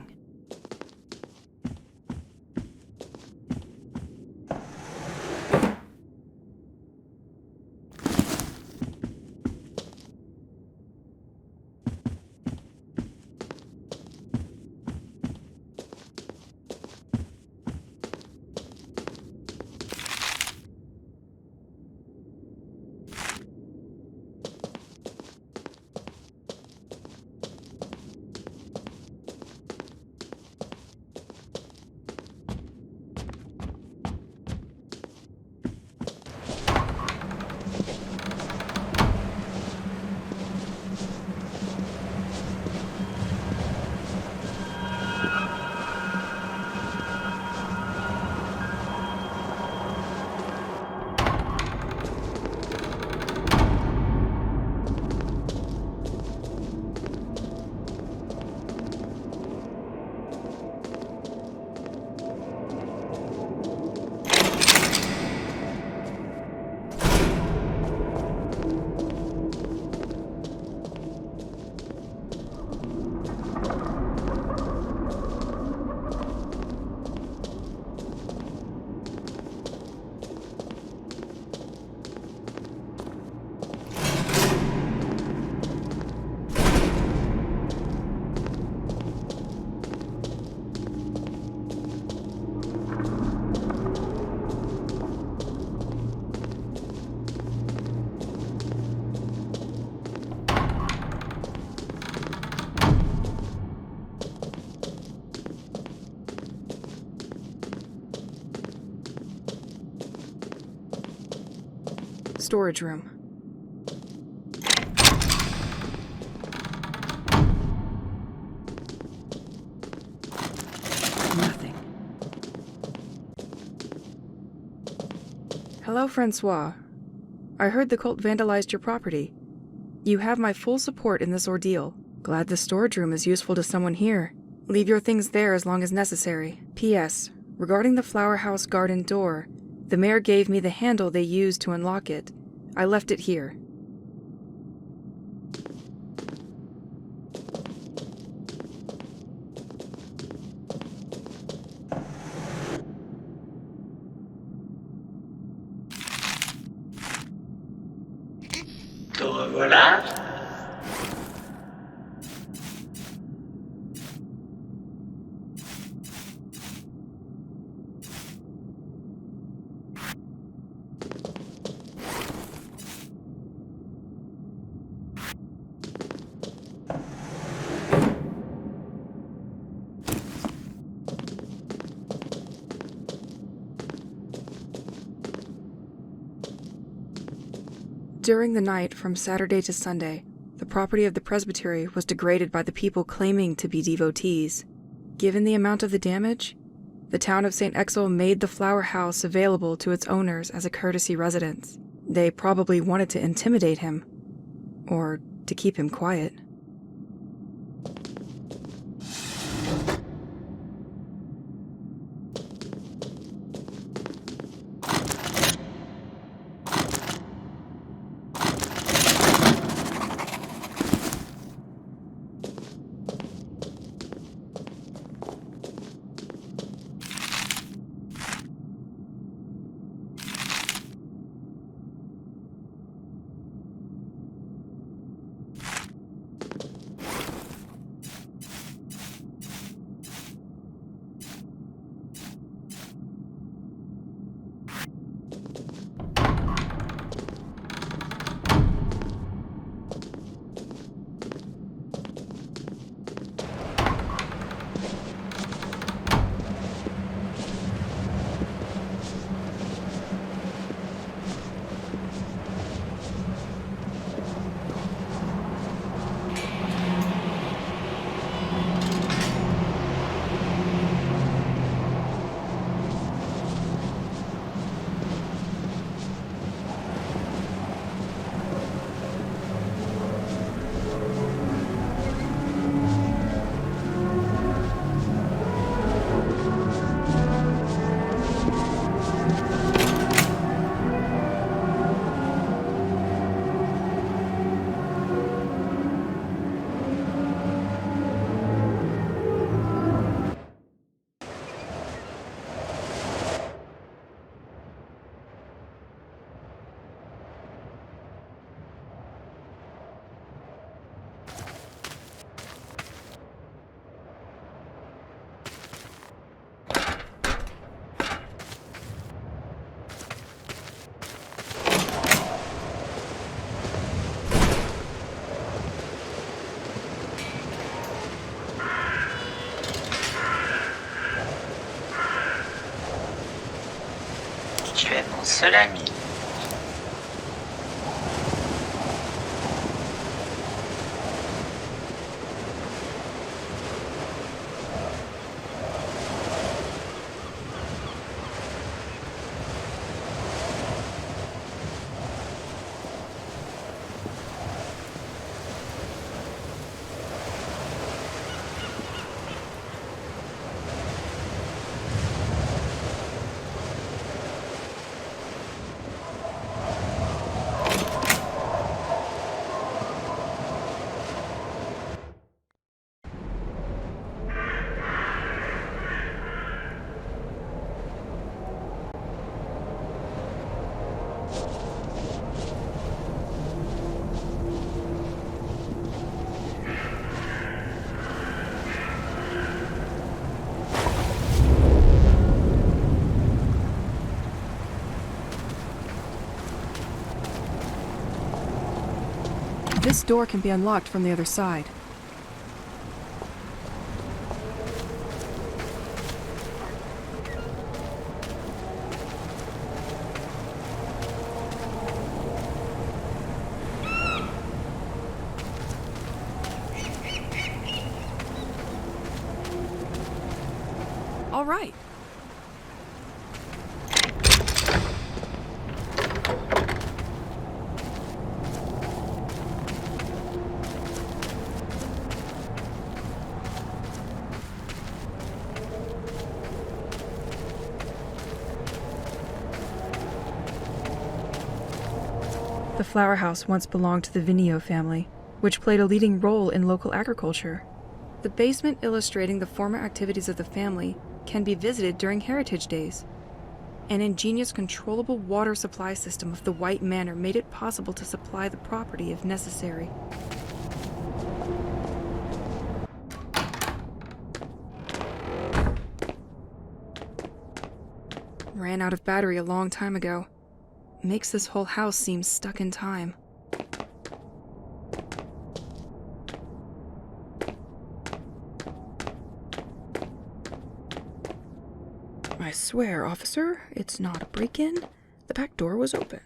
Storage room. Nothing. Hello, Francois. I heard the cult vandalized your property. You have my full support in this ordeal. Glad the storage room is useful to someone here. Leave your things there as long as necessary. P.S. Regarding the flower house garden door, the mayor gave me the handle they used to unlock it. I left it here. Te revoilà. During the night from Saturday to Sunday, the property of the presbytery was degraded by the people claiming to be devotees. Given the amount of the damage, the town of Sent-Эгзиль made the flower house available to its owners as a courtesy residence. They probably wanted to intimidate him, or to keep him quiet. seul ami. This door can be unlocked from the other side. All right. The flower house once belonged to the Vigneault family, which played a leading role in local agriculture. The basement illustrating the former activities of the family can be visited during Heritage Days. An ingenious controllable water supply system of the White Manor made it possible to supply the property if necessary. Ran out of battery a long time ago. Makes this whole house seem stuck in time. I swear, officer, it's not a break-in. The back door was open.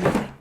Nothing.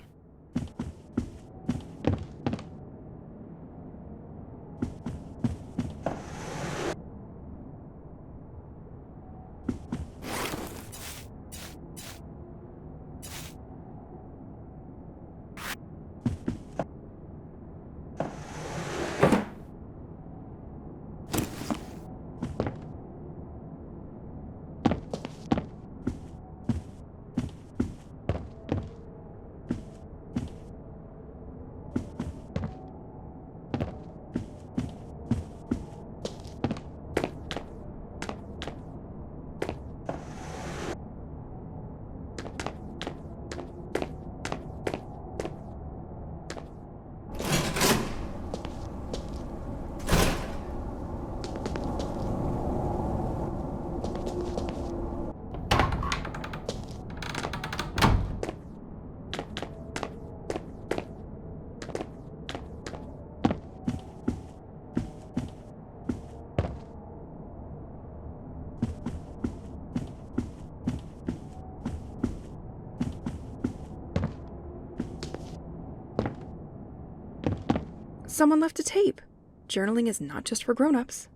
Someone left a tape. Journaling is not just for grown-ups.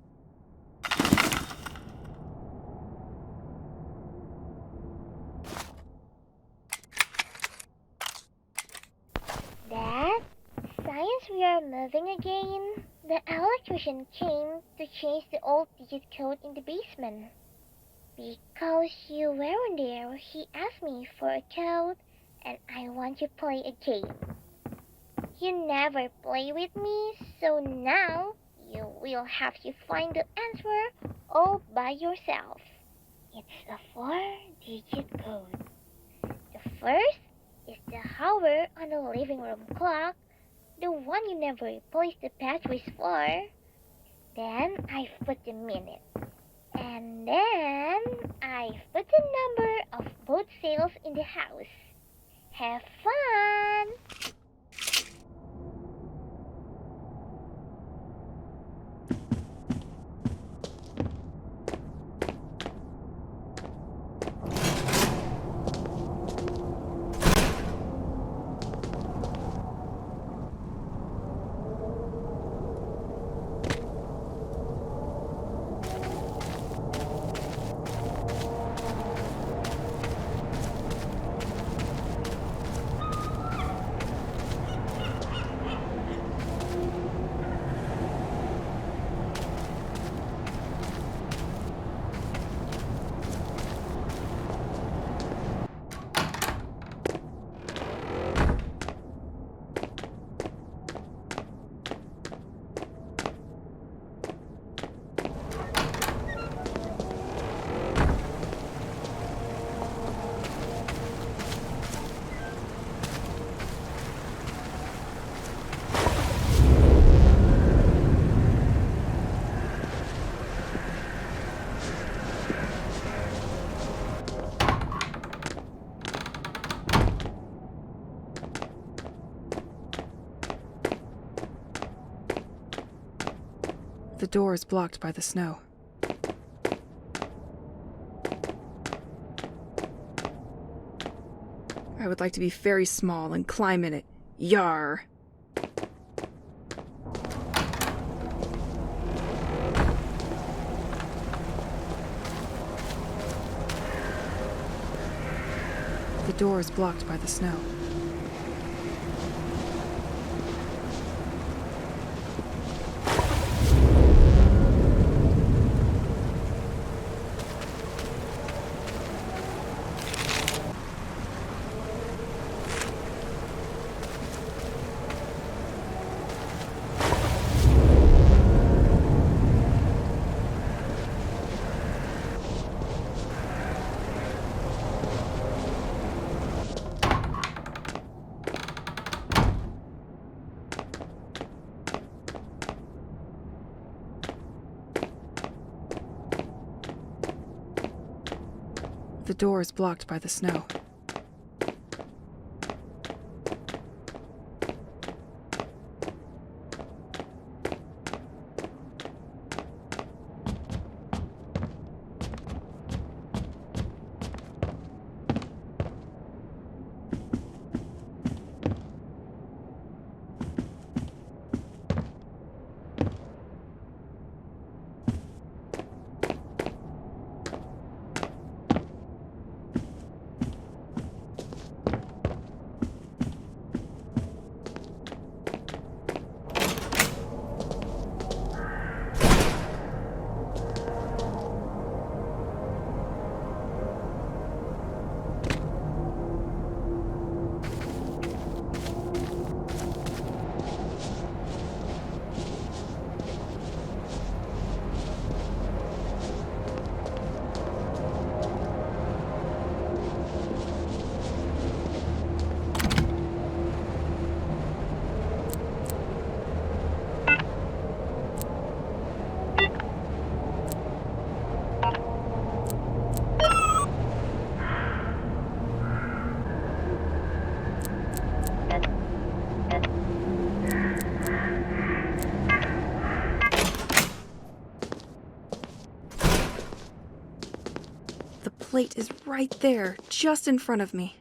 Dad, science we are living again. The electrician came to change the old digit code in the basement. Because you weren't there, he asked me for a code and I want to play a game. You never play with me, so now you will have to find the answer all by yourself. It's a 4-digit code. The first is the hour on the living room clock, the one you never replaced the batteries for. Then I've put the minute. And then I've put the number of boat sails in the house. Have fun! The door is blocked by the snow. I would like to be very small and climb in it. Yar! The door is blocked by the snow. The door is blocked by the snow. The plate is right there, just in front of me.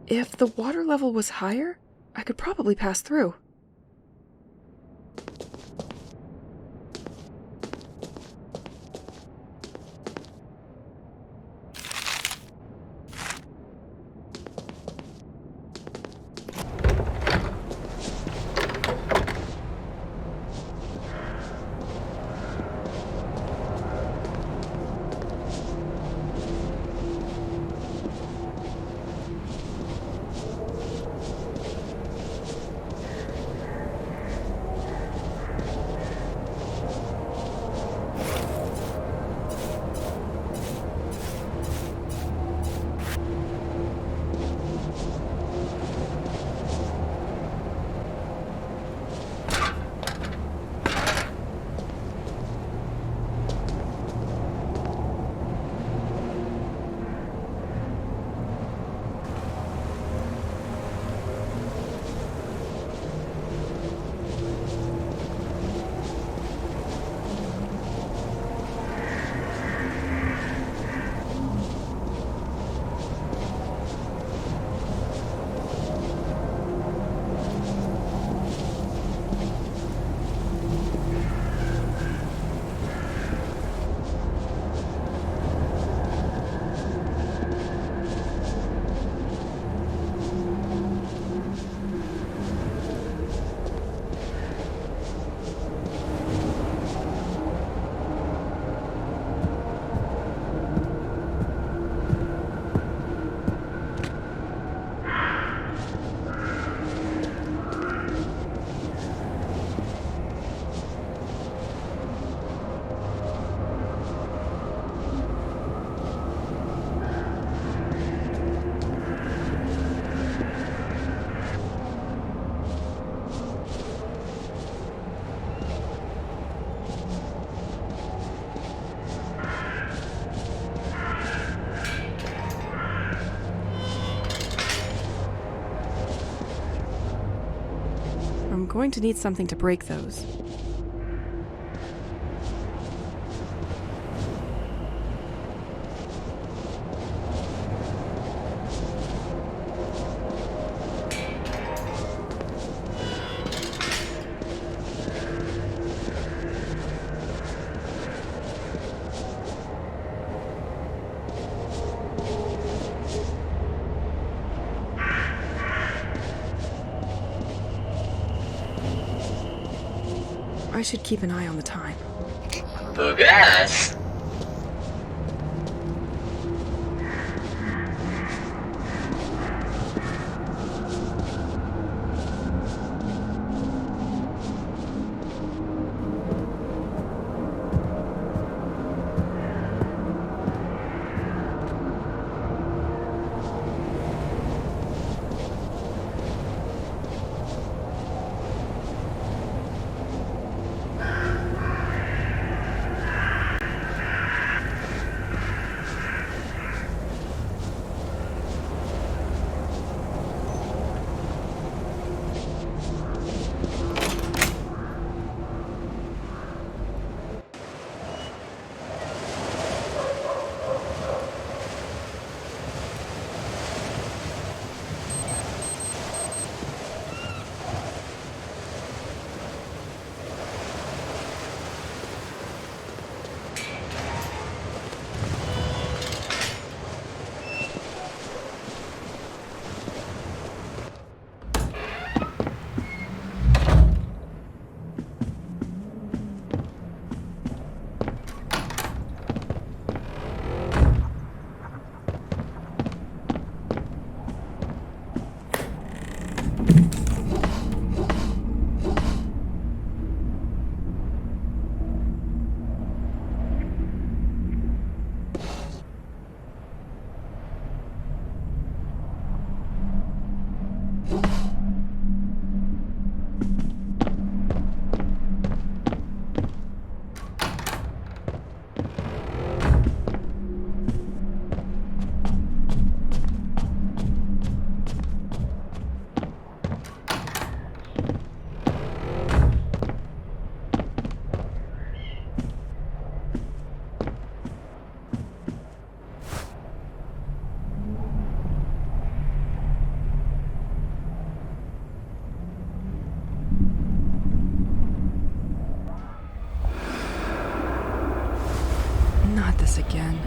If the water level was higher, I could probably pass through. I'm going to need something to break those. I should keep an eye on the time. Bugas? Again.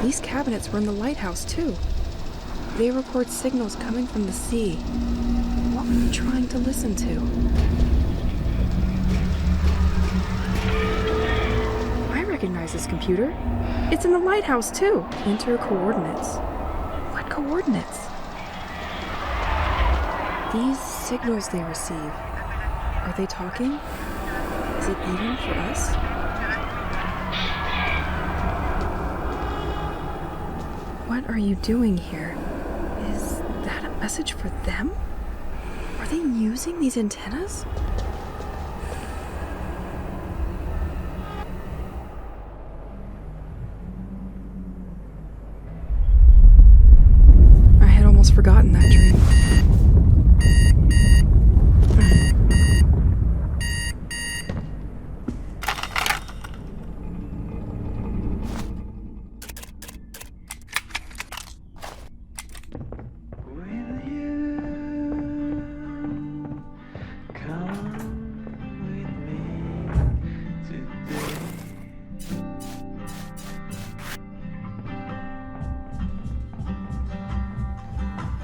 These cabinets were in the lighthouse too. They record signals coming from the sea. What were they trying to listen to? I recognize this computer. It's in the lighthouse too. Enter coordinates. What coordinates? These signals they receive, are they talking? Is it even for us? What are you doing here? Is that a message for them? Are they using these antennas? I had almost forgotten that dream.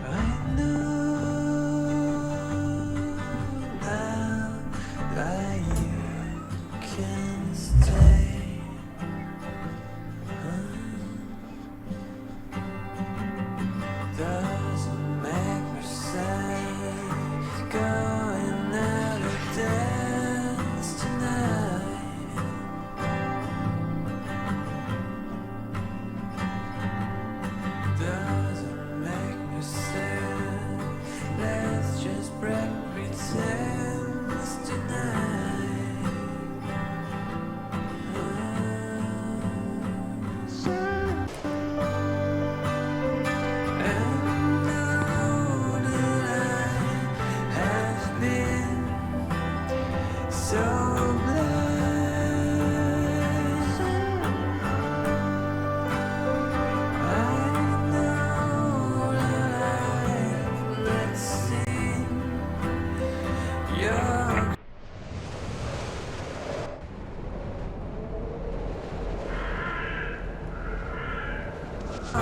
I know The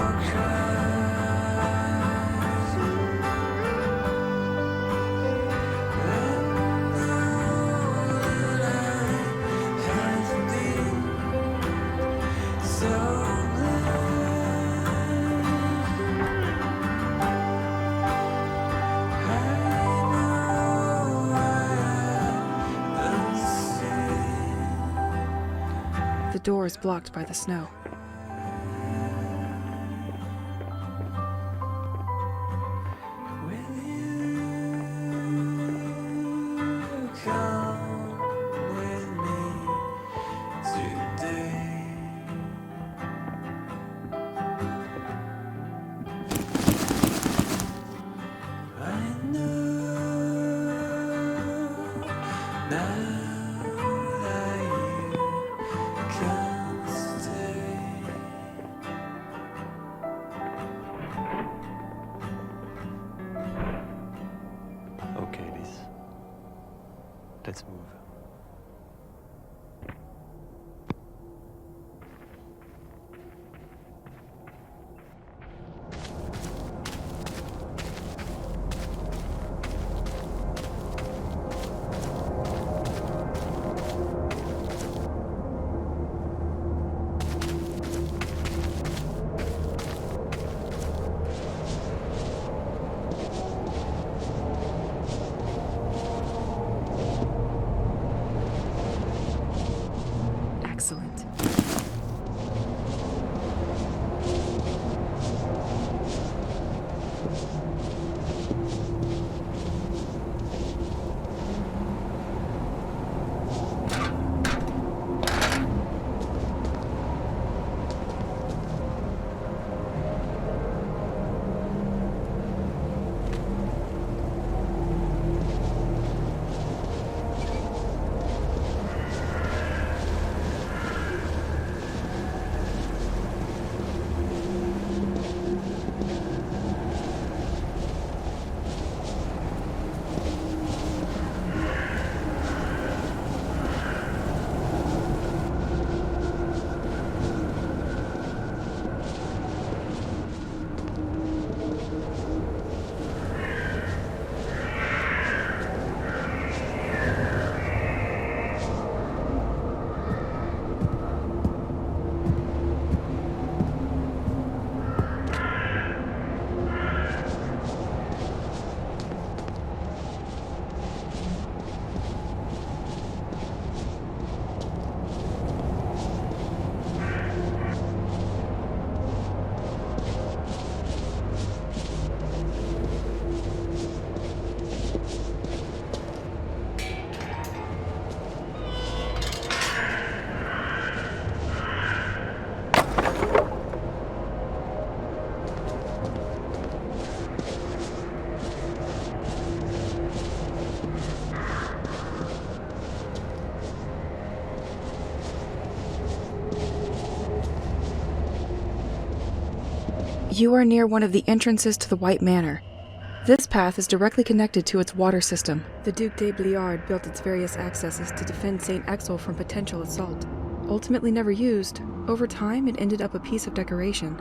door is blocked by the snow. Okay, Liz. Let's move. Excellent. You are near one of the entrances to the White Manor. This path is directly connected to its water system. The Duc de Bliard built its various accesses to defend Sent-Эгзиль from potential assault. Ultimately never used, over time it ended up a piece of decoration.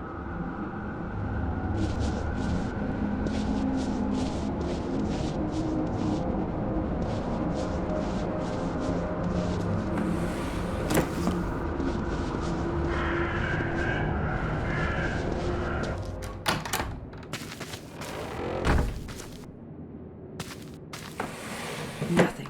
Nothing.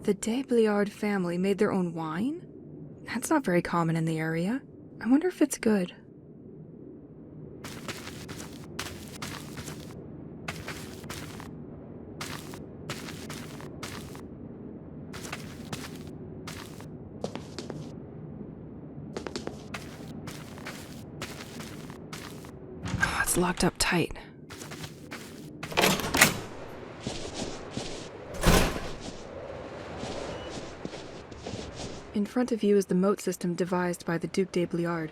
The de Bliard family made their own wine? That's not very common in the area. I wonder if it's good. Oh, it's locked up tight. In front of you is the moat system devised by the Duc de Bliard.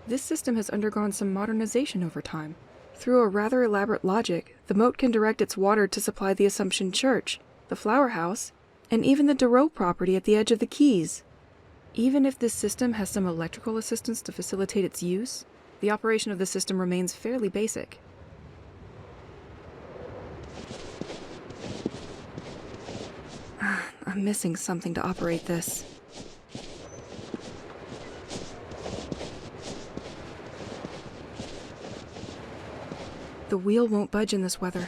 This system has undergone some modernization over time. Through a rather elaborate logic, the moat can direct its water to supply the Assumption Church, the Flower House, and even the Darreau property at the edge of the quays. Even if this system has some electrical assistance to facilitate its use, the operation of the system remains fairly basic. I'm missing something to operate this. The wheel won't budge in this weather.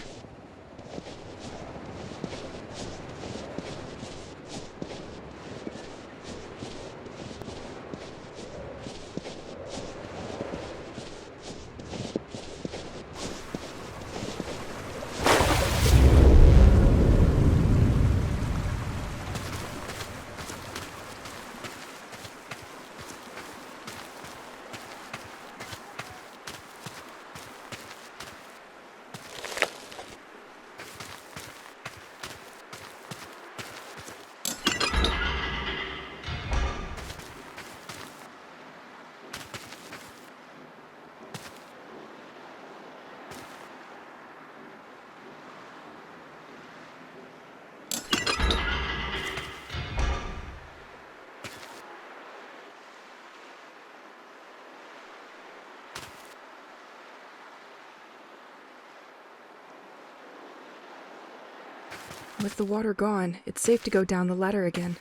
With the water gone, it's safe to go down the ladder again.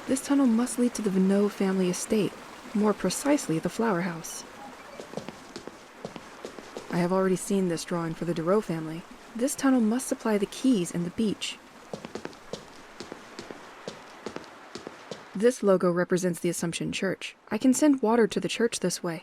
This tunnel must lead to the Venot family estate, more precisely the Flower House. I have already seen this drawing for the Darreau family. This tunnel must supply the quays and the beach. This logo represents the Assumption Church. I can send water to the church this way.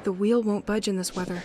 The wheel won't budge in this weather.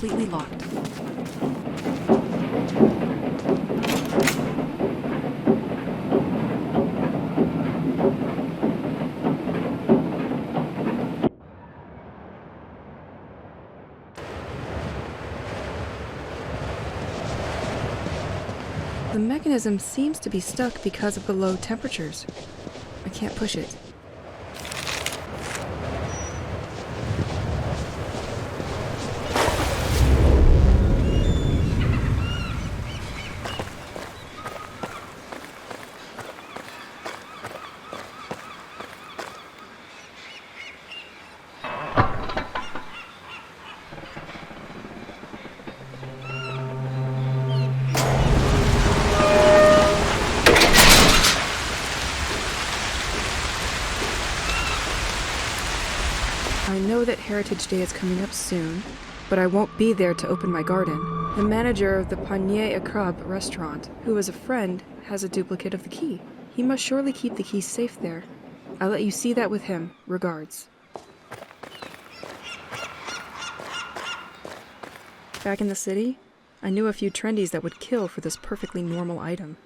completely locked. The mechanism seems to be stuck because of the low temperatures. I can't push it. I know that Heritage Day is coming up soon, but I won't be there to open my garden. The manager of the Panier à Crabe restaurant, who is a friend, has a duplicate of the key. He must surely keep the key safe there. I'll let you see that with him. Regards. Back in the city, I knew a few trendies that would kill for this perfectly normal item.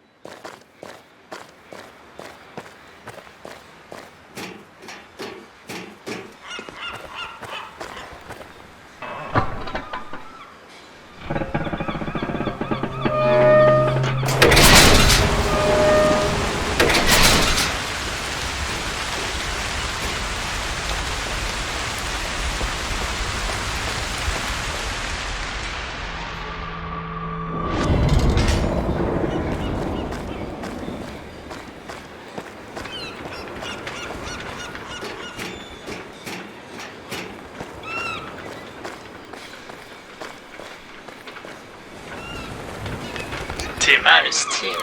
Team.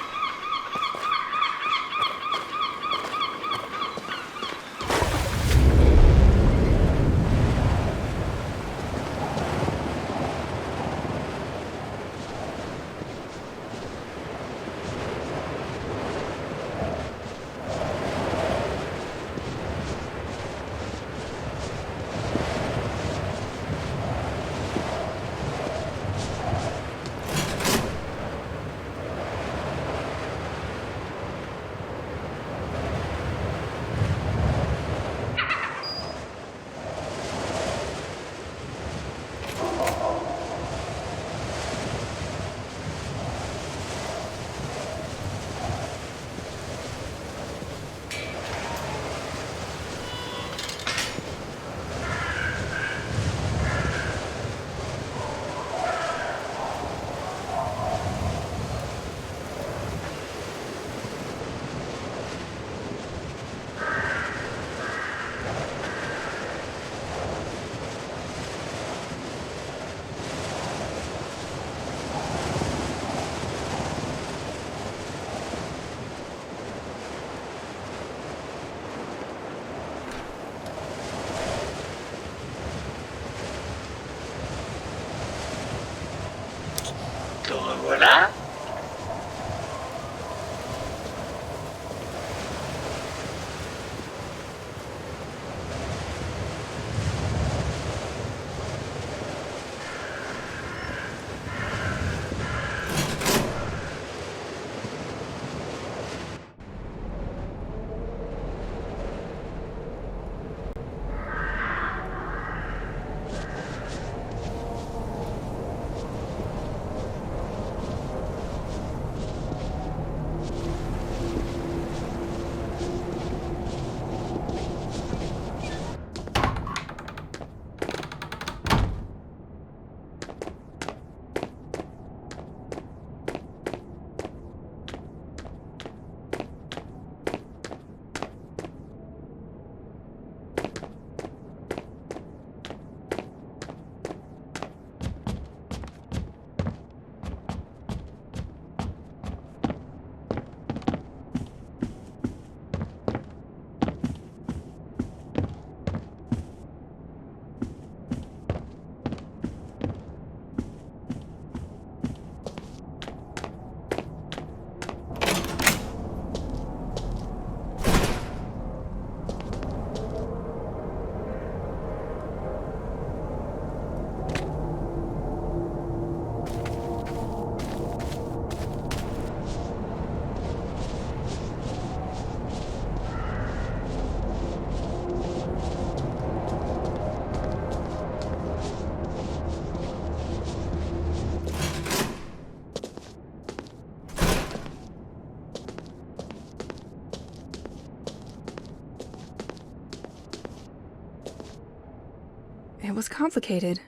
It was complicated,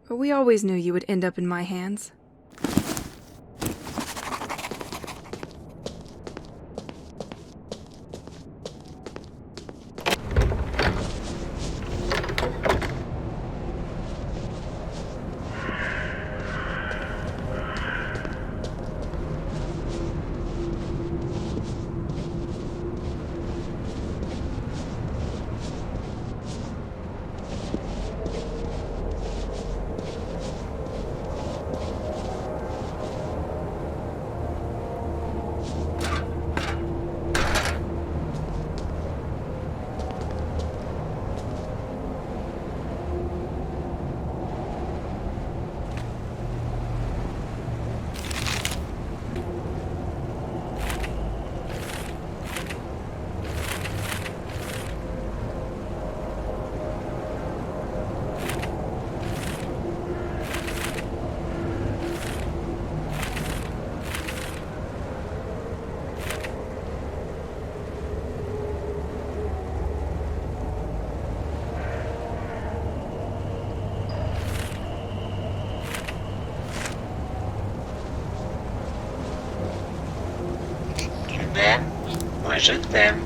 but we always knew you would end up in my hands. Moi je t'aime.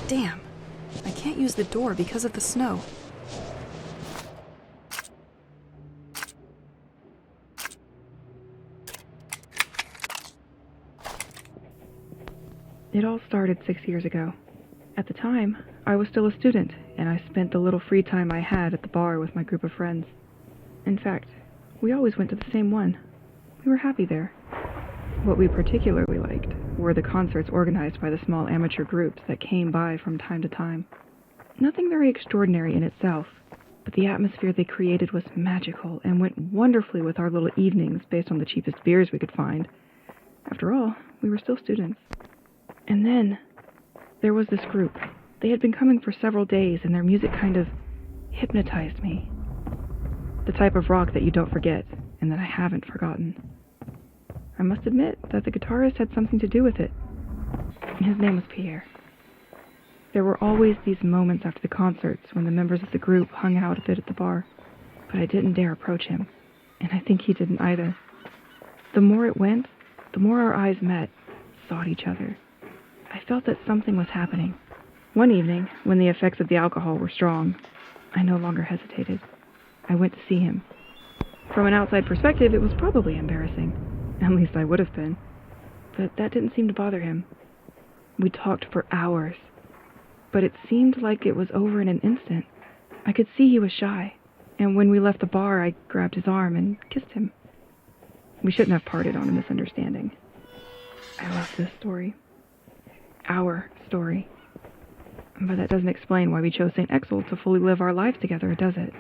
Damn. I can't use the door because of the snow. It all started 6 years ago. At the time, I was still a student, and I spent the little free time I had at the bar with my group of friends. In fact, we always went to the same one. We were happy there. What we particularly liked were the concerts organized by the small amateur groups that came by from time to time. Nothing very extraordinary in itself, but the atmosphere they created was magical and went wonderfully with our little evenings based on the cheapest beers we could find. After all, we were still students. And then, there was this group. They had been coming for several days, and their music kind of hypnotized me. The type of rock that you don't forget, and that I haven't forgotten. I must admit that the guitarist had something to do with it. His name was Pierre. There were always these moments after the concerts when the members of the group hung out a bit at the bar, but I didn't dare approach him, and I think he didn't either. The more it went, the more our eyes met, sought each other. I felt that something was happening. One evening, when the effects of the alcohol were strong, I no longer hesitated. I went to see him. From an outside perspective, it was probably embarrassing. At least I would have been. But that didn't seem to bother him. We talked for hours. But it seemed like it was over in an instant. I could see he was shy, and when we left the bar, I grabbed his arm and kissed him. We shouldn't have parted on a misunderstanding. I love this story. Our story. But that doesn't explain why we chose Sent-Эгзиль to fully live our lives together, does it?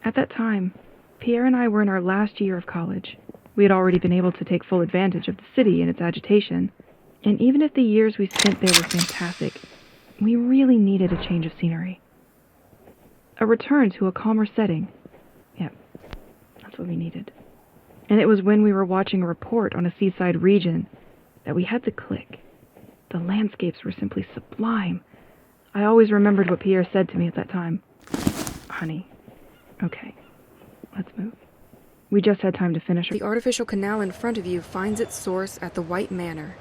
At that time, Pierre and I were in our last year of college. We had already been able to take full advantage of the city and its agitation, and even if the years we spent there were fantastic, we really needed a change of scenery. A return to a calmer setting. Yep, that's what we needed. And it was when we were watching a report on a seaside region that we had to click. The landscapes were simply sublime. I always remembered what Pierre said to me at that time. Honey, okay, let's move. We just had time to finish. The artificial canal in front of you finds its source at the White Manor.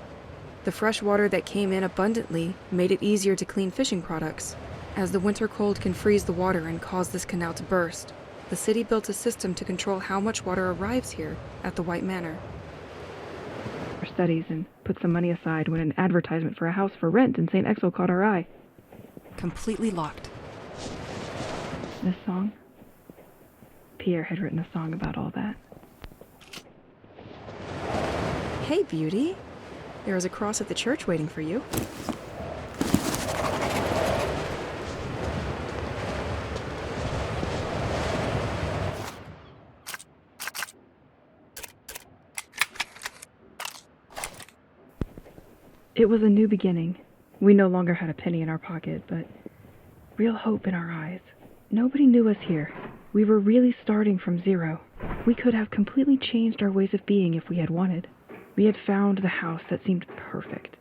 The fresh water that came in abundantly made it easier to clean fishing products. As the winter cold can freeze the water and cause this canal to burst, the city built a system to control how much water arrives here at the White Manor. Our studies and put some money aside when an advertisement for a house for rent in Sent-Эгзиль caught our eye. Completely locked. This song? Pierre had written a song about all that. Hey, beauty. There is a cross at the church waiting for you. It was a new beginning. We no longer had a penny in our pocket, but real hope in our eyes. Nobody knew us here. We were really starting from zero. We could have completely changed our ways of being if we had wanted. We had found the house that seemed perfect.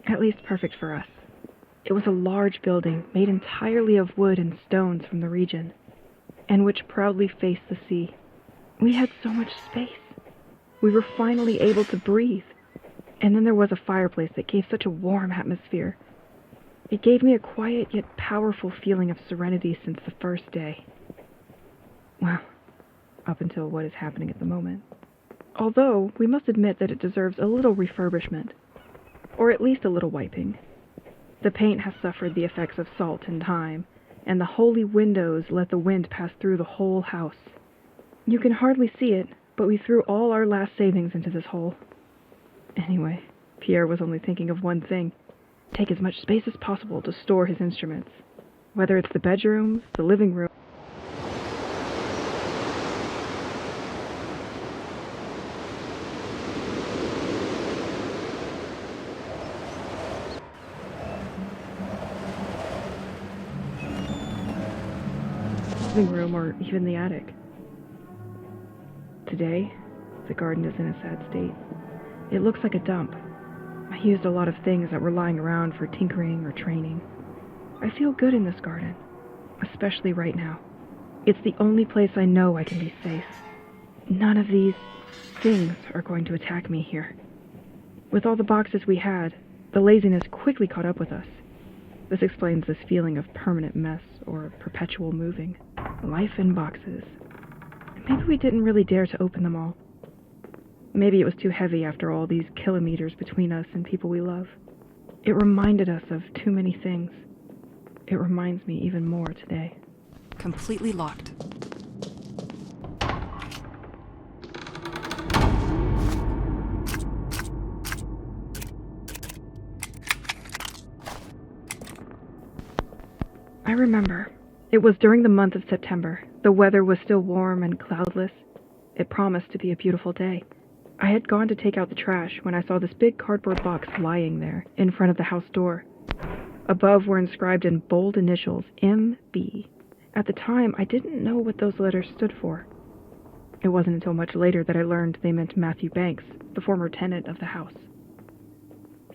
At least perfect for us. It was a large building made entirely of wood and stones from the region, and which proudly faced the sea. We had so much space. We were finally able to breathe. And then there was a fireplace that gave such a warm atmosphere. It gave me a quiet yet powerful feeling of serenity since the first day. Well, up until what is happening at the moment. Although, we must admit that it deserves a little refurbishment. Or at least a little wiping. The paint has suffered the effects of salt and time, and the holy windows let the wind pass through the whole house. You can hardly see it, but we threw all our last savings into this hole. Anyway, Pierre was only thinking of one thing. Take as much space as possible to store his instruments. Whether it's the bedrooms, the living room. Or even the attic. Today, the garden is in a sad state. It looks like a dump. I used a lot of things that were lying around for tinkering or training. I feel good in this garden, especially right now. It's the only place I know I can be safe. None of these things are going to attack me here. With all the boxes we had, the laziness quickly caught up with us. This explains this feeling of permanent mess or perpetual moving. Life in boxes. Maybe we didn't really dare to open them all. Maybe it was too heavy after all these kilometers between us and people we love. It reminded us of too many things. It reminds me even more today. Completely locked. remember. It was during the month of September. The weather was still warm and cloudless. It promised to be a beautiful day. I had gone to take out the trash when I saw this big cardboard box lying there in front of the house door. Above were inscribed in bold initials, M.B. At the time, I didn't know what those letters stood for. It wasn't until much later that I learned they meant Matthew Banks, the former tenant of the house.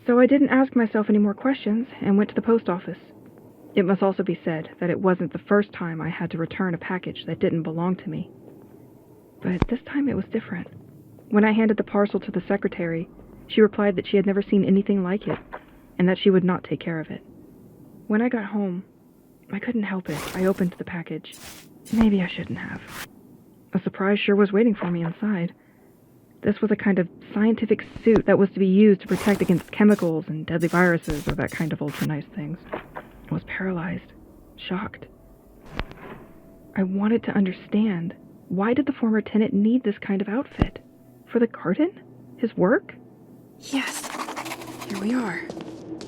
So I didn't ask myself any more questions and went to the post office. It must also be said that it wasn't the first time I had to return a package that didn't belong to me. But this time it was different. When I handed the parcel to the secretary, she replied that she had never seen anything like it, and that she would not take care of it. When I got home, I couldn't help it. I opened the package. Maybe I shouldn't have. A surprise sure was waiting for me inside. This was a kind of scientific suit that was to be used to protect against chemicals and deadly viruses or that kind of ultra-nice things. I was paralyzed, shocked. I wanted to understand. Why did the former tenant need this kind of outfit? For the garden? His work? Yes, here we are.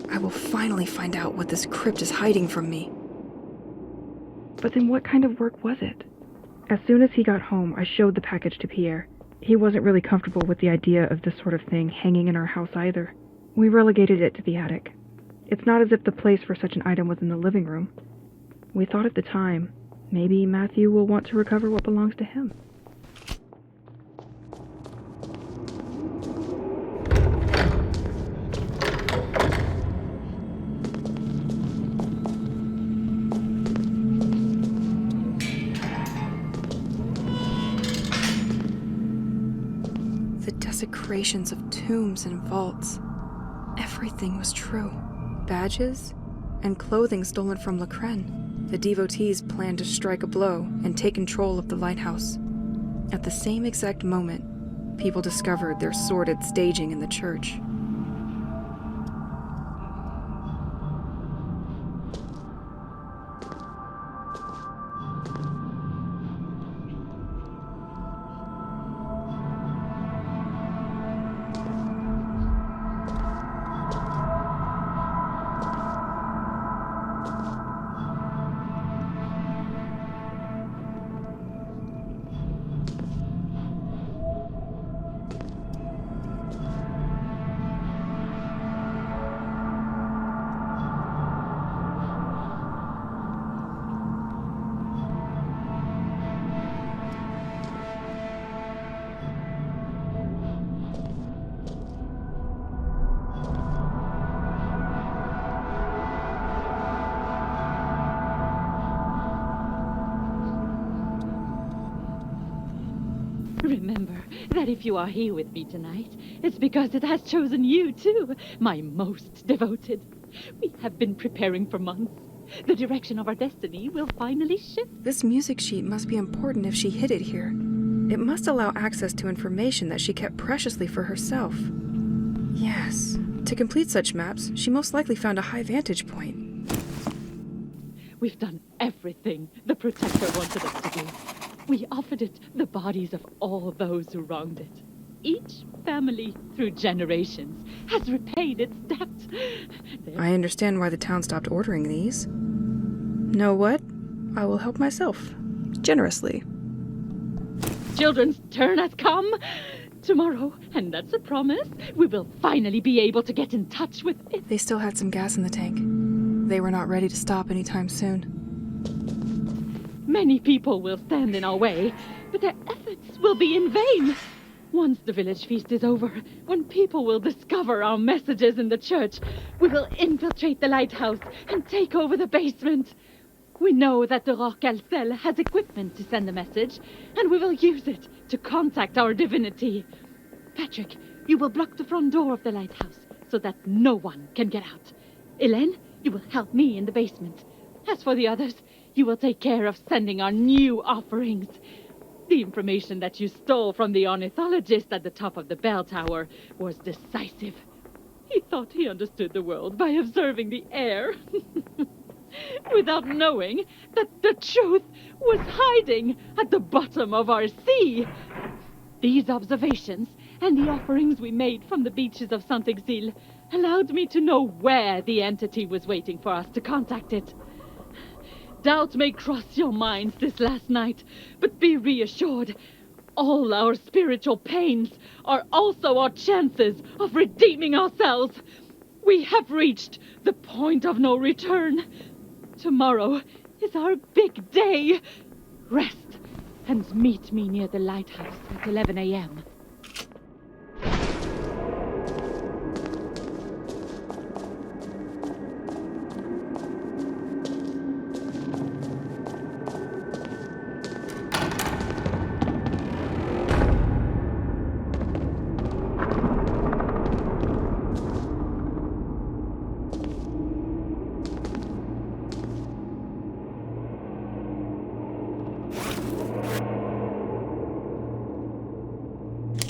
I will finally find out what this crypt is hiding from me. But then what kind of work was it? As soon as he got home, I showed the package to Pierre. He wasn't really comfortable with the idea of this sort of thing hanging in our house either. We relegated it to the attic. It's not as if the place for such an item was in the living room. We thought at the time, maybe Matthew will want to recover what belongs to him. The desecrations of tombs and vaults. Everything was true. Badges and clothing stolen from Lacren. The devotees planned to strike a blow and take control of the lighthouse. At the same exact moment, people discovered their sordid staging in the church. Remember that if you are here with me tonight, it's because it has chosen you too, my most devoted. We have been preparing for months. The direction of our destiny will finally shift. This music sheet must be important if she hid it here. It must allow access to information that she kept preciously for herself. Yes, to complete such maps, she most likely found a high vantage point. We've done everything the Protector wanted us to do. We offered it the bodies of all those who wronged it. Each family, through generations, has repaid its debt. I understand why the town stopped ordering these. Know what? I will help myself. Generously. Children's turn has come. Tomorrow, and that's a promise, we will finally be able to get in touch with it. They still had some gas in the tank. They were not ready to stop anytime soon. Many people will stand in our way, but their efforts will be in vain. Once the village feast is over, when people will discover our messages in the church, we will infiltrate the lighthouse and take over the basement. We know that the Roc-Alcel has equipment to send the message, and we will use it to contact our divinity. Patrick, you will block the front door of the lighthouse so that no one can get out. Hélène, you will help me in the basement. As for the others, you will take care of sending our new offerings. The information that you stole from the ornithologist at the top of the bell tower was decisive. He thought he understood the world by observing the air, without knowing that the truth was hiding at the bottom of our sea. These observations and the offerings we made from the beaches of Sent-Égzil allowed me to know where the entity was waiting for us to contact it. Doubt may cross your minds this last night, but be reassured. All our spiritual pains are also our chances of redeeming ourselves. We have reached the point of no return. Tomorrow is our big day. Rest and meet me near the lighthouse at 11 a.m.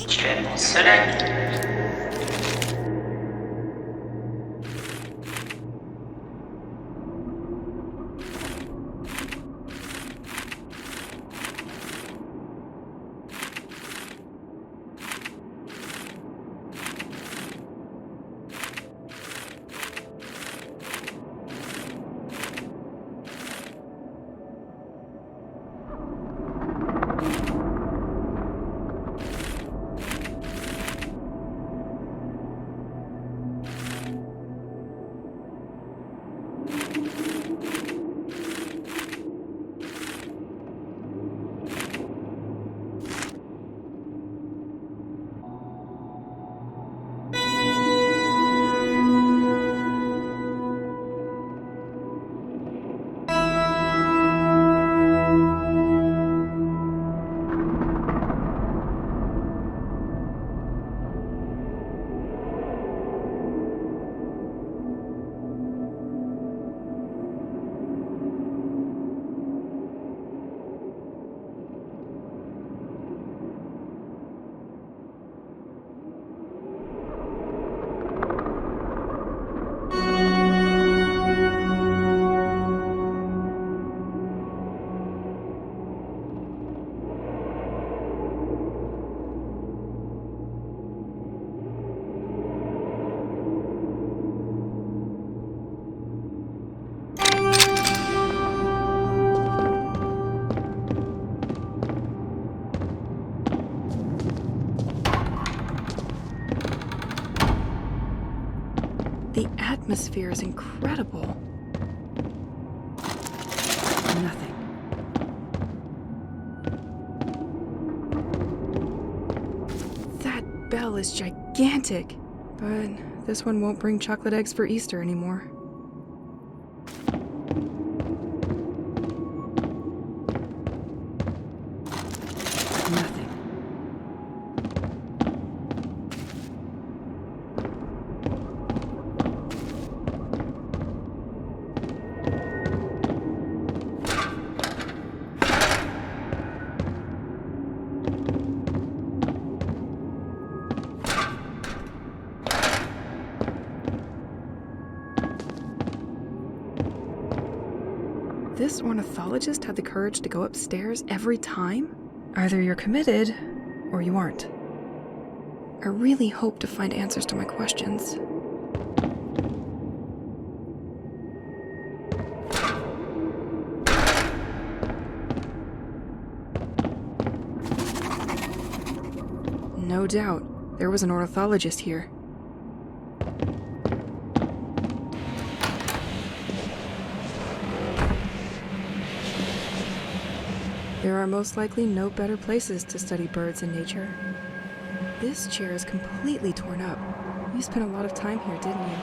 Tu es mon seul ami. The atmosphere is incredible. Nothing. That bell is gigantic, but this one won't bring chocolate eggs for Easter anymore. Nothing. This ornithologist had the courage to go upstairs every time? Either you're committed, or you aren't. I really hope to find answers to my questions. No doubt, there was an ornithologist here. There are most likely no better places to study birds and nature. This chair is completely torn up. You spent a lot of time here, didn't you?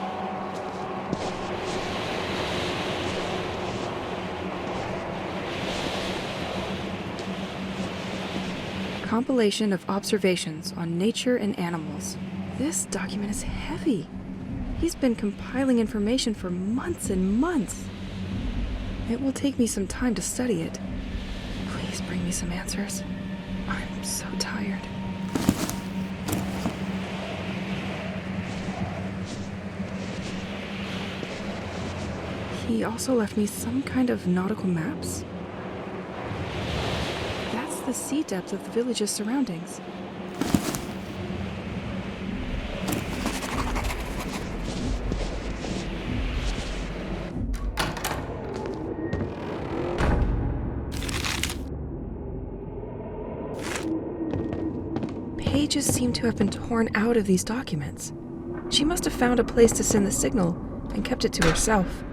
Compilation of observations on nature and animals. This document is heavy. He's been compiling information for months and months. It will take me some time to study it. Please bring me some answers. I'm so tired. He also left me some kind of nautical maps. That's the sea depth of the village's surroundings. pages seem to have been torn out of these documents. She must have found a place to send the signal and kept it to herself.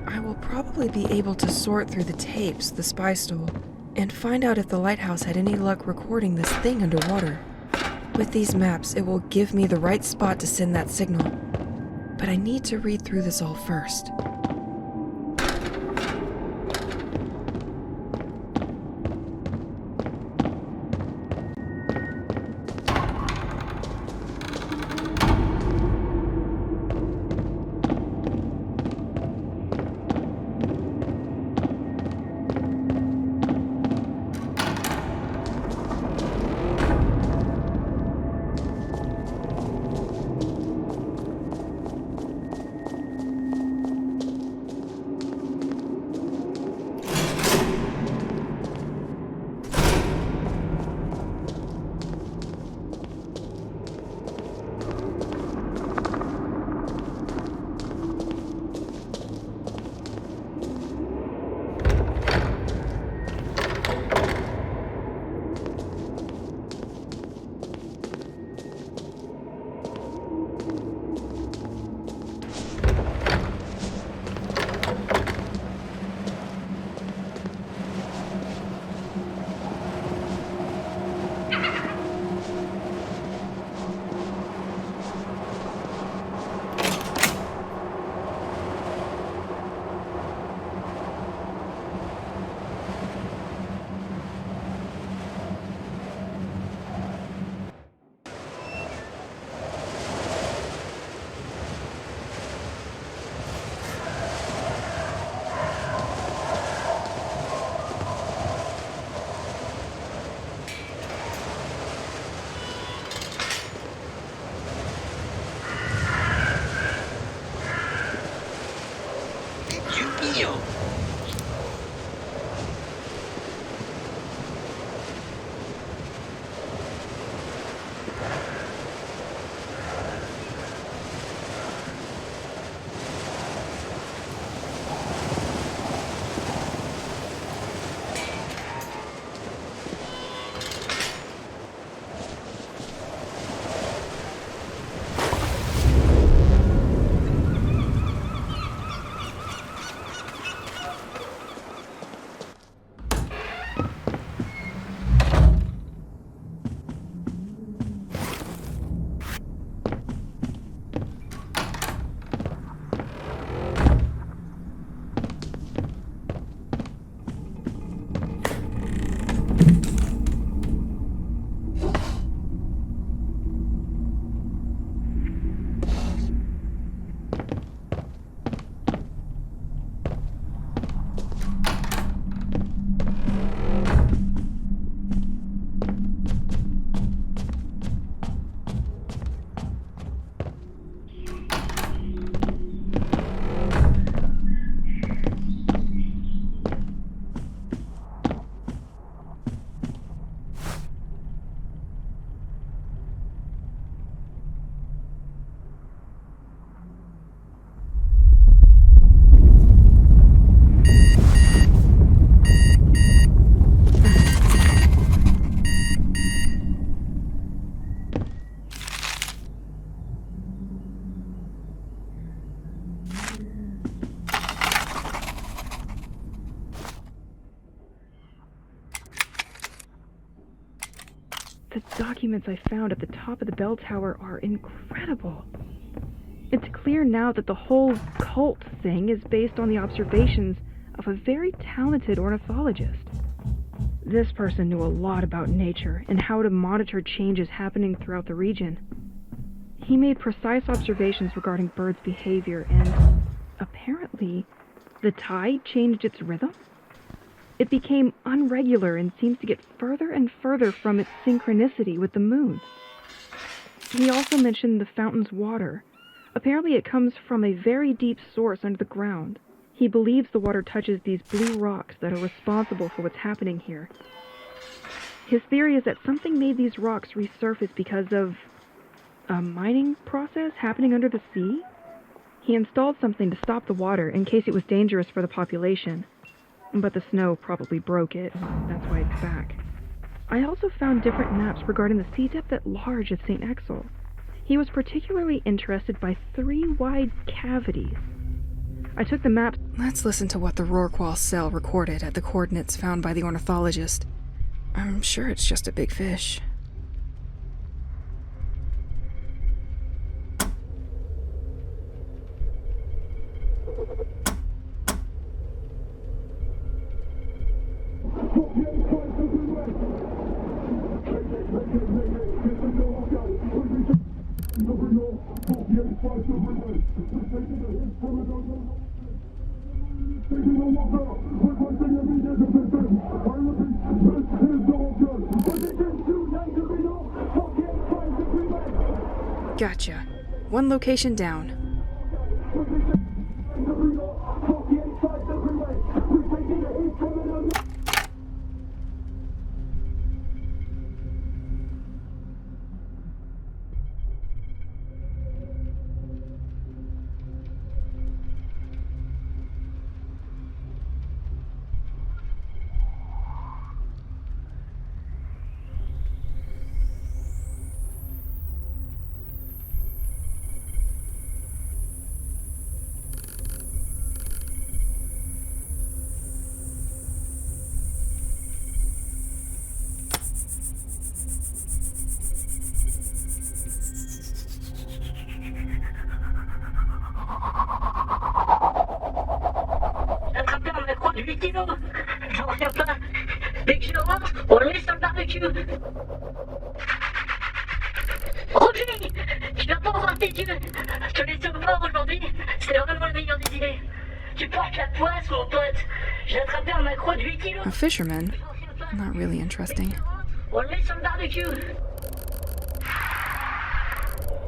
I will probably be able to sort through the tapes the spy stole and find out if the lighthouse had any luck recording this thing underwater. With these maps, it will give me the right spot to send that signal. But I need to read through this all first. The documents I found at the top of the bell tower are incredible. It's clear now that the whole cult thing is based on the observations of a very talented ornithologist. This person knew a lot about nature and how to monitor changes happening throughout the region. He made precise observations regarding birds' behavior, and apparently the tide changed its rhythm. It became unregular and seems to get further and further from its synchronicity with the moon. He also mentioned the fountain's water. Apparently it comes from a very deep source under the ground. He believes the water touches these blue rocks that are responsible for what's happening here. His theory is that something made these rocks resurface because of a mining process happening under the sea. He installed something to stop the water in case it was dangerous for the population. But the snow probably broke it. That's why it's back. I also found different maps regarding the sea depth at large of Sent-Эгзиль. He was particularly interested by 3 wide cavities. I took the maps. Let's listen to what the Rorqual cell recorded at the coordinates found by the ornithologist. I'm sure it's just a big fish. Gotcha. 1 location down. On le met sur le barbecue. Roger, tu vas pas ouvrir tes yeux. Je te laisse au bord aujourd'hui. C'était vraiment le meilleur des idées. Tu portes la poisse, mon pote. J'ai attrapé un maquereau de 8 kilos. A fisherman? Not really interesting. On le met sur le barbecue.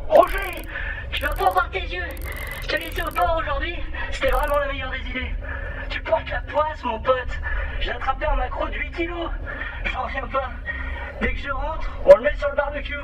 Roger, tu vas pas ouvrir tes yeux. Je te laisse au bord aujourd'hui. C'était vraiment le meilleur des idées. Tu portes la poisse, mon pote. J'ai attrapé un maquereau de 8 kilos. J'en reviens pas. Dès que je rentre, on le met sur le barbecue.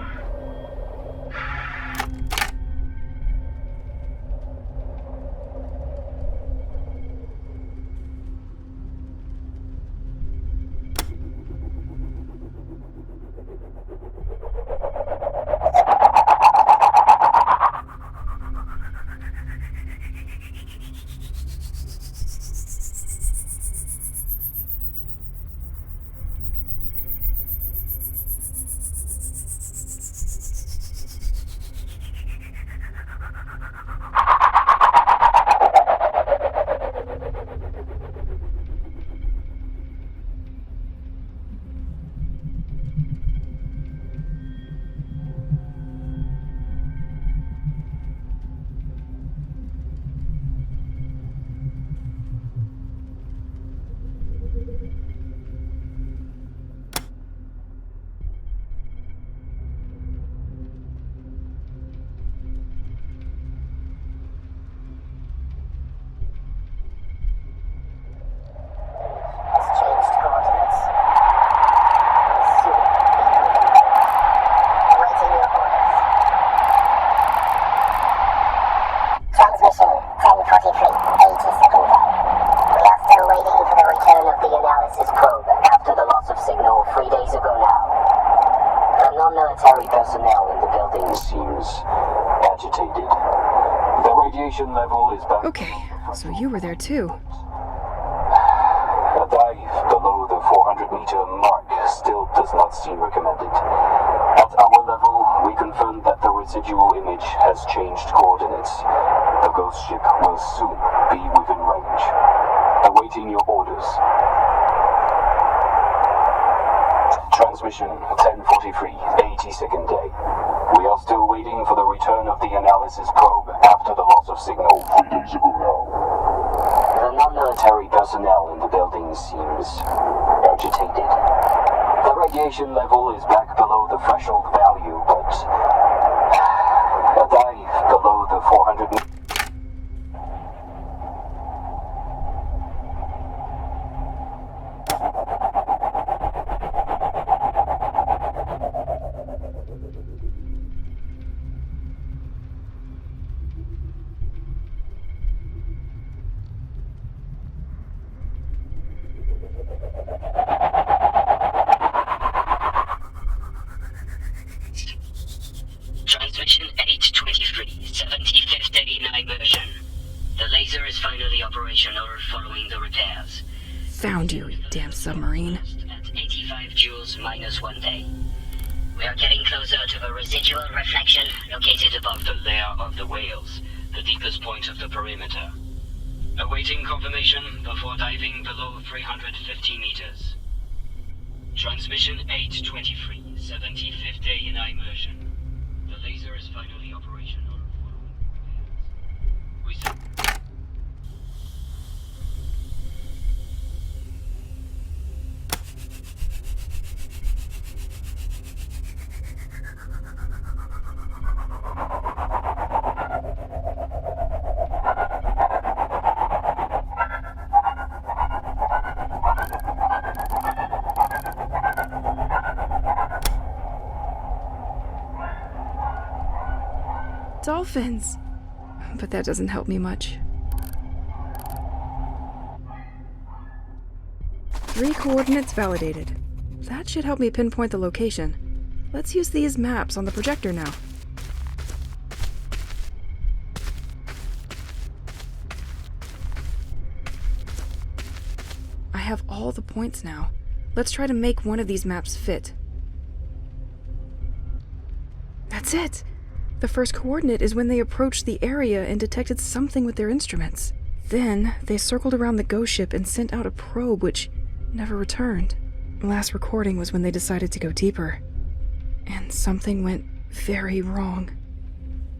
Okay, so you were there too. A dive below the 400-meter mark still does not seem recommended. At our level, we confirm that the residual image has changed coordinates. The ghost ship will soon be within range. Awaiting your orders. Transmission 1043, 82nd day. We are still waiting for the return of the analysis probe after the loss of signal 3 days ago now. The non-military personnel in the building seems agitated. The radiation level is back below the threshold value, but a dive below the 400... Found you, you damn submarine. At 85 joules minus 1 day. We are getting closer to the residual reflection located above the lair of the whales, the deepest point of the perimeter. Awaiting confirmation before diving below 350 meters. Transmission 823, 75th day in immersion. The laser is finally operational. We Dolphins! But that doesn't help me much. 3 coordinates validated. That should help me pinpoint the location. Let's use these maps on the projector now. I have all the points now. Let's try to make one of these maps fit. That's it! The first coordinate is when they approached the area and detected something with their instruments. Then, they circled around the ghost ship and sent out a probe which never returned. Last recording was when they decided to go deeper. And something went very wrong.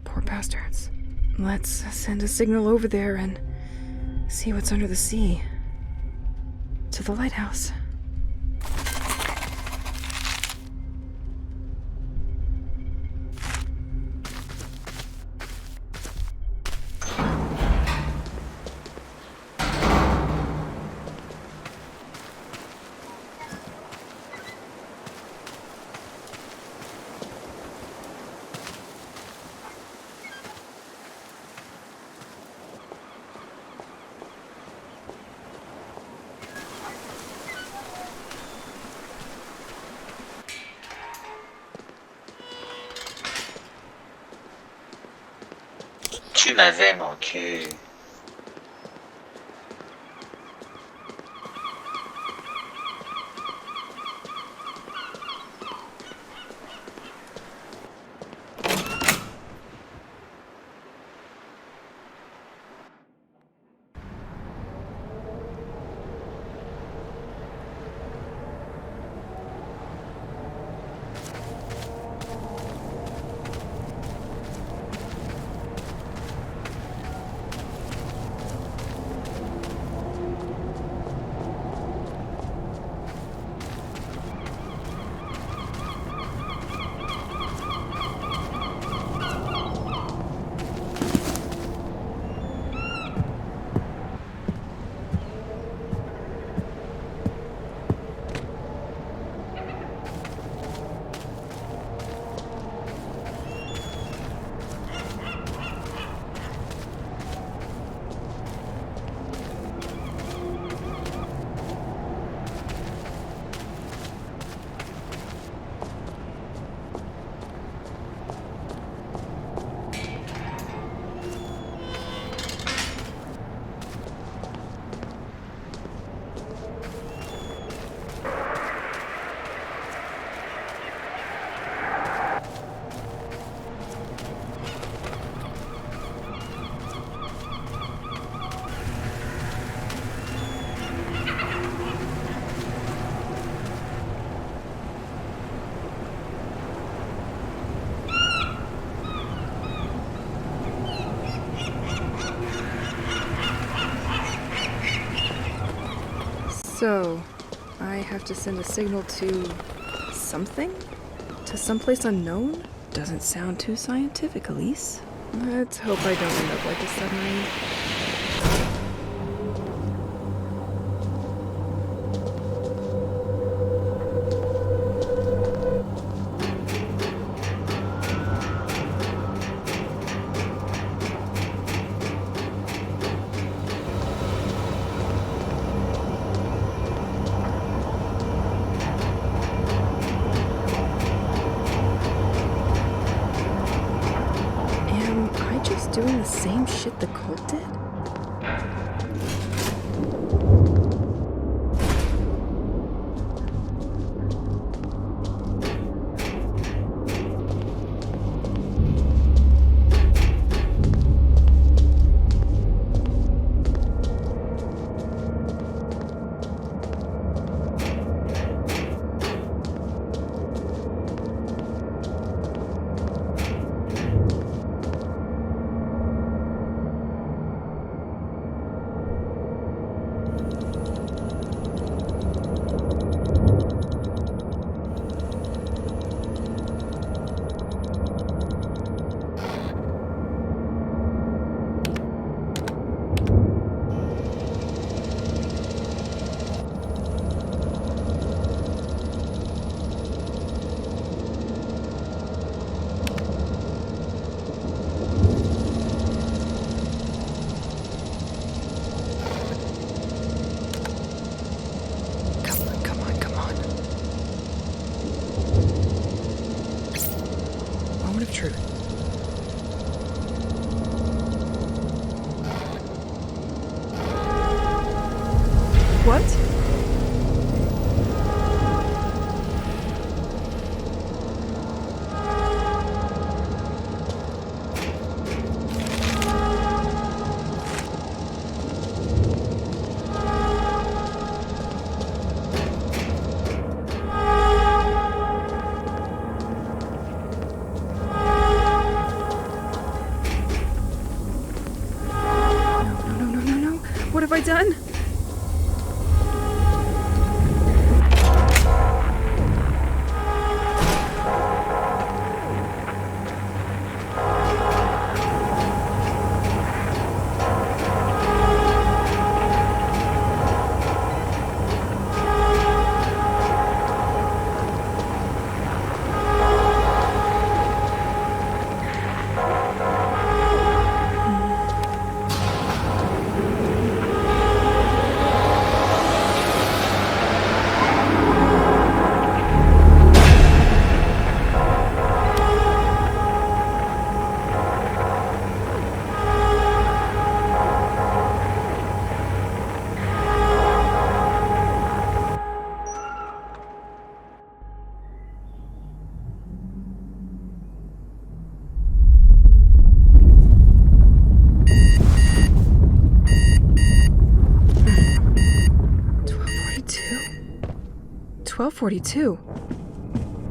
Poor bastards. Let's send a signal over there and see what's under the sea. To the lighthouse. Tu m'avais manqué. So, I have to send a signal to something? To someplace unknown? Doesn't sound too scientific, Elise. Let's hope I don't end up like a submarine. Doing the same shit the cult did? What? No. What have I done? $12:42.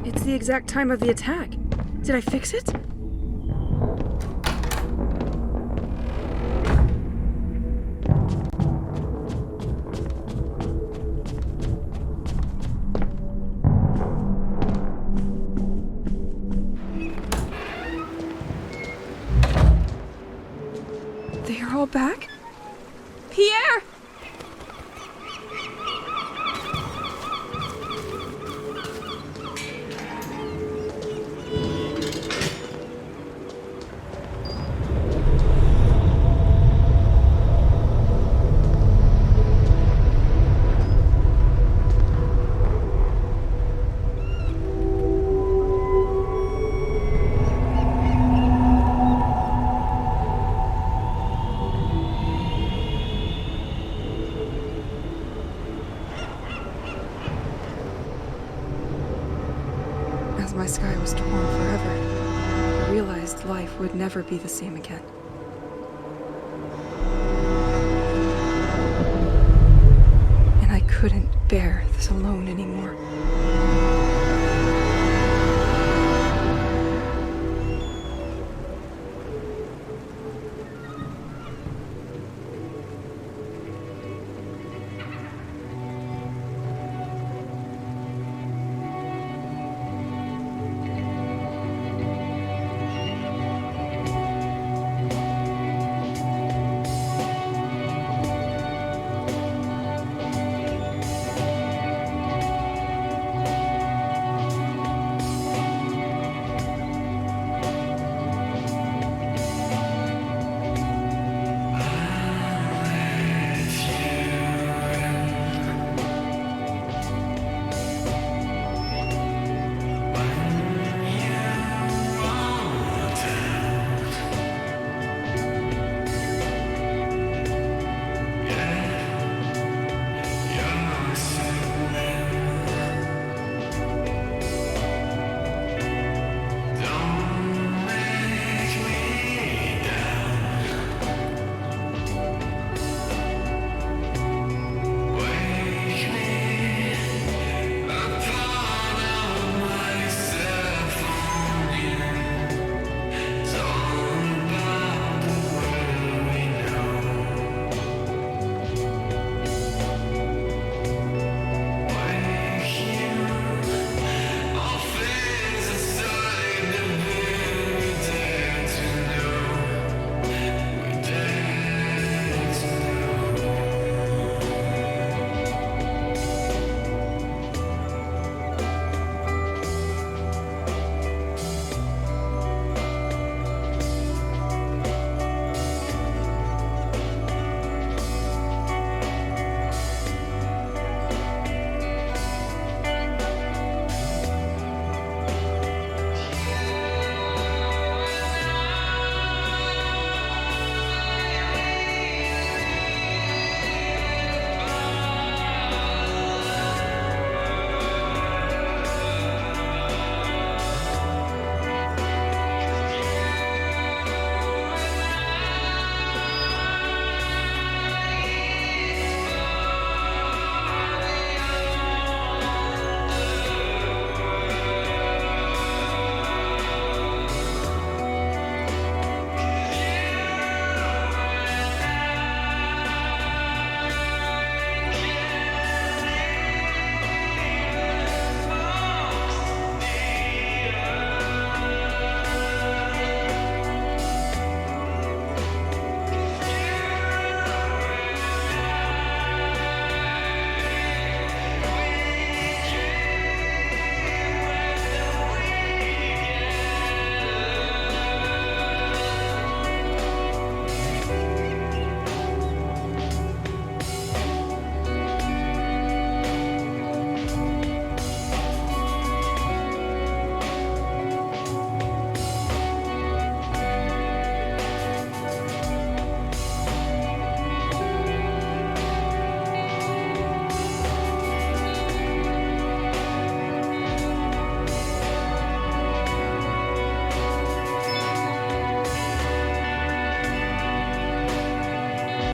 It's the exact time of the attack. Did I fix it? They are all back? Pierre! As my sky was torn forever, I realized life would never be the same again. And I couldn't bear this alone anymore.